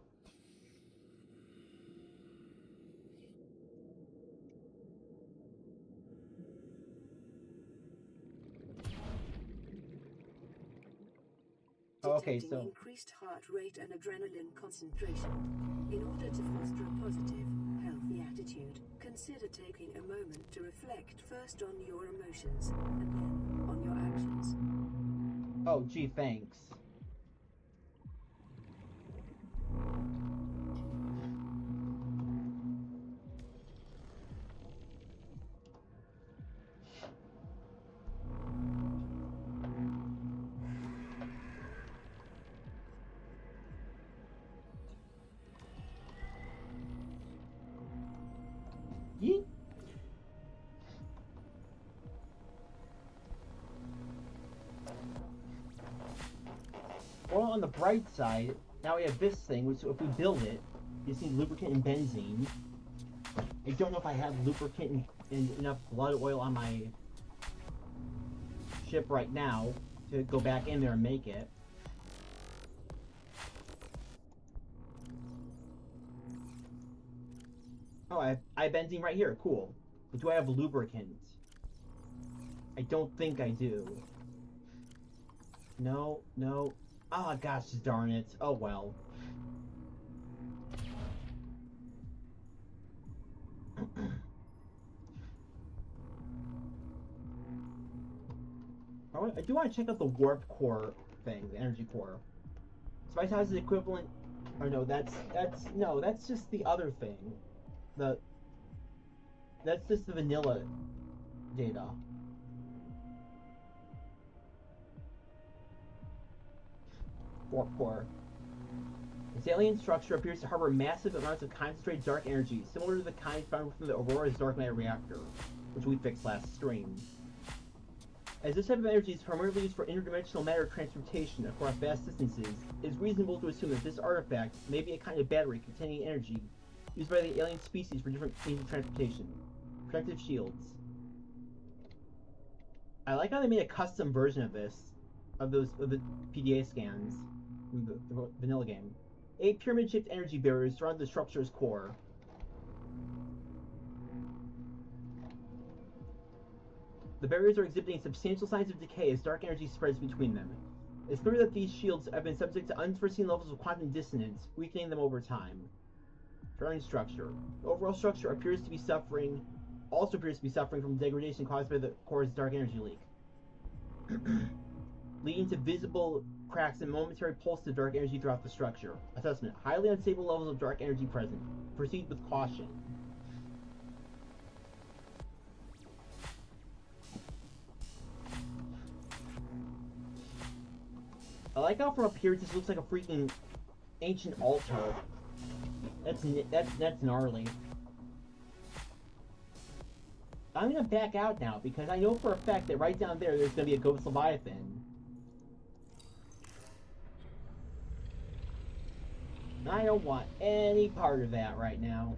Okay, Detecting so increased heart rate and adrenaline concentration. In order to foster a positive, healthy attitude, consider taking a moment to reflect first on your emotions and then on your actions. oh gee, thanks. Yeet. Well, on the bright side, now we have this thing, which if we build it, you just need lubricant and benzene. I don't know if I have lubricant and enough blood oil on my ship right now to go back in there and make it. Oh, I have benzene right here. Cool. But do I have lubricant? I don't think I do. No, no. Oh, gosh darn it. Oh, well. I do want to check out the warp core thing, the energy core. Spice House is equivalent. Or no, that's just the other thing. That's just the vanilla data. Warp core. This alien structure appears to harbor massive amounts of concentrated dark energy, similar to the kind found within the Aurora's dark matter reactor, which we fixed last stream. As this type of energy is primarily used for interdimensional matter transportation across vast distances, it is reasonable to assume that this artifact may be a kind of battery containing energy used by the alien species for different means of transportation. Protective shields. I like how they made a custom version of this, of the PDA scans from the vanilla game. 8 pyramid-shaped energy barriers surround the structure's core. The barriers are exhibiting substantial signs of decay as dark energy spreads between them. It's clear that these shields have been subject to unforeseen levels of quantum dissonance, weakening them over time. Surrounding structure. The overall structure appears to be suffering from degradation caused by the core's dark energy leak, leading to visible cracks and momentary pulses of dark energy throughout the structure. Assessment. Highly unstable levels of dark energy present. Proceed with caution. I like how from up here it just looks like a freaking ancient altar. That's gnarly. I'm gonna back out now because I know for a fact that right down there's gonna be a ghost leviathan. I don't want any part of that right now.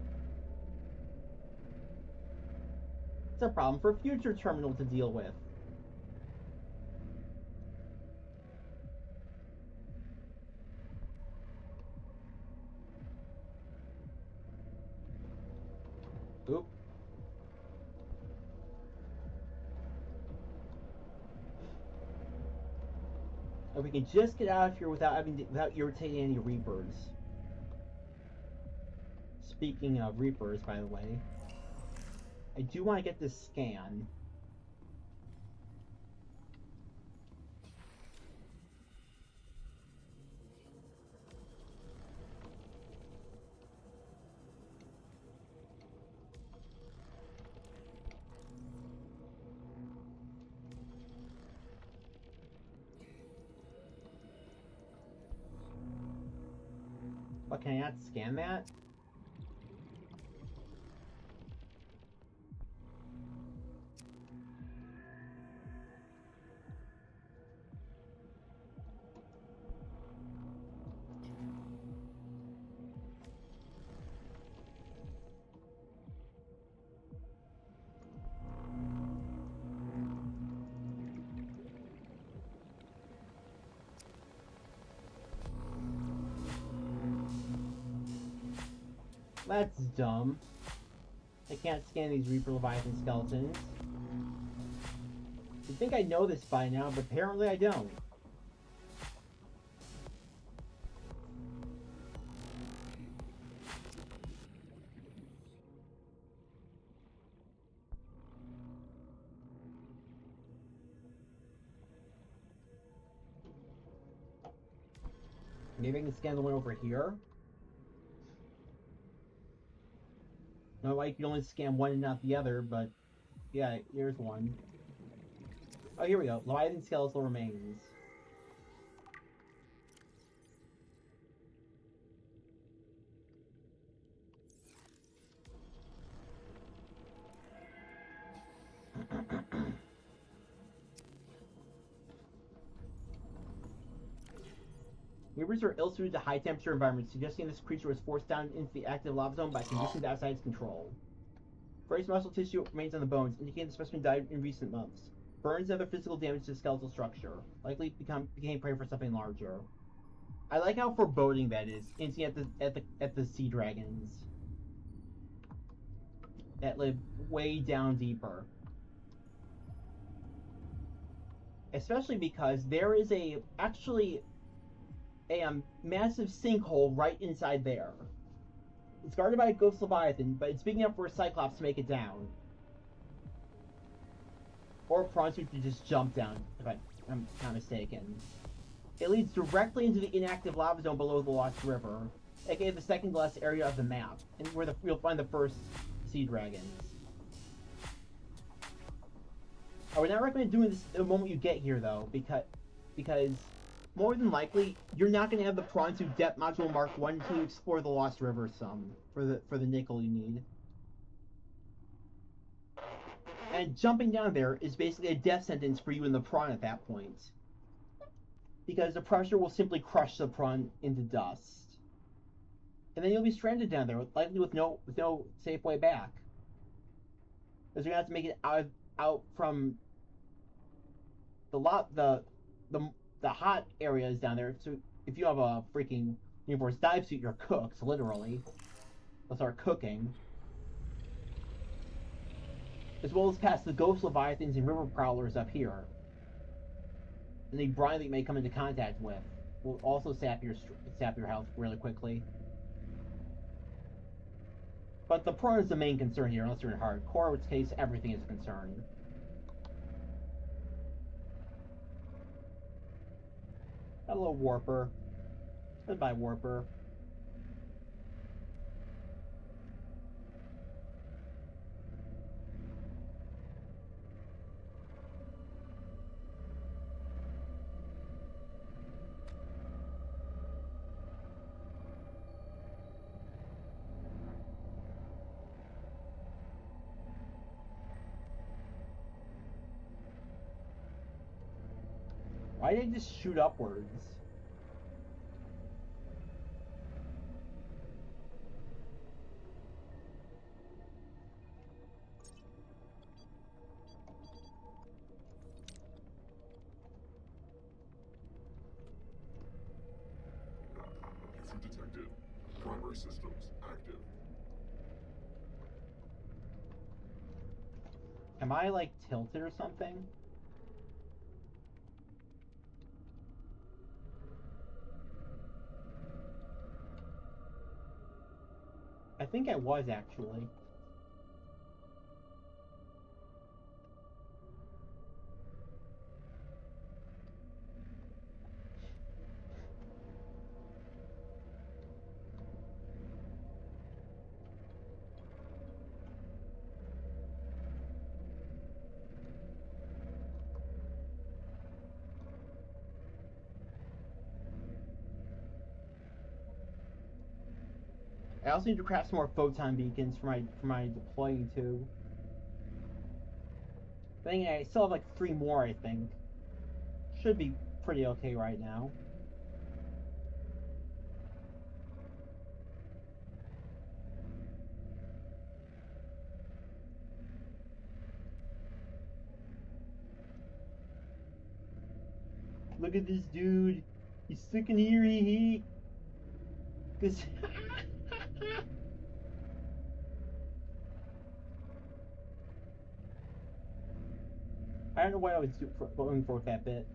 It's a problem for future terminal to deal with. Oop. If we can just get out of here without irritating any Reapers. Speaking of Reapers, by the way, I do want to get this scan. But can I not scan that? That's dumb. I can't scan these Reaper Leviathan skeletons. You'd think I know this by now, but apparently I don't. Maybe I can scan the one over here? No, I can only scan one and not the other, but yeah, here's one. Oh, here we go. Leviathan skeletal remains. Neighbors are ill-suited to high-temperature environments, suggesting this creature was forced down into the active lava zone by conditions outside its control. Various muscle tissue remains on the bones, indicating the specimen died in recent months. Burns and other physical damage to the skeletal structure. Likely became prey for something larger. I like how foreboding that is, hinting at the sea dragons that live way down deeper. Especially because there is actually a massive sinkhole right inside there. It's guarded by a ghost leviathan, but it's big enough for a cyclops to make it down. Or a prawn suit to just jump down, if I'm not mistaken. It leads directly into the inactive lava zone below the Lost River, aka the second last area of the map, and where you'll find the first sea dragons. I would not recommend doing this the moment you get here, though, because more than likely you're not going to have the prawn suit depth module Mark 1 until you explore the Lost River some for the nickel you need. And jumping down there is basically a death sentence for you and the prawn at that point, because the pressure will simply crush the prawn into dust, and then you'll be stranded down there, likely with no safe way back. Because you're gonna have to make it out from the hot areas down there. So if you have a freaking Universe dive suit, you're cooked, literally. They'll start cooking. As well as past the ghost leviathans and river prowlers up here. And the brine that you may come into contact with will also sap your health really quickly. But the prawn is the main concern here, unless you're in hardcore, in which case everything is a concern. Hello, Warper. Goodbye, Warper. Why did they just shoot upwards? User detected. Primary systems active. Am I, like, tilted or something? I think I was, actually. I also need to craft some more photon beacons for my deploying tube. I still have like 3 more, I think. Should be pretty okay right now. Look at this dude. He's stuck in here, hee. Cause I don't know what I was going for with that bit.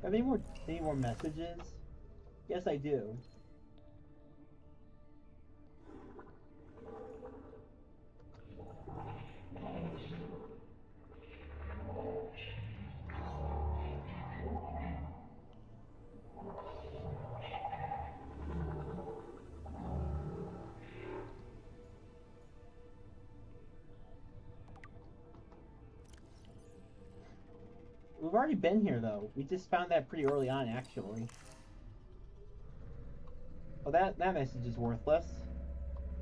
have any more messages? Yes, I do. We've already been here, though. We just found that pretty early on, actually. Oh, that message is worthless.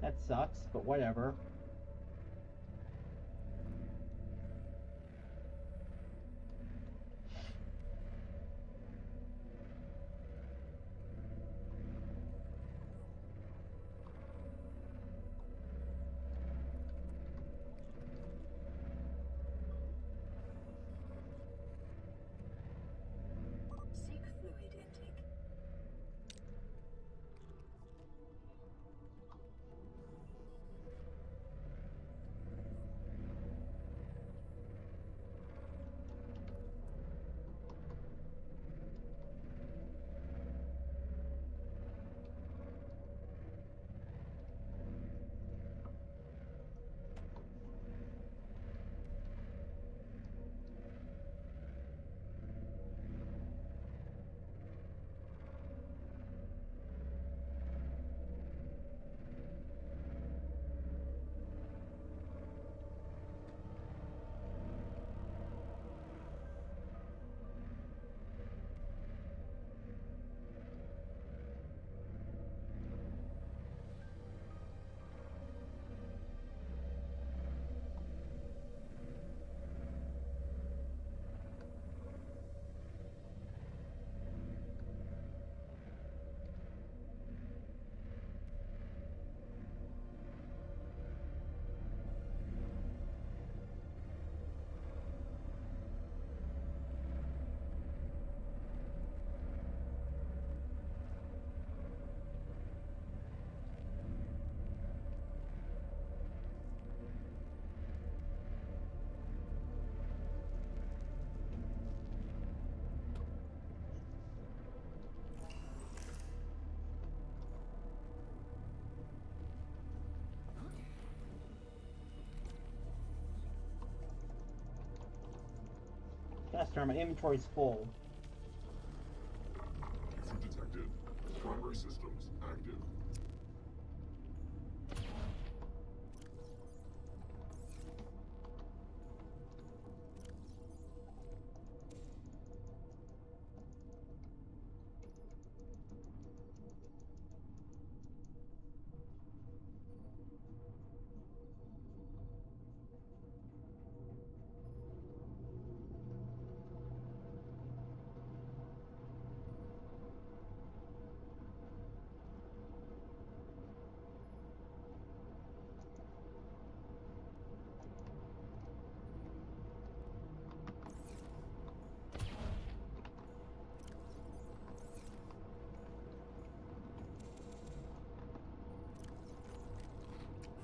That sucks, but whatever. Seek fluid intake. Faster, my inventory's full. User detected. Primary systems active.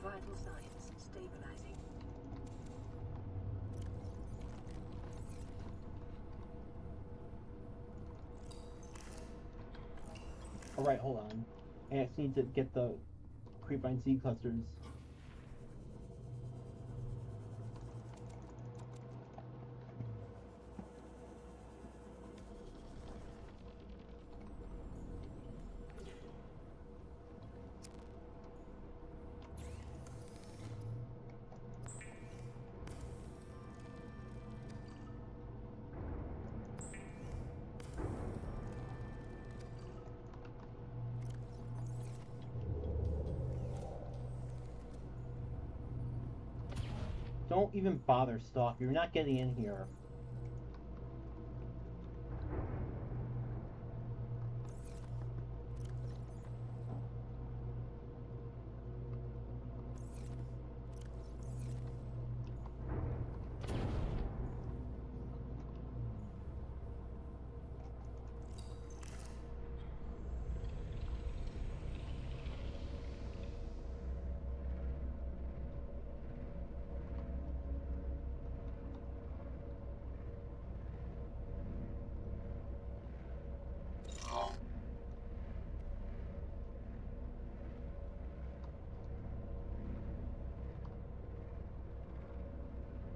Vital signs stabilizing. Alright, hold on. I just need to get the creepvine seed clusters. Don't even bother, Stalk. You're not getting in here.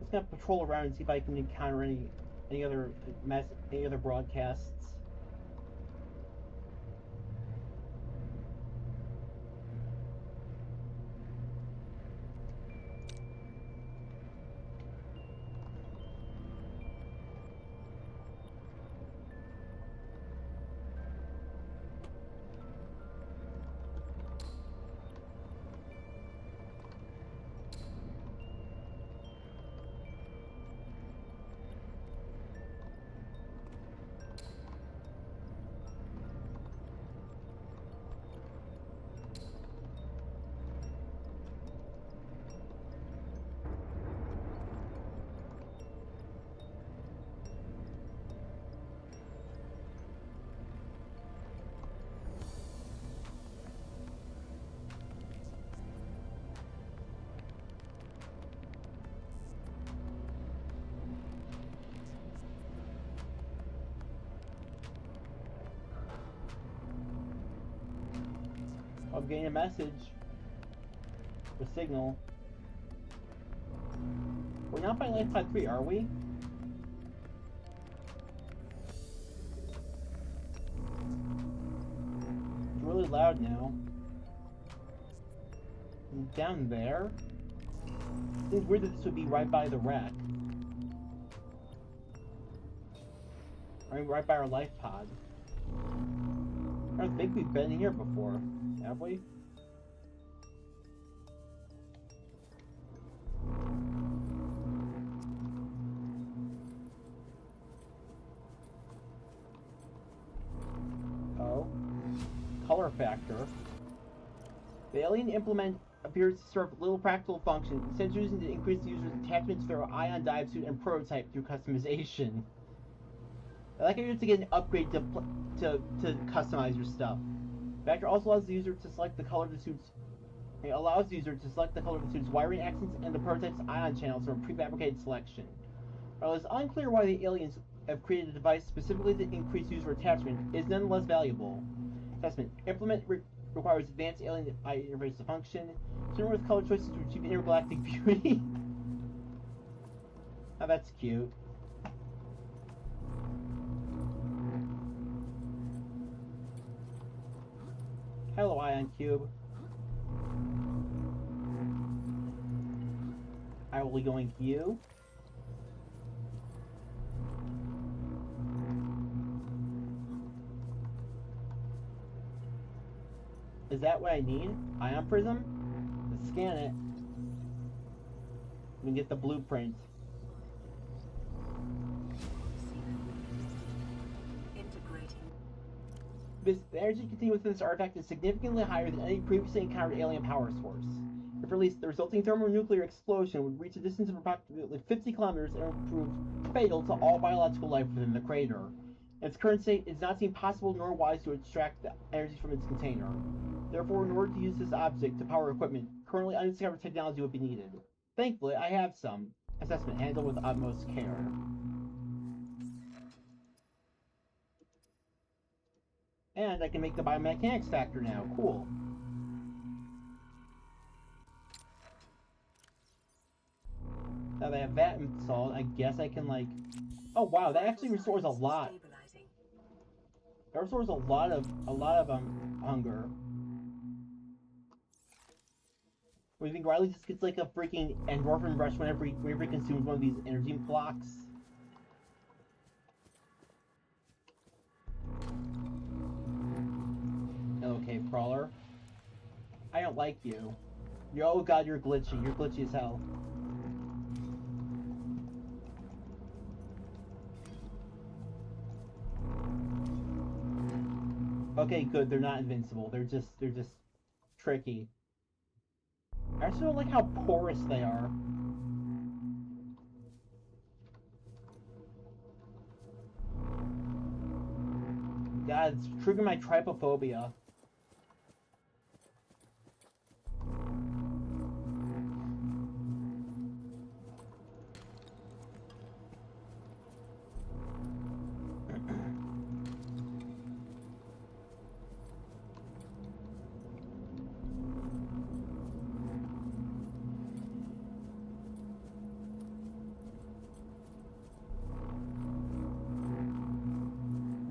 just gonna patrol around and see if I can encounter any other broadcasts. I'm getting a message. A signal. We're not by Life Pod 3, are we? It's really loud now. Down there? Seems weird that this would be right by the wreck. I mean, right by our life pod. I don't think we've been here before, have we? Oh. Color factor. The alien implement appears to serve little practical function, instead using to increase the user's attachment to their ion dive suit and prototype through customization. I like how you have to get an upgrade to customize your stuff. Factor also allows the user to select the color of the suit's wiring accents and the prototype's ion channels from a prefabricated selection. While it is unclear why the aliens have created a device specifically to increase user attachment, it is nonetheless valuable. Assessment. Implement requires advanced alien interface to function, similar with color choices to achieve intergalactic beauty. Oh, that's cute. Hello, Ion Cube. I will be going to you. Is that what I need? Ion Prism? Let's scan it. We can get the blueprint. The energy contained within this artifact is significantly higher than any previously encountered alien power source. If released, the resulting thermonuclear explosion would reach a distance of approximately 50 kilometers and would prove fatal to all biological life within the crater. In its current state, it does not seem possible nor wise to extract the energy from its container. Therefore, in order to use this object to power equipment, currently undiscovered technology would be needed. Thankfully, I have some. Assessment handled with utmost care. And I can make the biomechanics factor now. Cool. Now that I have that installed, I guess I can like... Oh wow, that actually restores a lot. That restores a lot of hunger. What do you think? Riley just gets like a freaking endorphin rush whenever he consumes one of these energy blocks. Hello, cave crawler. I don't like you. Oh god, you're glitchy. You're glitchy as hell. Okay, good. They're not invincible. They're just tricky. I also don't like how porous they are. God, it's triggering my trypophobia.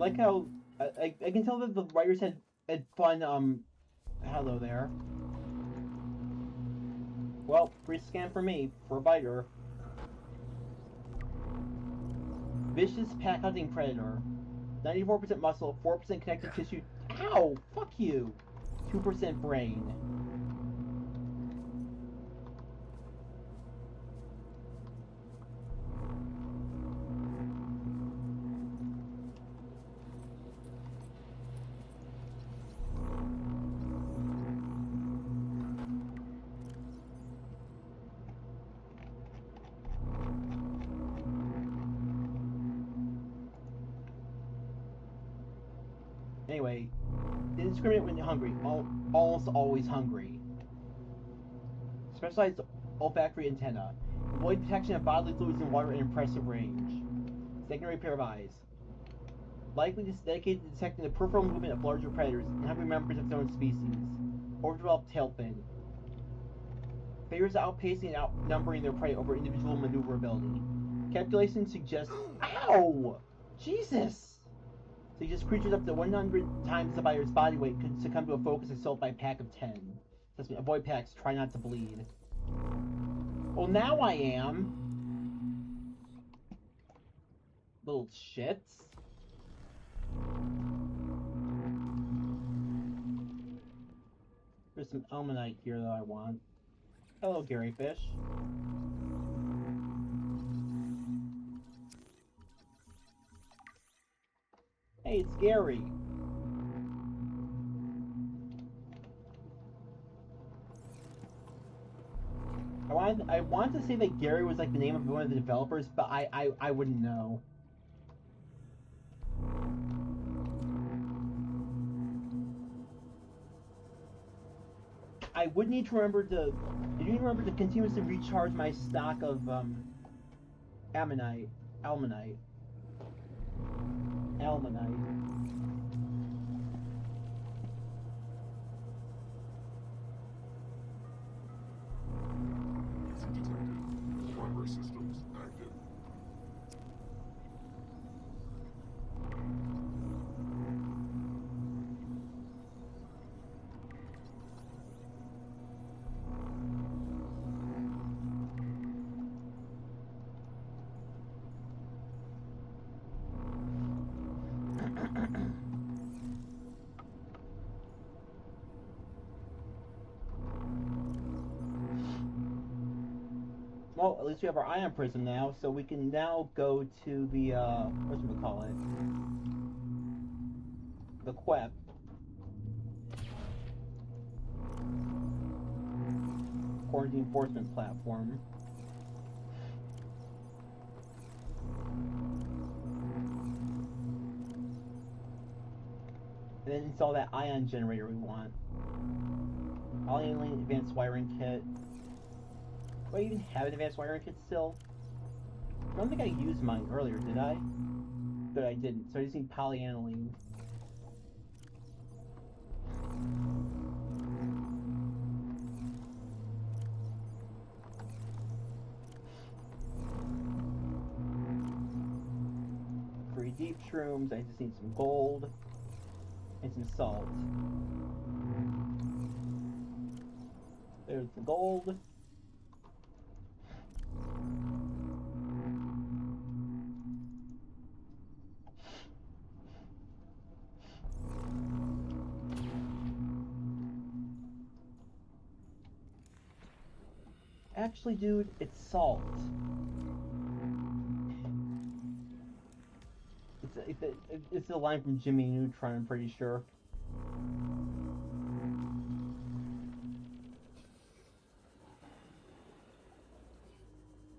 like how I can tell that the writers had fun. Hello there. Well, free scan for me for a biter. Vicious pack hunting predator. 94% muscle, 4% connective tissue. Ow! Fuck you! 2% brain. Anyway, indiscriminate when hungry. Almost always hungry. Specialized olfactory antenna. Avoid detection of bodily fluids in water and impressive range. Secondary pair of eyes. Likely dedicated to detecting the peripheral movement of larger predators and hungry members of their own species. Overdeveloped tail fin. Favors outpacing and outnumbering their prey over individual maneuverability. Calculations suggest. Ow! Jesus! Suggests creatures up to 100 times the buyer's body weight could succumb to a focus assault by a pack of 10. That's me. Avoid packs. Try not to bleed. Well, now I am. Little shits. There's some Elmanite here that I want. Hello, Gary Fish. Hey, it's Gary. I want to say that Gary was like the name of one of the developers, but I wouldn't know. I would need to remember to. I need to remember to continuously recharge my stock of Almanite. User detected. Primary systems active. Well, at least we have our ion prism now, so we can now go to the whatchamacallit? The QEP. Quarantine enforcement platform. And then install that ion generator we want. Alien advanced wiring kit. Do I even have an advanced wiring kit still? I don't think I used mine earlier, did I? But I didn't, so I just need polyaniline. Three deep shrooms, I just need some gold and some salt. There's the gold. Actually, dude, it's salt. It's a line from Jimmy Neutron, I'm pretty sure.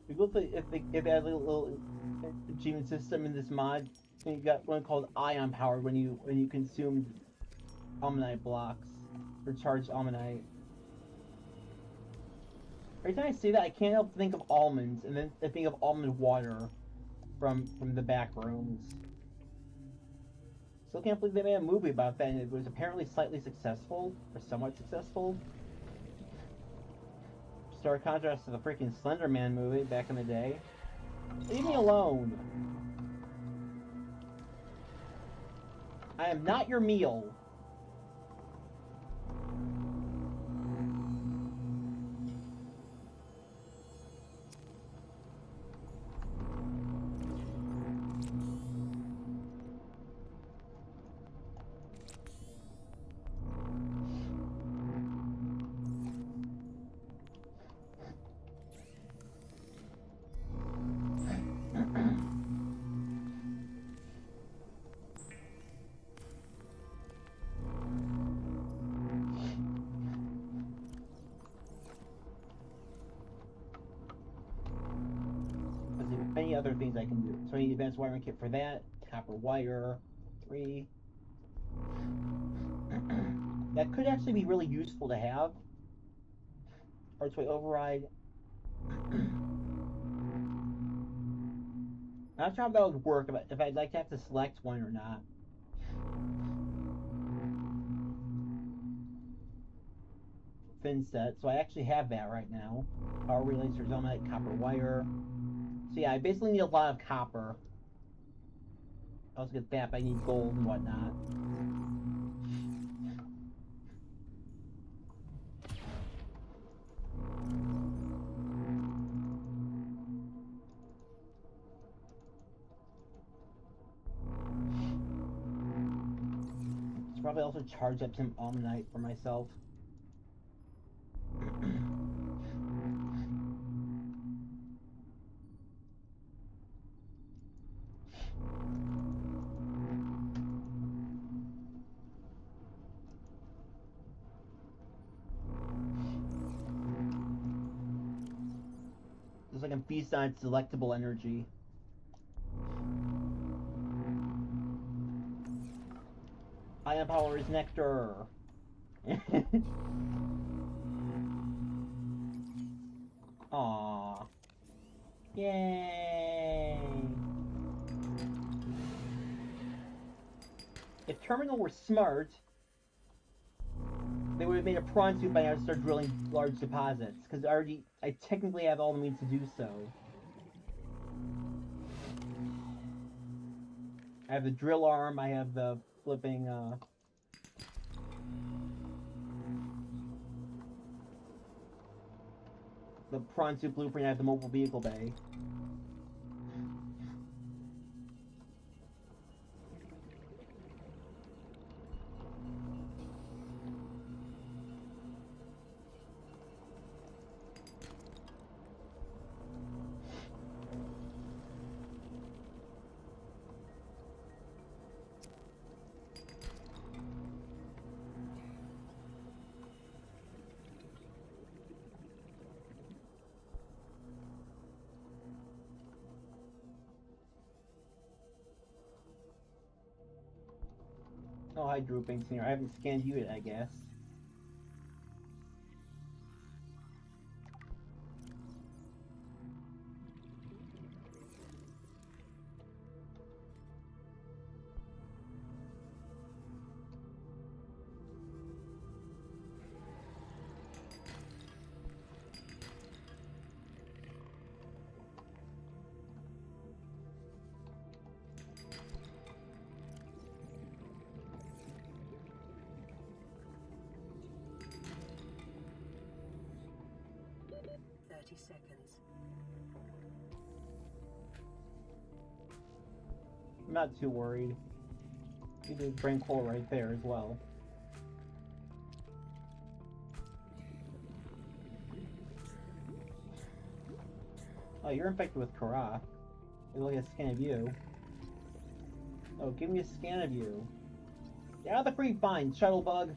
If they add a little achievement system in this mod, and you got one called Ion Powered when you consume Almanite blocks or charged Almanite. Every time I say that, I can't help to think of almonds, and then I think of almond water from the back rooms. Still can't believe they made a movie about that, and it was apparently slightly successful, or somewhat successful. Stark contrast to the freaking Slender Man movie back in the day. Leave me alone. I am not your meal. Many other things I can do. So I need advanced wiring kit for that. Copper wire, 3. That could actually be really useful to have. Archway override. Not sure how that would work, if I'd like to have to select one or not. Fin set, so I actually have that right now. Power relays for Zelmite, copper wire. So yeah, I basically need a lot of copper. I also get that, but I need gold and whatnot. Should probably also charge up some almanite for myself. Just so I can feast on its delectable energy. Ion power is nectar. Aww. Yay! If Terminal were smart, they would have made a prawn suit by now to start drilling large deposits, because I technically have all the means to do so. I have the drill arm, I have the flipping, the prawn suit blueprint, I have the mobile vehicle bay. Oh, hi, Drooping Senior. I haven't scanned you yet, I guess. Seconds. I'm not too worried. You do brain core right there as well. Oh, you're infected with Kara. Look at a scan of you. Oh, give me a scan of you. Get out of the free find, Shuttlebug.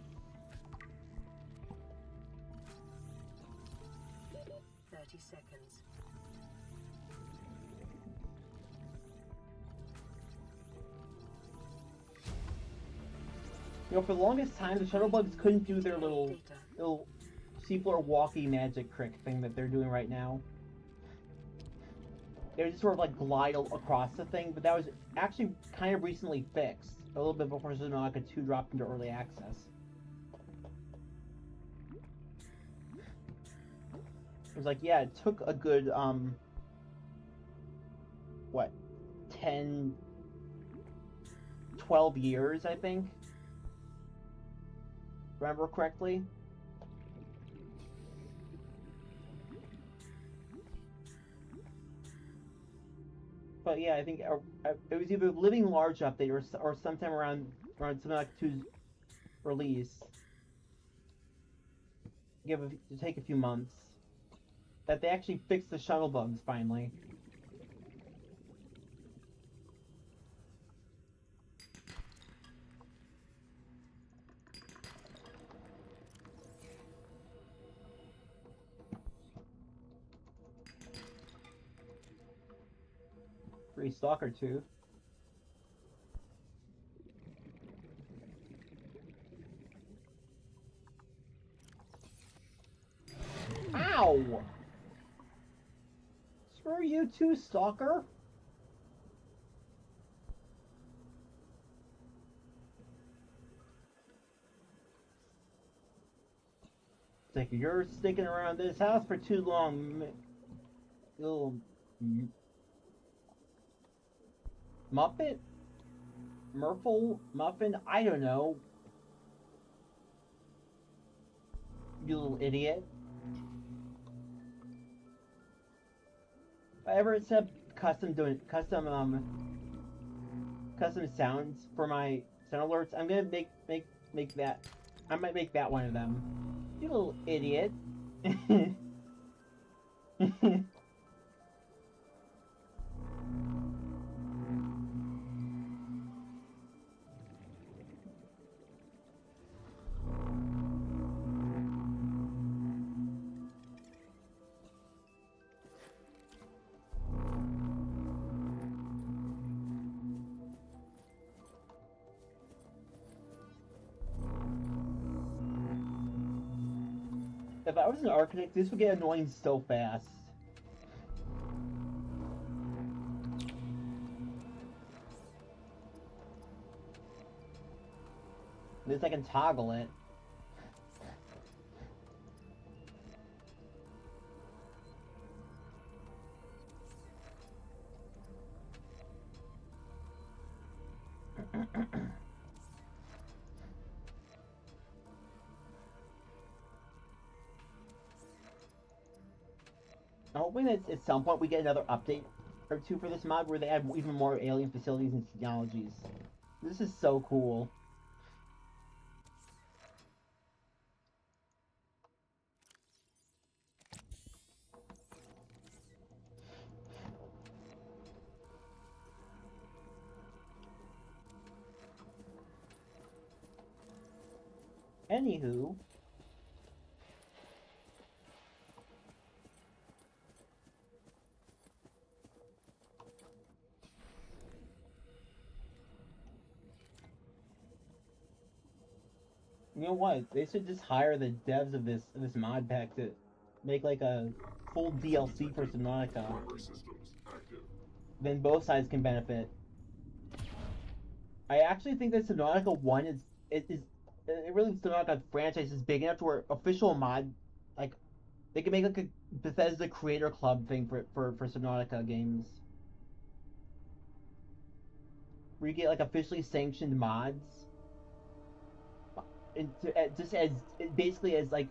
30 seconds. You know, for the longest time, the Shuttlebugs couldn't do their little seafloor walkie magic trick thing that they're doing right now. They would just sort of like glide across the thing, but that was actually kind of recently fixed. A little bit before Subnautica 2 dropped into early access. It was like, yeah, it took a good, what, 10, 12 years, I think. Remember correctly? But yeah, I think it was either Living Large update or sometime around Subnautica 2's release. Take a few months. That they actually fixed the shuttle bugs finally. Free Stalker 2. Ow! Screw you too, Stalker! It's like, you're sticking around this house for too long, little Muppet? Murphle? Muffin? I don't know. You little idiot. If I ever set custom sounds for my sound alerts, I'm gonna make that. I might make that one of them. You little idiot. If I was an architect, this would get annoying so fast. At least I can toggle it. I'm hoping that at some point we get another update or two for this mod where they add even more alien facilities and technologies. This is so cool. Anywho, you know what? They should just hire the devs of this mod pack to make like a full DLC for Subnautica. Primary systems active. Then both sides can benefit. I actually think that Subnautica 1 is it really Subnautica franchise is big enough to where official mod, like, they can make like a Bethesda Creator Club thing for Subnautica games. Where you get like officially sanctioned mods. Just as basically as like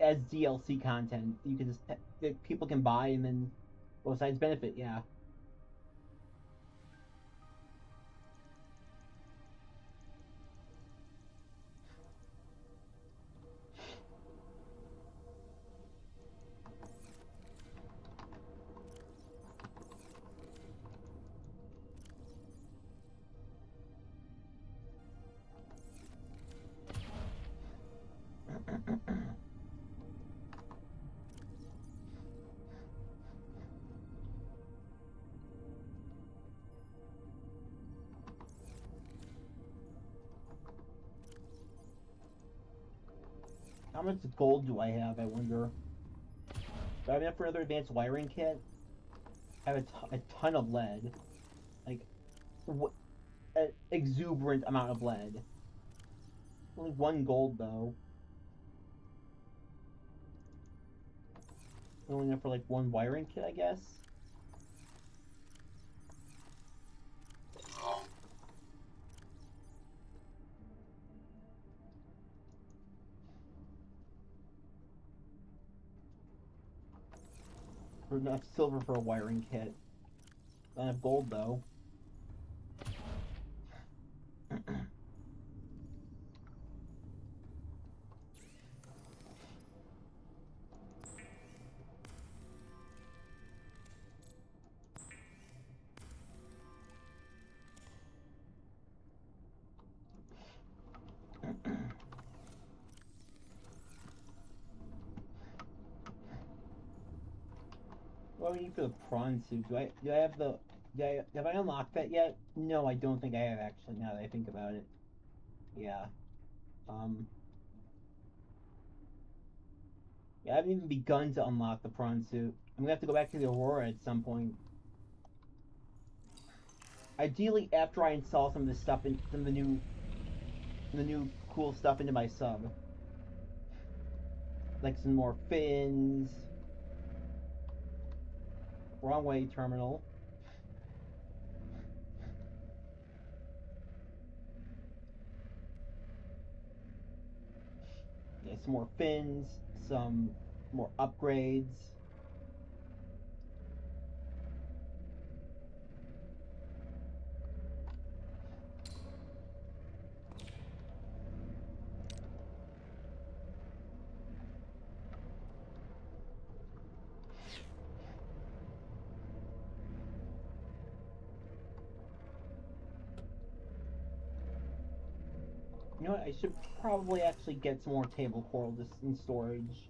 as DLC content, you can just that people can buy and then both sides benefit. Yeah. How much gold do I have? I wonder. Do I have enough for another advanced wiring kit? I have a ton of lead. Like, an exuberant amount of lead. Only one gold, though. Only enough for, like, one wiring kit, I guess? enough silver for a wiring kit. Not enough gold though. What do we need for the prawn suit? Do I have the have I unlocked that yet? No, I don't think I have actually. Now that I think about it, yeah. Um, yeah, I haven't even begun to unlock the prawn suit. I'm gonna have to go back to the Aurora at some point. Ideally, after I install some of this stuff in some of the new cool stuff into my sub, like some more fins. Wrong way, terminal. Yeah, some more fins, some more upgrades. You know what? I should probably actually get some more table coral just in storage.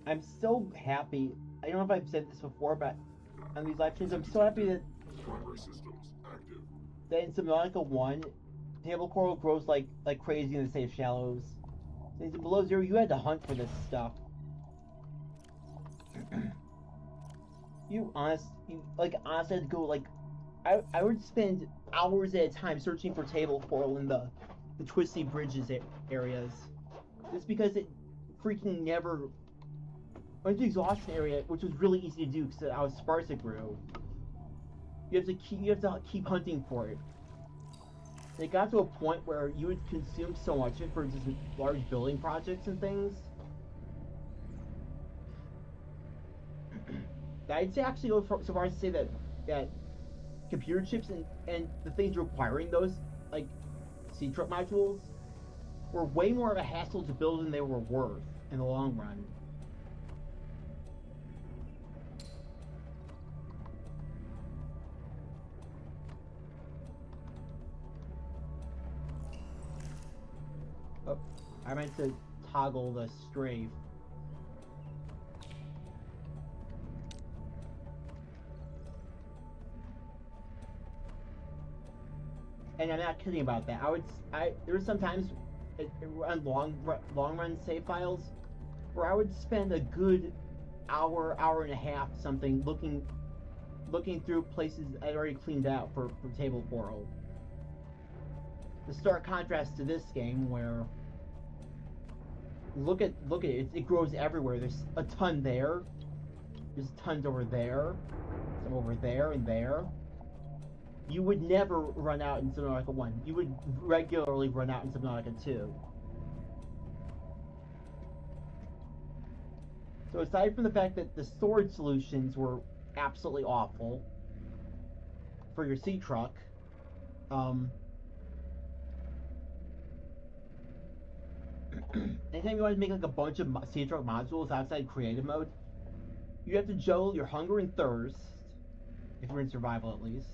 I'm so happy. I don't know if I've said this before, but on these live streams, I'm so happy that Primary systems active. in Subnautica 1, table coral grows like crazy in the safe shallows. Since below zero, you had to hunt for this stuff. You honestly had to go I would spend hours at a time searching for table coral in the twisty bridges areas, just because it freaking never. Went to the exhaustion area, which was really easy to do because how sparse it grew. You have to keep hunting for it. And it got to a point where you would consume so much of it for just large building projects and things. I'd say actually go so far as to say that computer chips and the things requiring those, like sea truck modules, were way more of a hassle to build than they were worth in the long run. Oh, I meant to toggle the strafe. And I'm not kidding about that. There were some times on long run save files where I would spend a good hour and a half something looking through places I'd already cleaned out for table coral. The stark contrast to this game where look at it, it grows everywhere. There's a ton there. There's tons over there. Some over there and there. You would never run out in Subnautica 1. You would regularly run out in Subnautica 2. So aside from the fact that the storage solutions were absolutely awful for your sea truck, anytime you want to make like a bunch of sea truck modules outside creative mode, you have to juggle your hunger and thirst, if you're in survival at least,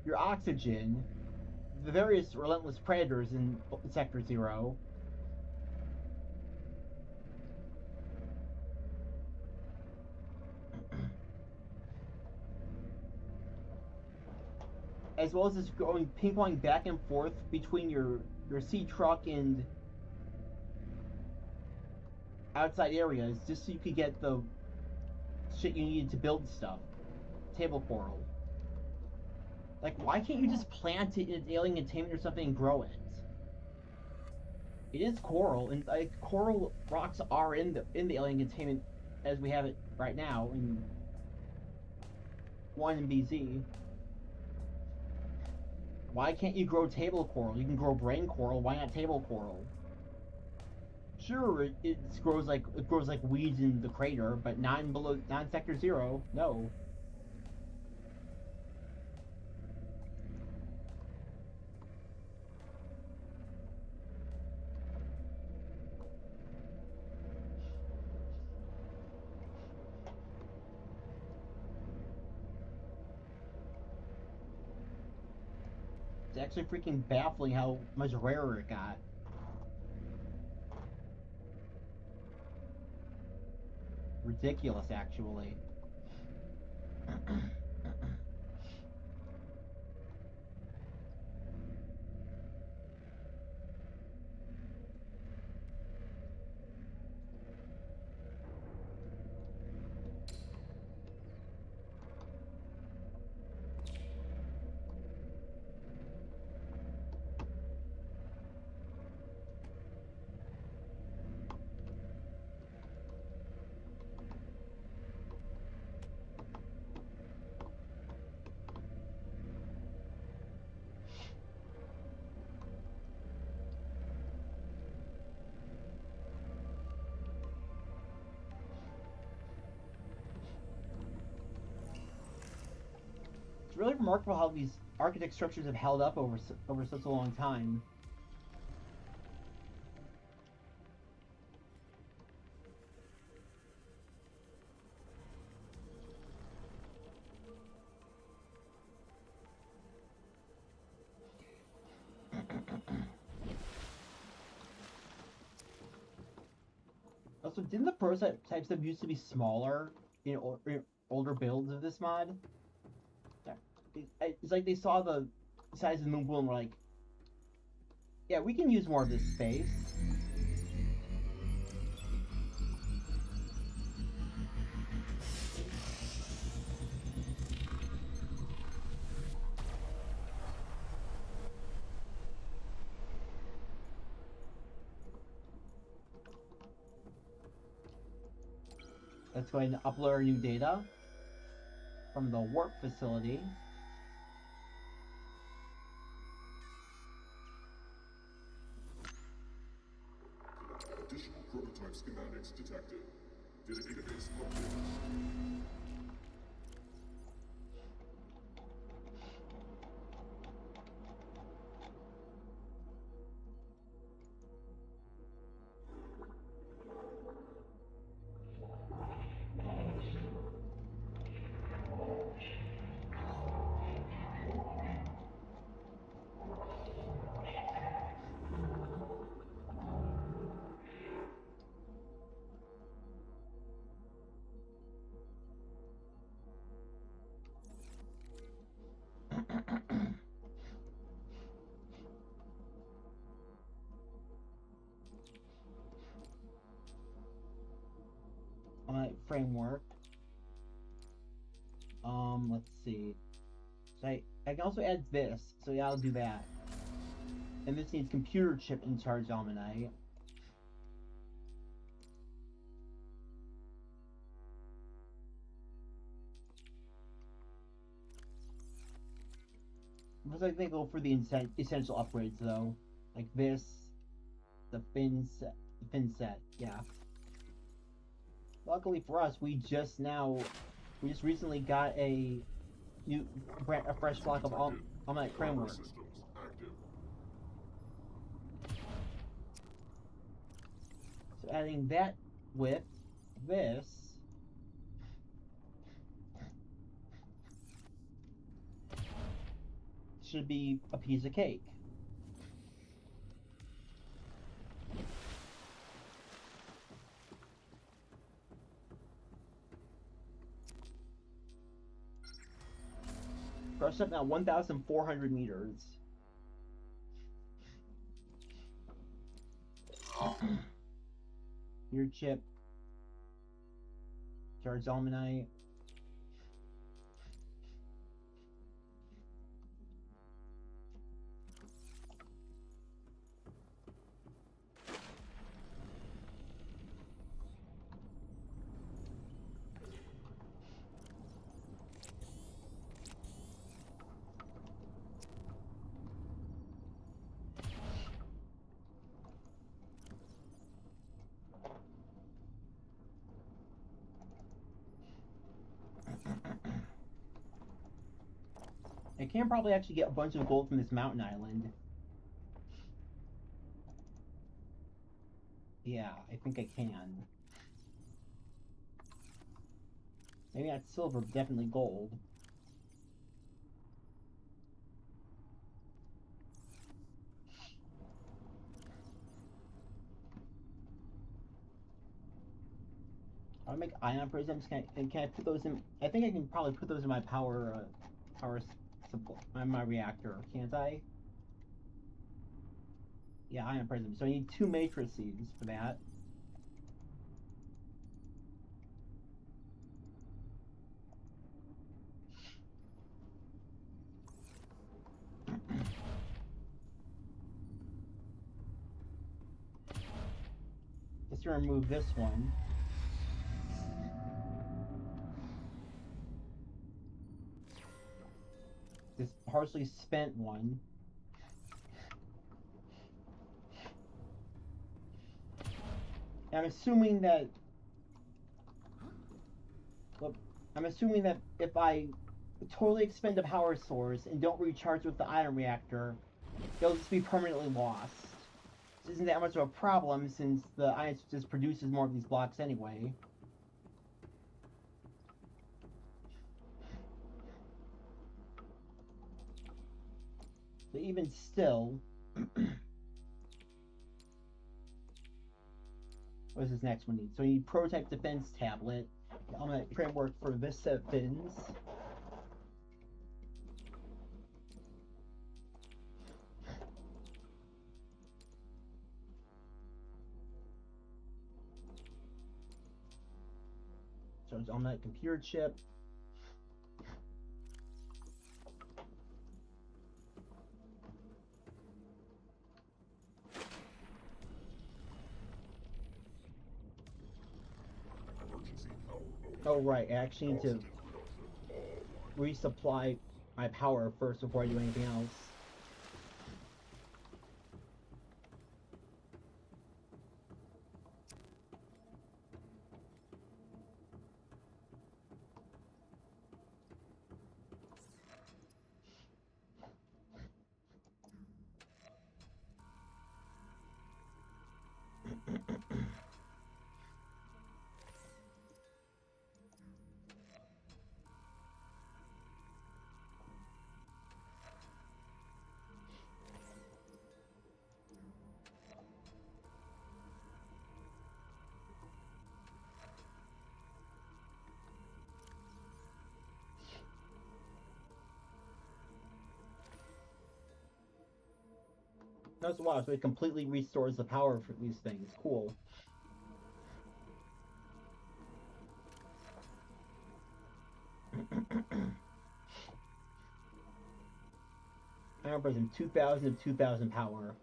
your oxygen, the various relentless predators in Sector 0, as well as just going ping-ponging back and forth between your sea truck and outside areas, just so you could get the shit you needed to build stuff. Table coral. Like, why can't you just plant it in an alien containment or something and grow it? It is coral, and like coral rocks are in the alien containment as we have it right now in 1 in BZ. Why can't you grow table coral? You can grow brain coral. Why not table coral? Sure, it grows like weeds in the crater, but not in sector 0. No. It's actually freaking baffling how much rarer it got. Ridiculous, actually. It's really remarkable how these architect structures have held up over such a long time. Also, didn't the prototype stuff used to be smaller in older builds of this mod? It's like they saw the size of the moon and were like, yeah, we can use more of this space. Let's go ahead and upload our new data from the warp facility. Additional prototype schematics detected. Data database updated. Framework. Let's see. So I can also add this, so yeah, I'll do that. And this needs computer chip in charge almanac. Looks like they go for the essential upgrades though, like this, the fin set, yeah. Luckily for us, we just recently got a fresh block of almanac framework. Systems active. So adding that with this. Should be a piece of cake. Brush up now 1,400 meters. Your chip. Charged Almanite. I can probably actually get a bunch of gold from this mountain island. Yeah, I think I can. Maybe not silver, but definitely gold. I'll make ion prisms. Can I put those in? I think I can probably put those in my power supply, my reactor, can't I? Yeah, ion prisms. So I need 2 matrices for that. Just to remove this one. This partially spent one. And I'm assuming that. Look, I'm assuming that if I totally expend a power source and don't recharge with the ion reactor, it'll just be permanently lost. This isn't that much of a problem since the ion just produces more of these blocks anyway. But even still, what does this next one need? So we need prototype defense tablet. I'm gonna print work for this set of fins. So it's on that computer chip. Emergency power mode. Oh right, I actually need to Positive production. All lines. resupply my power first before I do anything else. That's wow, so it completely restores the power for these things. Cool. Iron Prism, 2000 of 2000 power.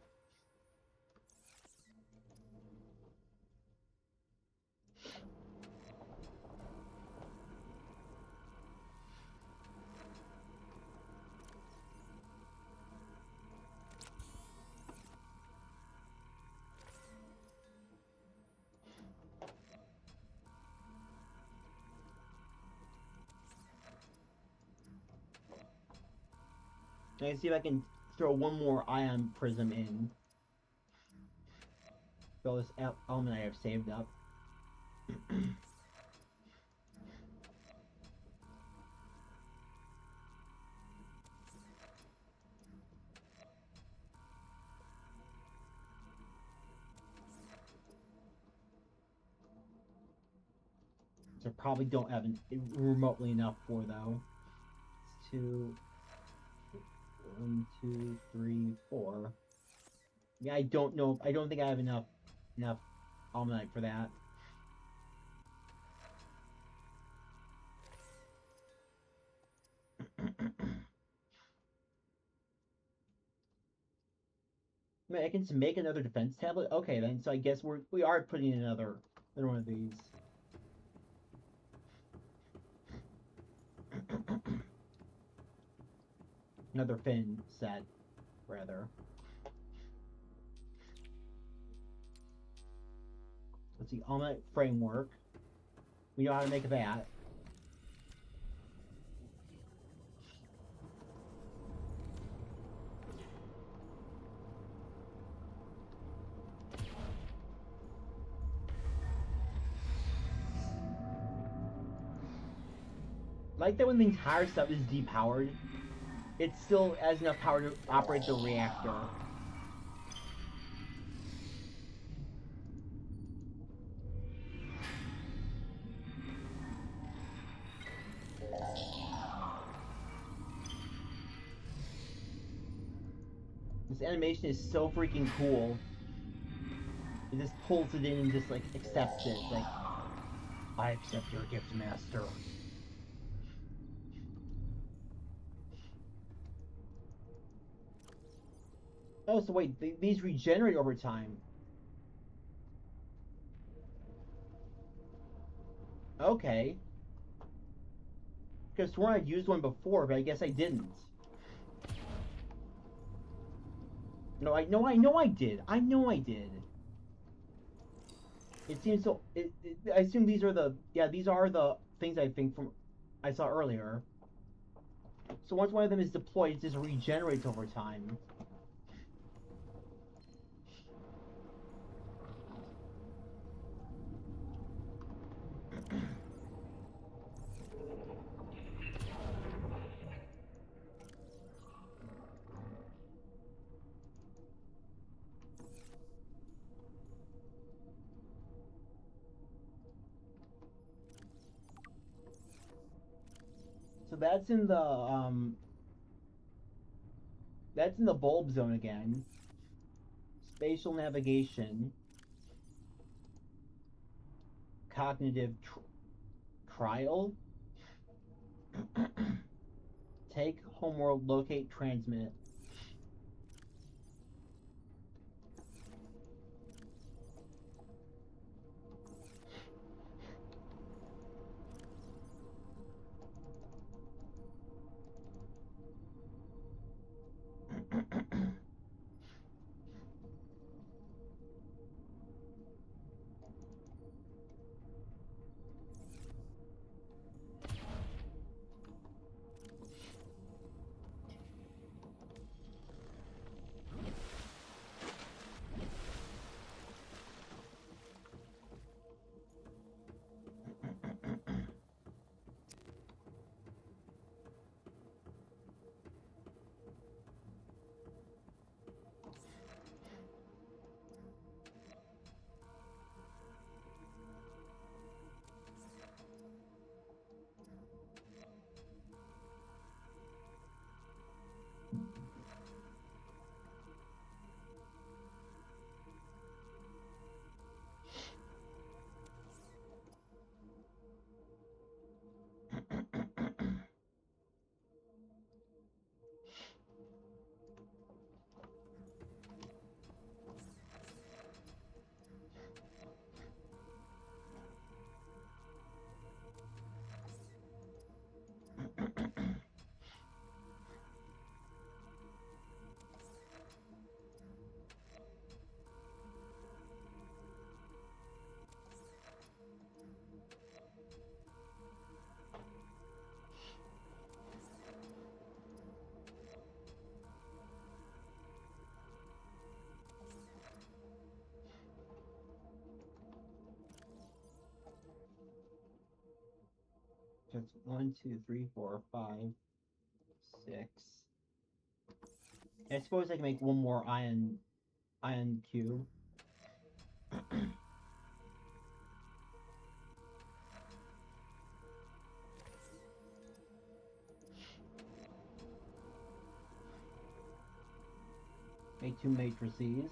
Let me see if I can throw one more ion prism in. Fill this element I have saved up. So probably don't have remotely enough for though. It's 2, 1, 2, 3, 4. Yeah, I don't know. I don't think I have enough almanac for that. I mean, I can just make another defense tablet. Okay, then. So I guess we are putting in another one of these. Another fin set, rather. Let's see, Almanac framework. We know how to make that. Like that when the entire stuff is depowered, it still has enough power to operate the reactor. This animation is so freaking cool. It just pulls it in and just like accepts it. Like, I accept your gift, master. Oh, so wait, these regenerate over time. Okay. Because sworn I'd used one before, but I guess I didn't. No, I know I did. I know I did. It seems so. I assume these are these are the things I think from I saw earlier. So once one of them is deployed, it just regenerates over time. So that's in the bulb zone again. Spatial navigation. Cognitive trial. Take homeworld, locate, transmit. That's 1, 2, 3, 4, 5, 6. I suppose I can make one more ion cube. Make 2 matrices.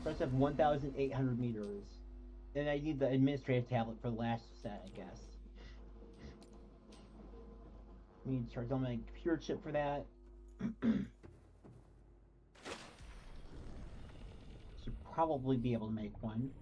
Starts at 1,800 meters. And I need the administrative tablet for the last set, I guess. I need to charge on my computer chip for that. Should probably be able to make one.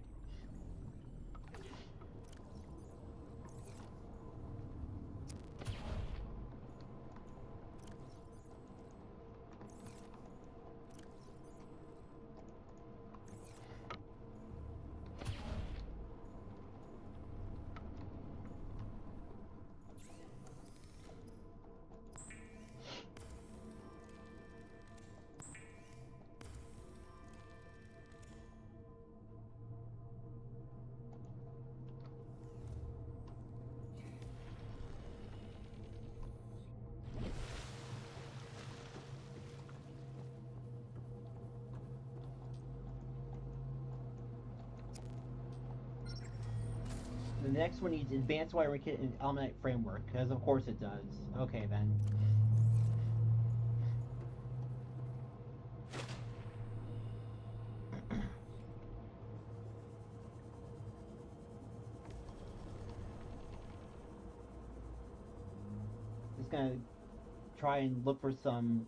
The next one needs advanced wiring kit and element framework, because of course it does. Okay then. Just gonna try and look for some.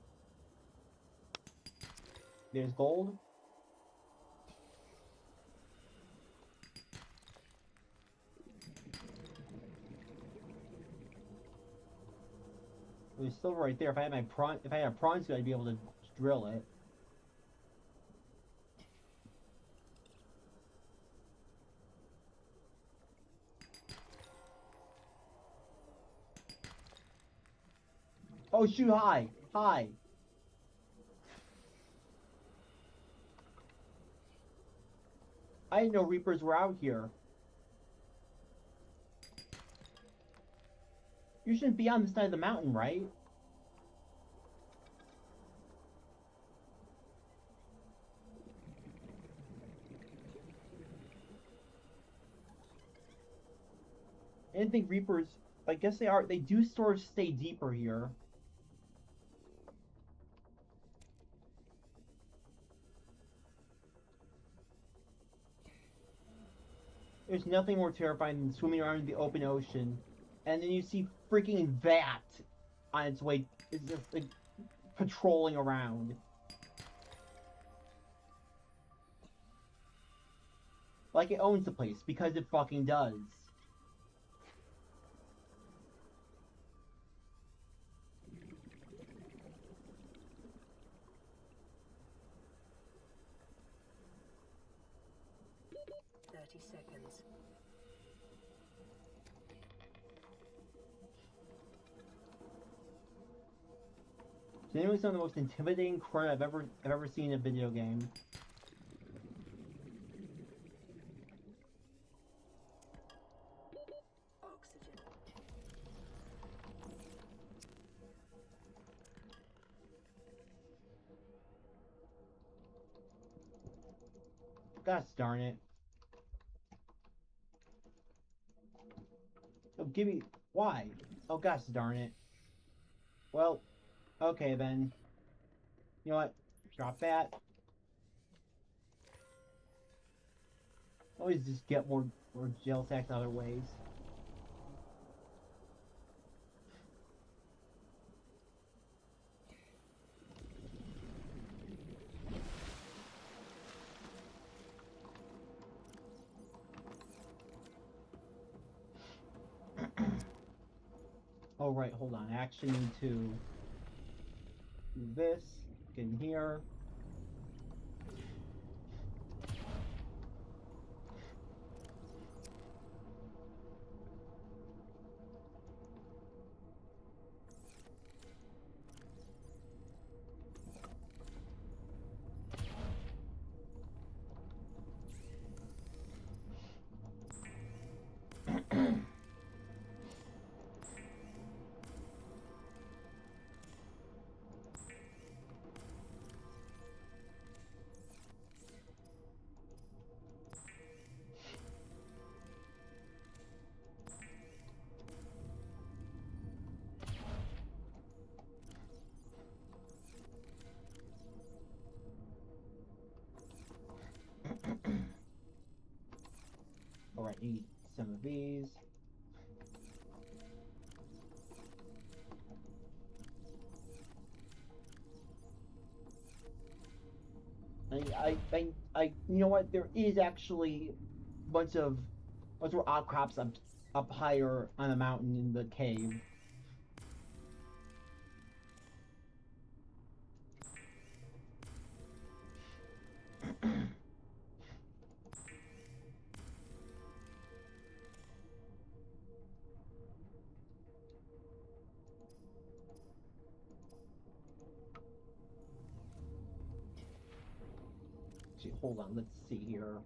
There's gold. It was still right there. If I had a prawn suit, I'd be able to drill it. Oh shoot! Hi, hi. I didn't know Reapers were out here. You shouldn't be on the side of the mountain, right? I didn't think Reapers. I guess they are. They do sort of stay deeper here. There's nothing more terrifying than swimming around in the open ocean, and then you see freaking that on its way. It's just like patrolling around. Like it owns the place, because it fucking does. Seconds. Genuinely some of the most intimidating crap I've ever seen in a video game. Oxygen. Gosh darn it. Oh, give me... Why? Oh, gosh darn it. Well, okay then. You know what? Drop that. Always just get more gel sacks other ways. Oh, right, hold on. I actually need to do this. Get in here. of these. You know what? There is actually a bunch of outcrops up higher on the mountain in the cave. Actually, hold on. Let's see here.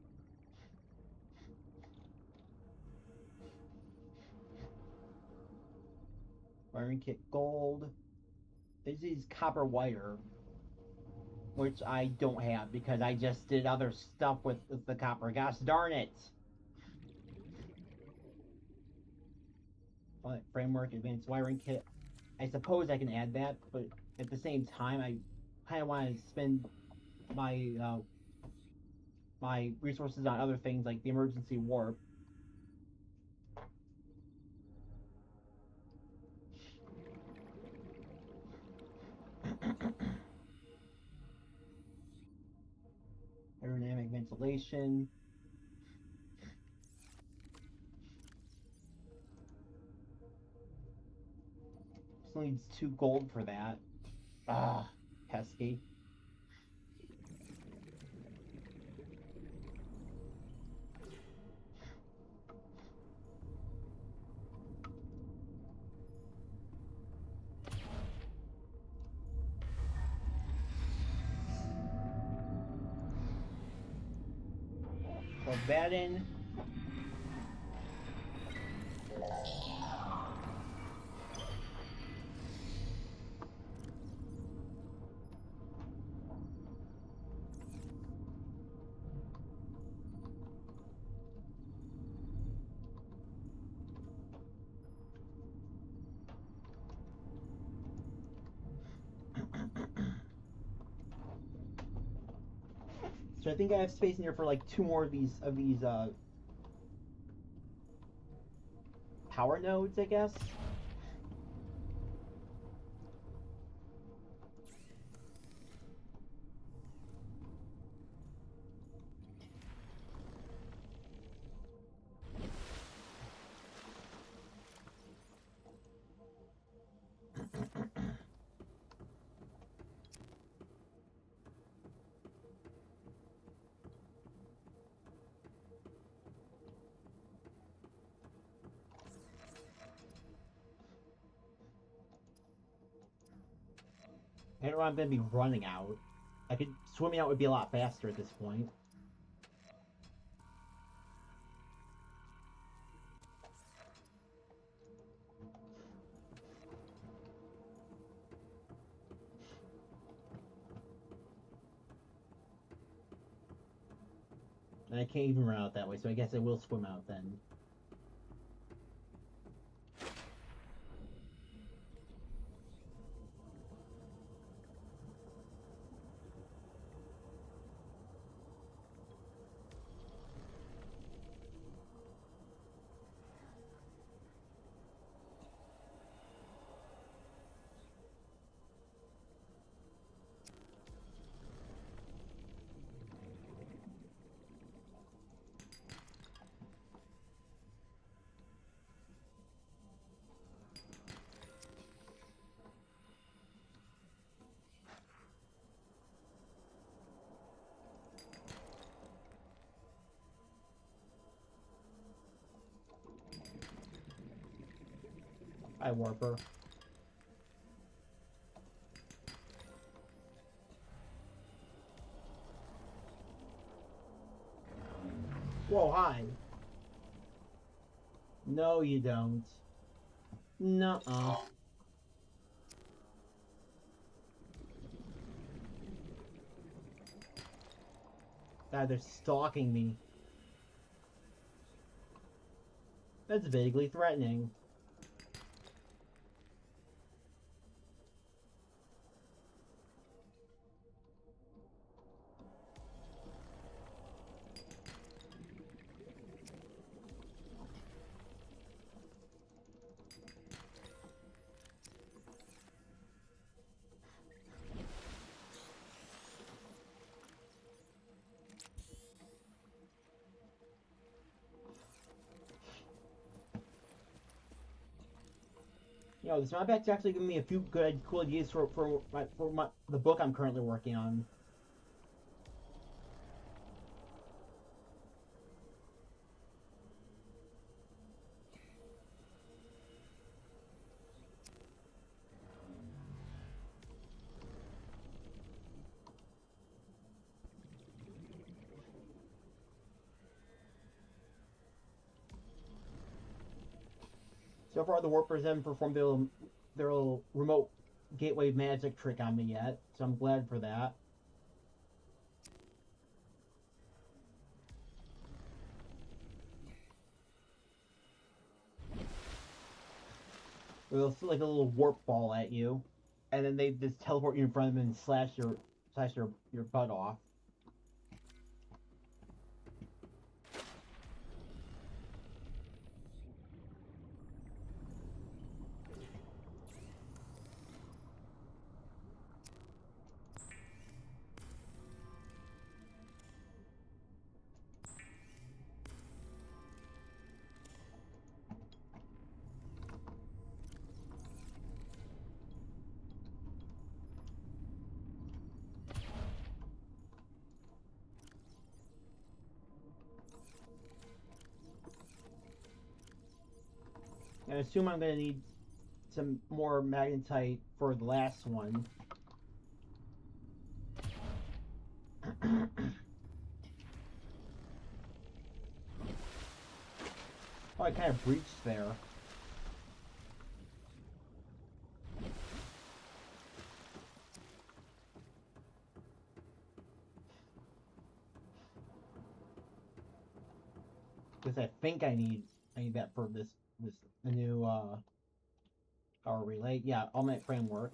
Wiring kit gold. This is copper wire, which I don't have because I just did other stuff with the copper. Gosh darn it! Framework advanced wiring kit. I suppose I can add that, but at the same time, I kind of want to spend my my resources on other things like the emergency warp. Aerodynamic ventilation. Still needs 2 gold for that. Ah, pesky. Plug that in. So I think I have space in here for like 2 more of these power nodes, I guess. I don't know I'm gonna be running out. I could swimming out would be a lot faster at this point. And I can't even run out that way, so I guess I will swim out then. Hi, Warper. Whoa, hi. No, you don't. Nuh-uh. God, they're stalking me. That's vaguely threatening. This modpack's actually giving me a few good, cool ideas for the book I'm currently working on. So far, the Warpers haven't performed their little remote gateway magic trick on me yet, so I'm glad for that. They'll like a little warp ball at you, and then they just teleport you in front of them and slash your butt off. I assume I'm going to need some more magnetite for the last one. Oh, I kind of breached there. Because I think I need that for the new power relay. Yeah, all-night framework.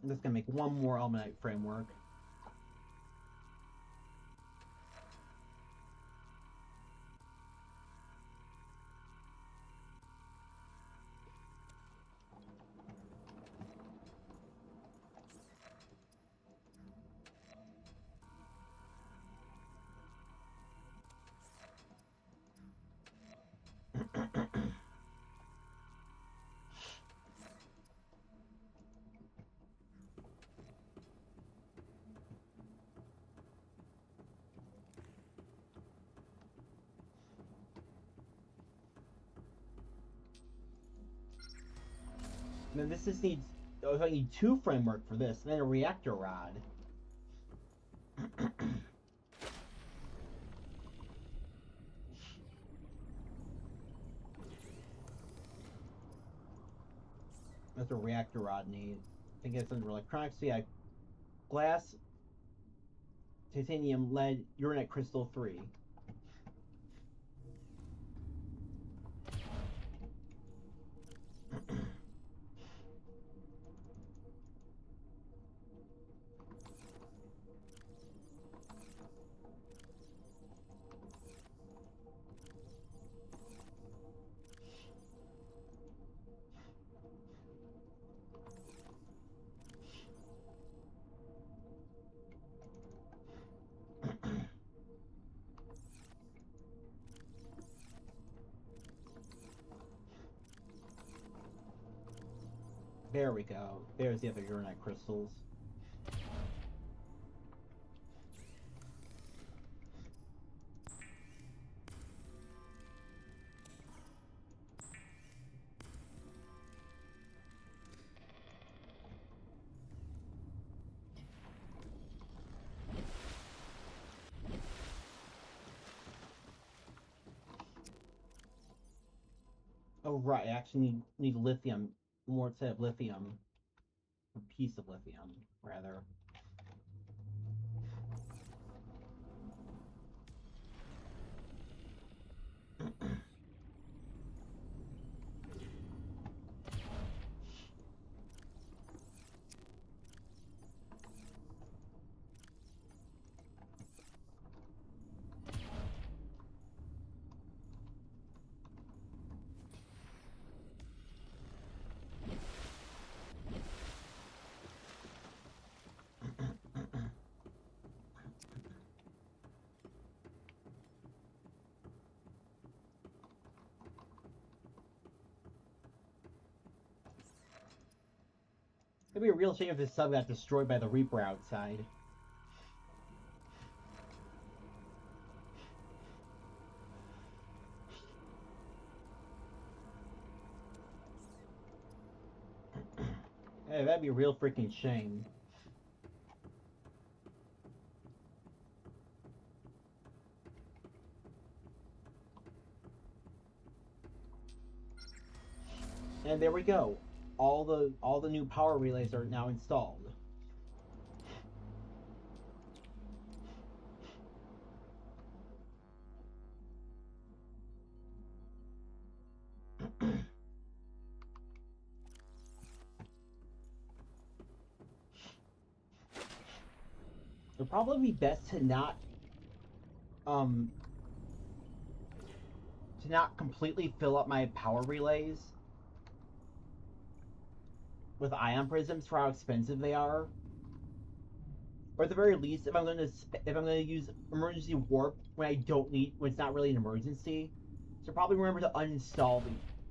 I'm just gonna make one more all-night framework. Now this just needs. Oh, I need 2 framework for this, and then a reactor rod. That's a reactor rod need. I think it's under electronics. So yeah, glass, titanium, lead, uranite crystal 3. There we go. There's the other uranite crystals. Oh right, I actually need lithium, more instead of lithium. A piece of lithium, rather. It'd be a real shame if this sub got destroyed by the Reaper outside. Hey, that'd be a real freaking shame. And there we go. All the new power relays are now installed. It'd probably be best to not completely fill up my power relays with ion prisms for how expensive they are. Or at the very least, if I'm gonna use emergency warp when it's not really an emergency, so probably remember to uninstall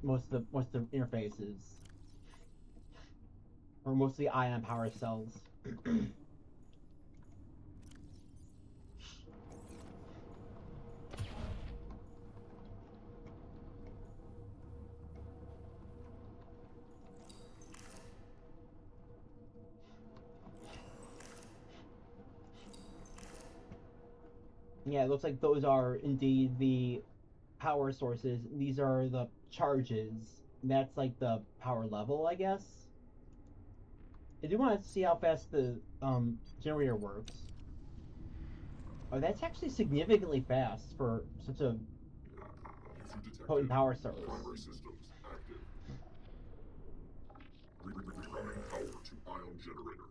most of the interfaces, or most of the ion power cells. Yeah, it looks like those are indeed the power sources. These are the charges. That's like the power level, I guess. I do want to see how fast the generator works. Oh, that's actually significantly fast for such a potent power source. Primary systems active. Rerouting power to ion generator.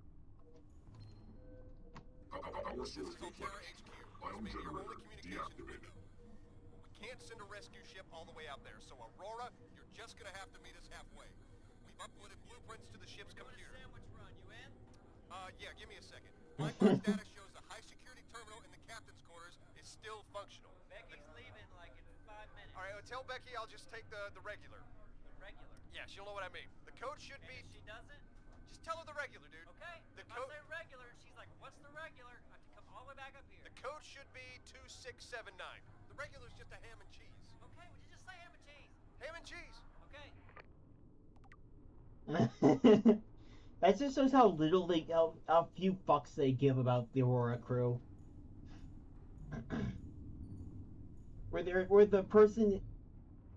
Power source replenished. Ion generator deactivated. We can't send a rescue ship all the way out there, so Aurora, you're just gonna have to meet us halfway. We've uploaded blueprints to the ship's computer. Sandwich run, you in? Yeah, give me a second. Blackbox data shows the high-security terminal in the captain's quarters is still functional. Becky's leaving like in 5 minutes. All right, tell Becky I'll just take the regular. The regular. Yeah, she'll know what I mean. The code should And be... if she doesn't, Just tell her the regular, dude. okay. The If I code... say regular, she's like, what's the regular? I have to come all the way back up here. The code should be 2679. The regular's just a ham and cheese. Okay, would you just say ham and cheese? Ham and cheese. Okay. That just shows how little how few fucks they give about the Aurora crew. where the person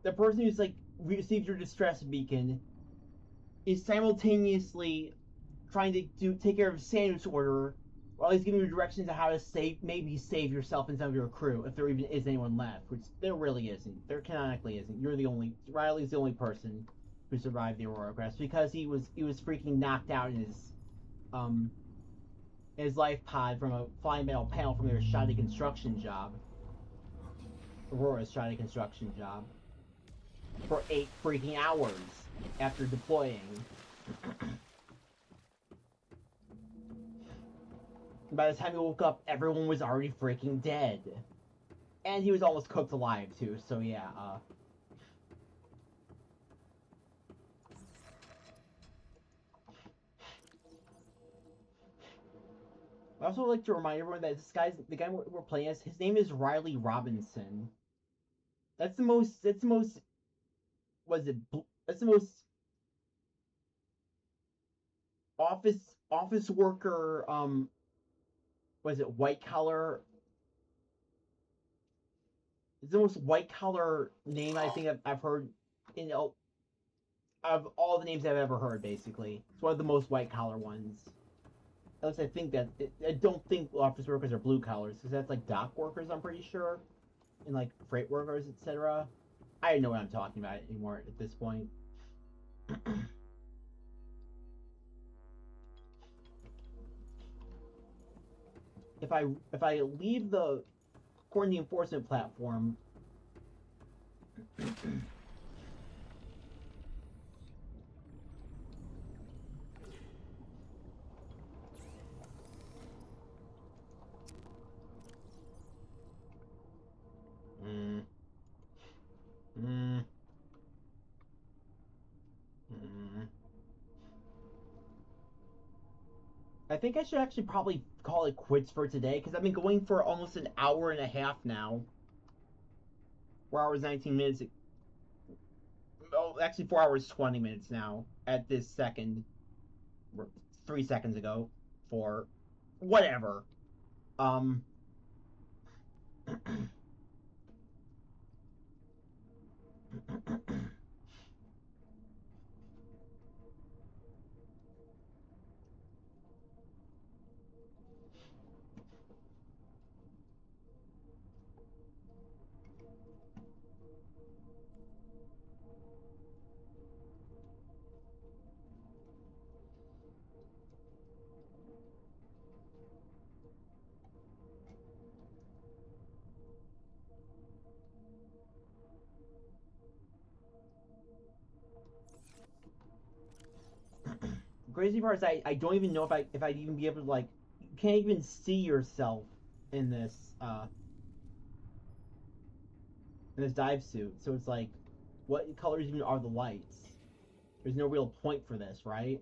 who's like received your distress beacon is simultaneously trying to take care of a sandwich order, while he's giving you directions on how to save yourself and some of your crew, if there even is anyone left, which there really isn't. There canonically isn't. Riley's the only person who survived the Aurora crash because he was freaking knocked out in his life pod from a flying metal panel from their shoddy construction job. Aurora's shoddy construction job. For 8 freaking hours after deploying. By the time he woke up, everyone was already freaking dead. And he was almost cooked alive, too, so yeah, I also like to remind everyone that the guy we're playing as, his name is Riley Robinson. That's the most, that's the most office worker, white collar? It's the most white collar name I think I've heard in of all the names I've ever heard. Basically, it's one of the most white collar ones. At least I think that. I don't think office workers are blue collars, because that's like dock workers, I'm pretty sure, and like freight workers, etc. I don't know what I'm talking about anymore at this point. If I leave the quarantine enforcement platform, I think I should actually probably call it quits for today, because I've been going for almost an hour and a half now. 4 hours, 19 minutes. Oh, actually 4 hours, 20 minutes now at this second. 3 seconds ago. For whatever. Crazy part is I don't even know if I'd even be able to, like, you can't even see yourself in this dive suit. So it's like, what colors even are the lights? There's no real point for this, right?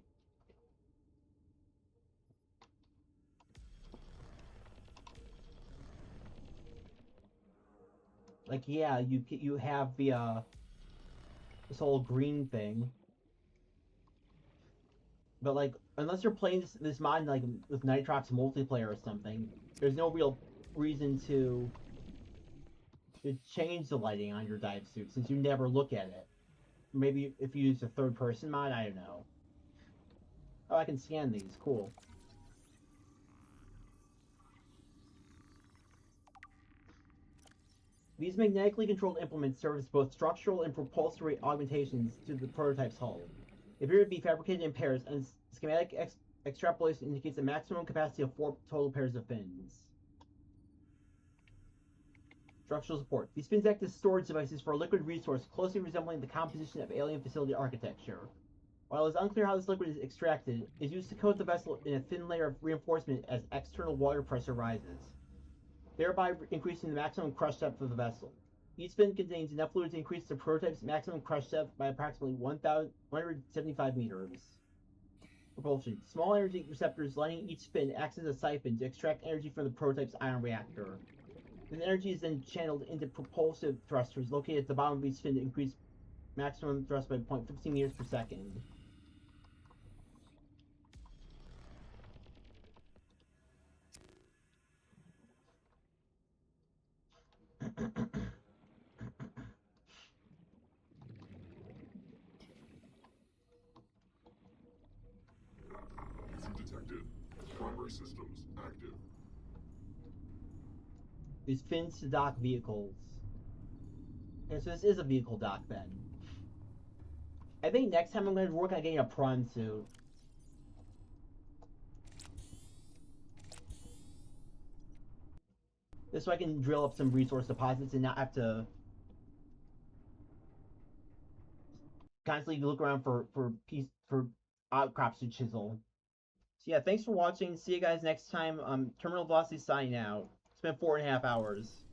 Like, yeah, you have the this whole green thing, but like, unless you're playing this mod like with Nitrox multiplayer or something, there's no real reason to change the lighting on your dive suit since you never look at it. Maybe if you use a third person mod, I don't know. Oh, I can scan these. Cool. These magnetically controlled implements serve as both structural and propulsory augmentations to the prototype's hull. They appear to be fabricated in pairs, and schematic extrapolation indicates a maximum capacity of 4 total pairs of fins. Structural support. These fins act as storage devices for a liquid resource closely resembling the composition of alien facility architecture. While it is unclear how this liquid is extracted, it is used to coat the vessel in a thin layer of reinforcement as external water pressure rises, thereby increasing the maximum crush depth of the vessel. Each fin contains enough fluid to increase the prototype's maximum crush depth by approximately 175 meters. Propulsion. Small energy receptors lining each fin acts as a siphon to extract energy from the prototype's ion reactor. The energy is then channeled into propulsive thrusters located at the bottom of each fin to increase maximum thrust by 0.15 meters per second. User detected. Primary systems active. These fins to dock vehicles. Okay, so this is a vehicle dock then. I think next time I'm going to work on getting a prawn suit. Just so I can drill up some resource deposits and not have to constantly look around for outcrops to chisel. So yeah, thanks for watching. See you guys next time. Terminal Velocity signing out. It's been 4.5 hours.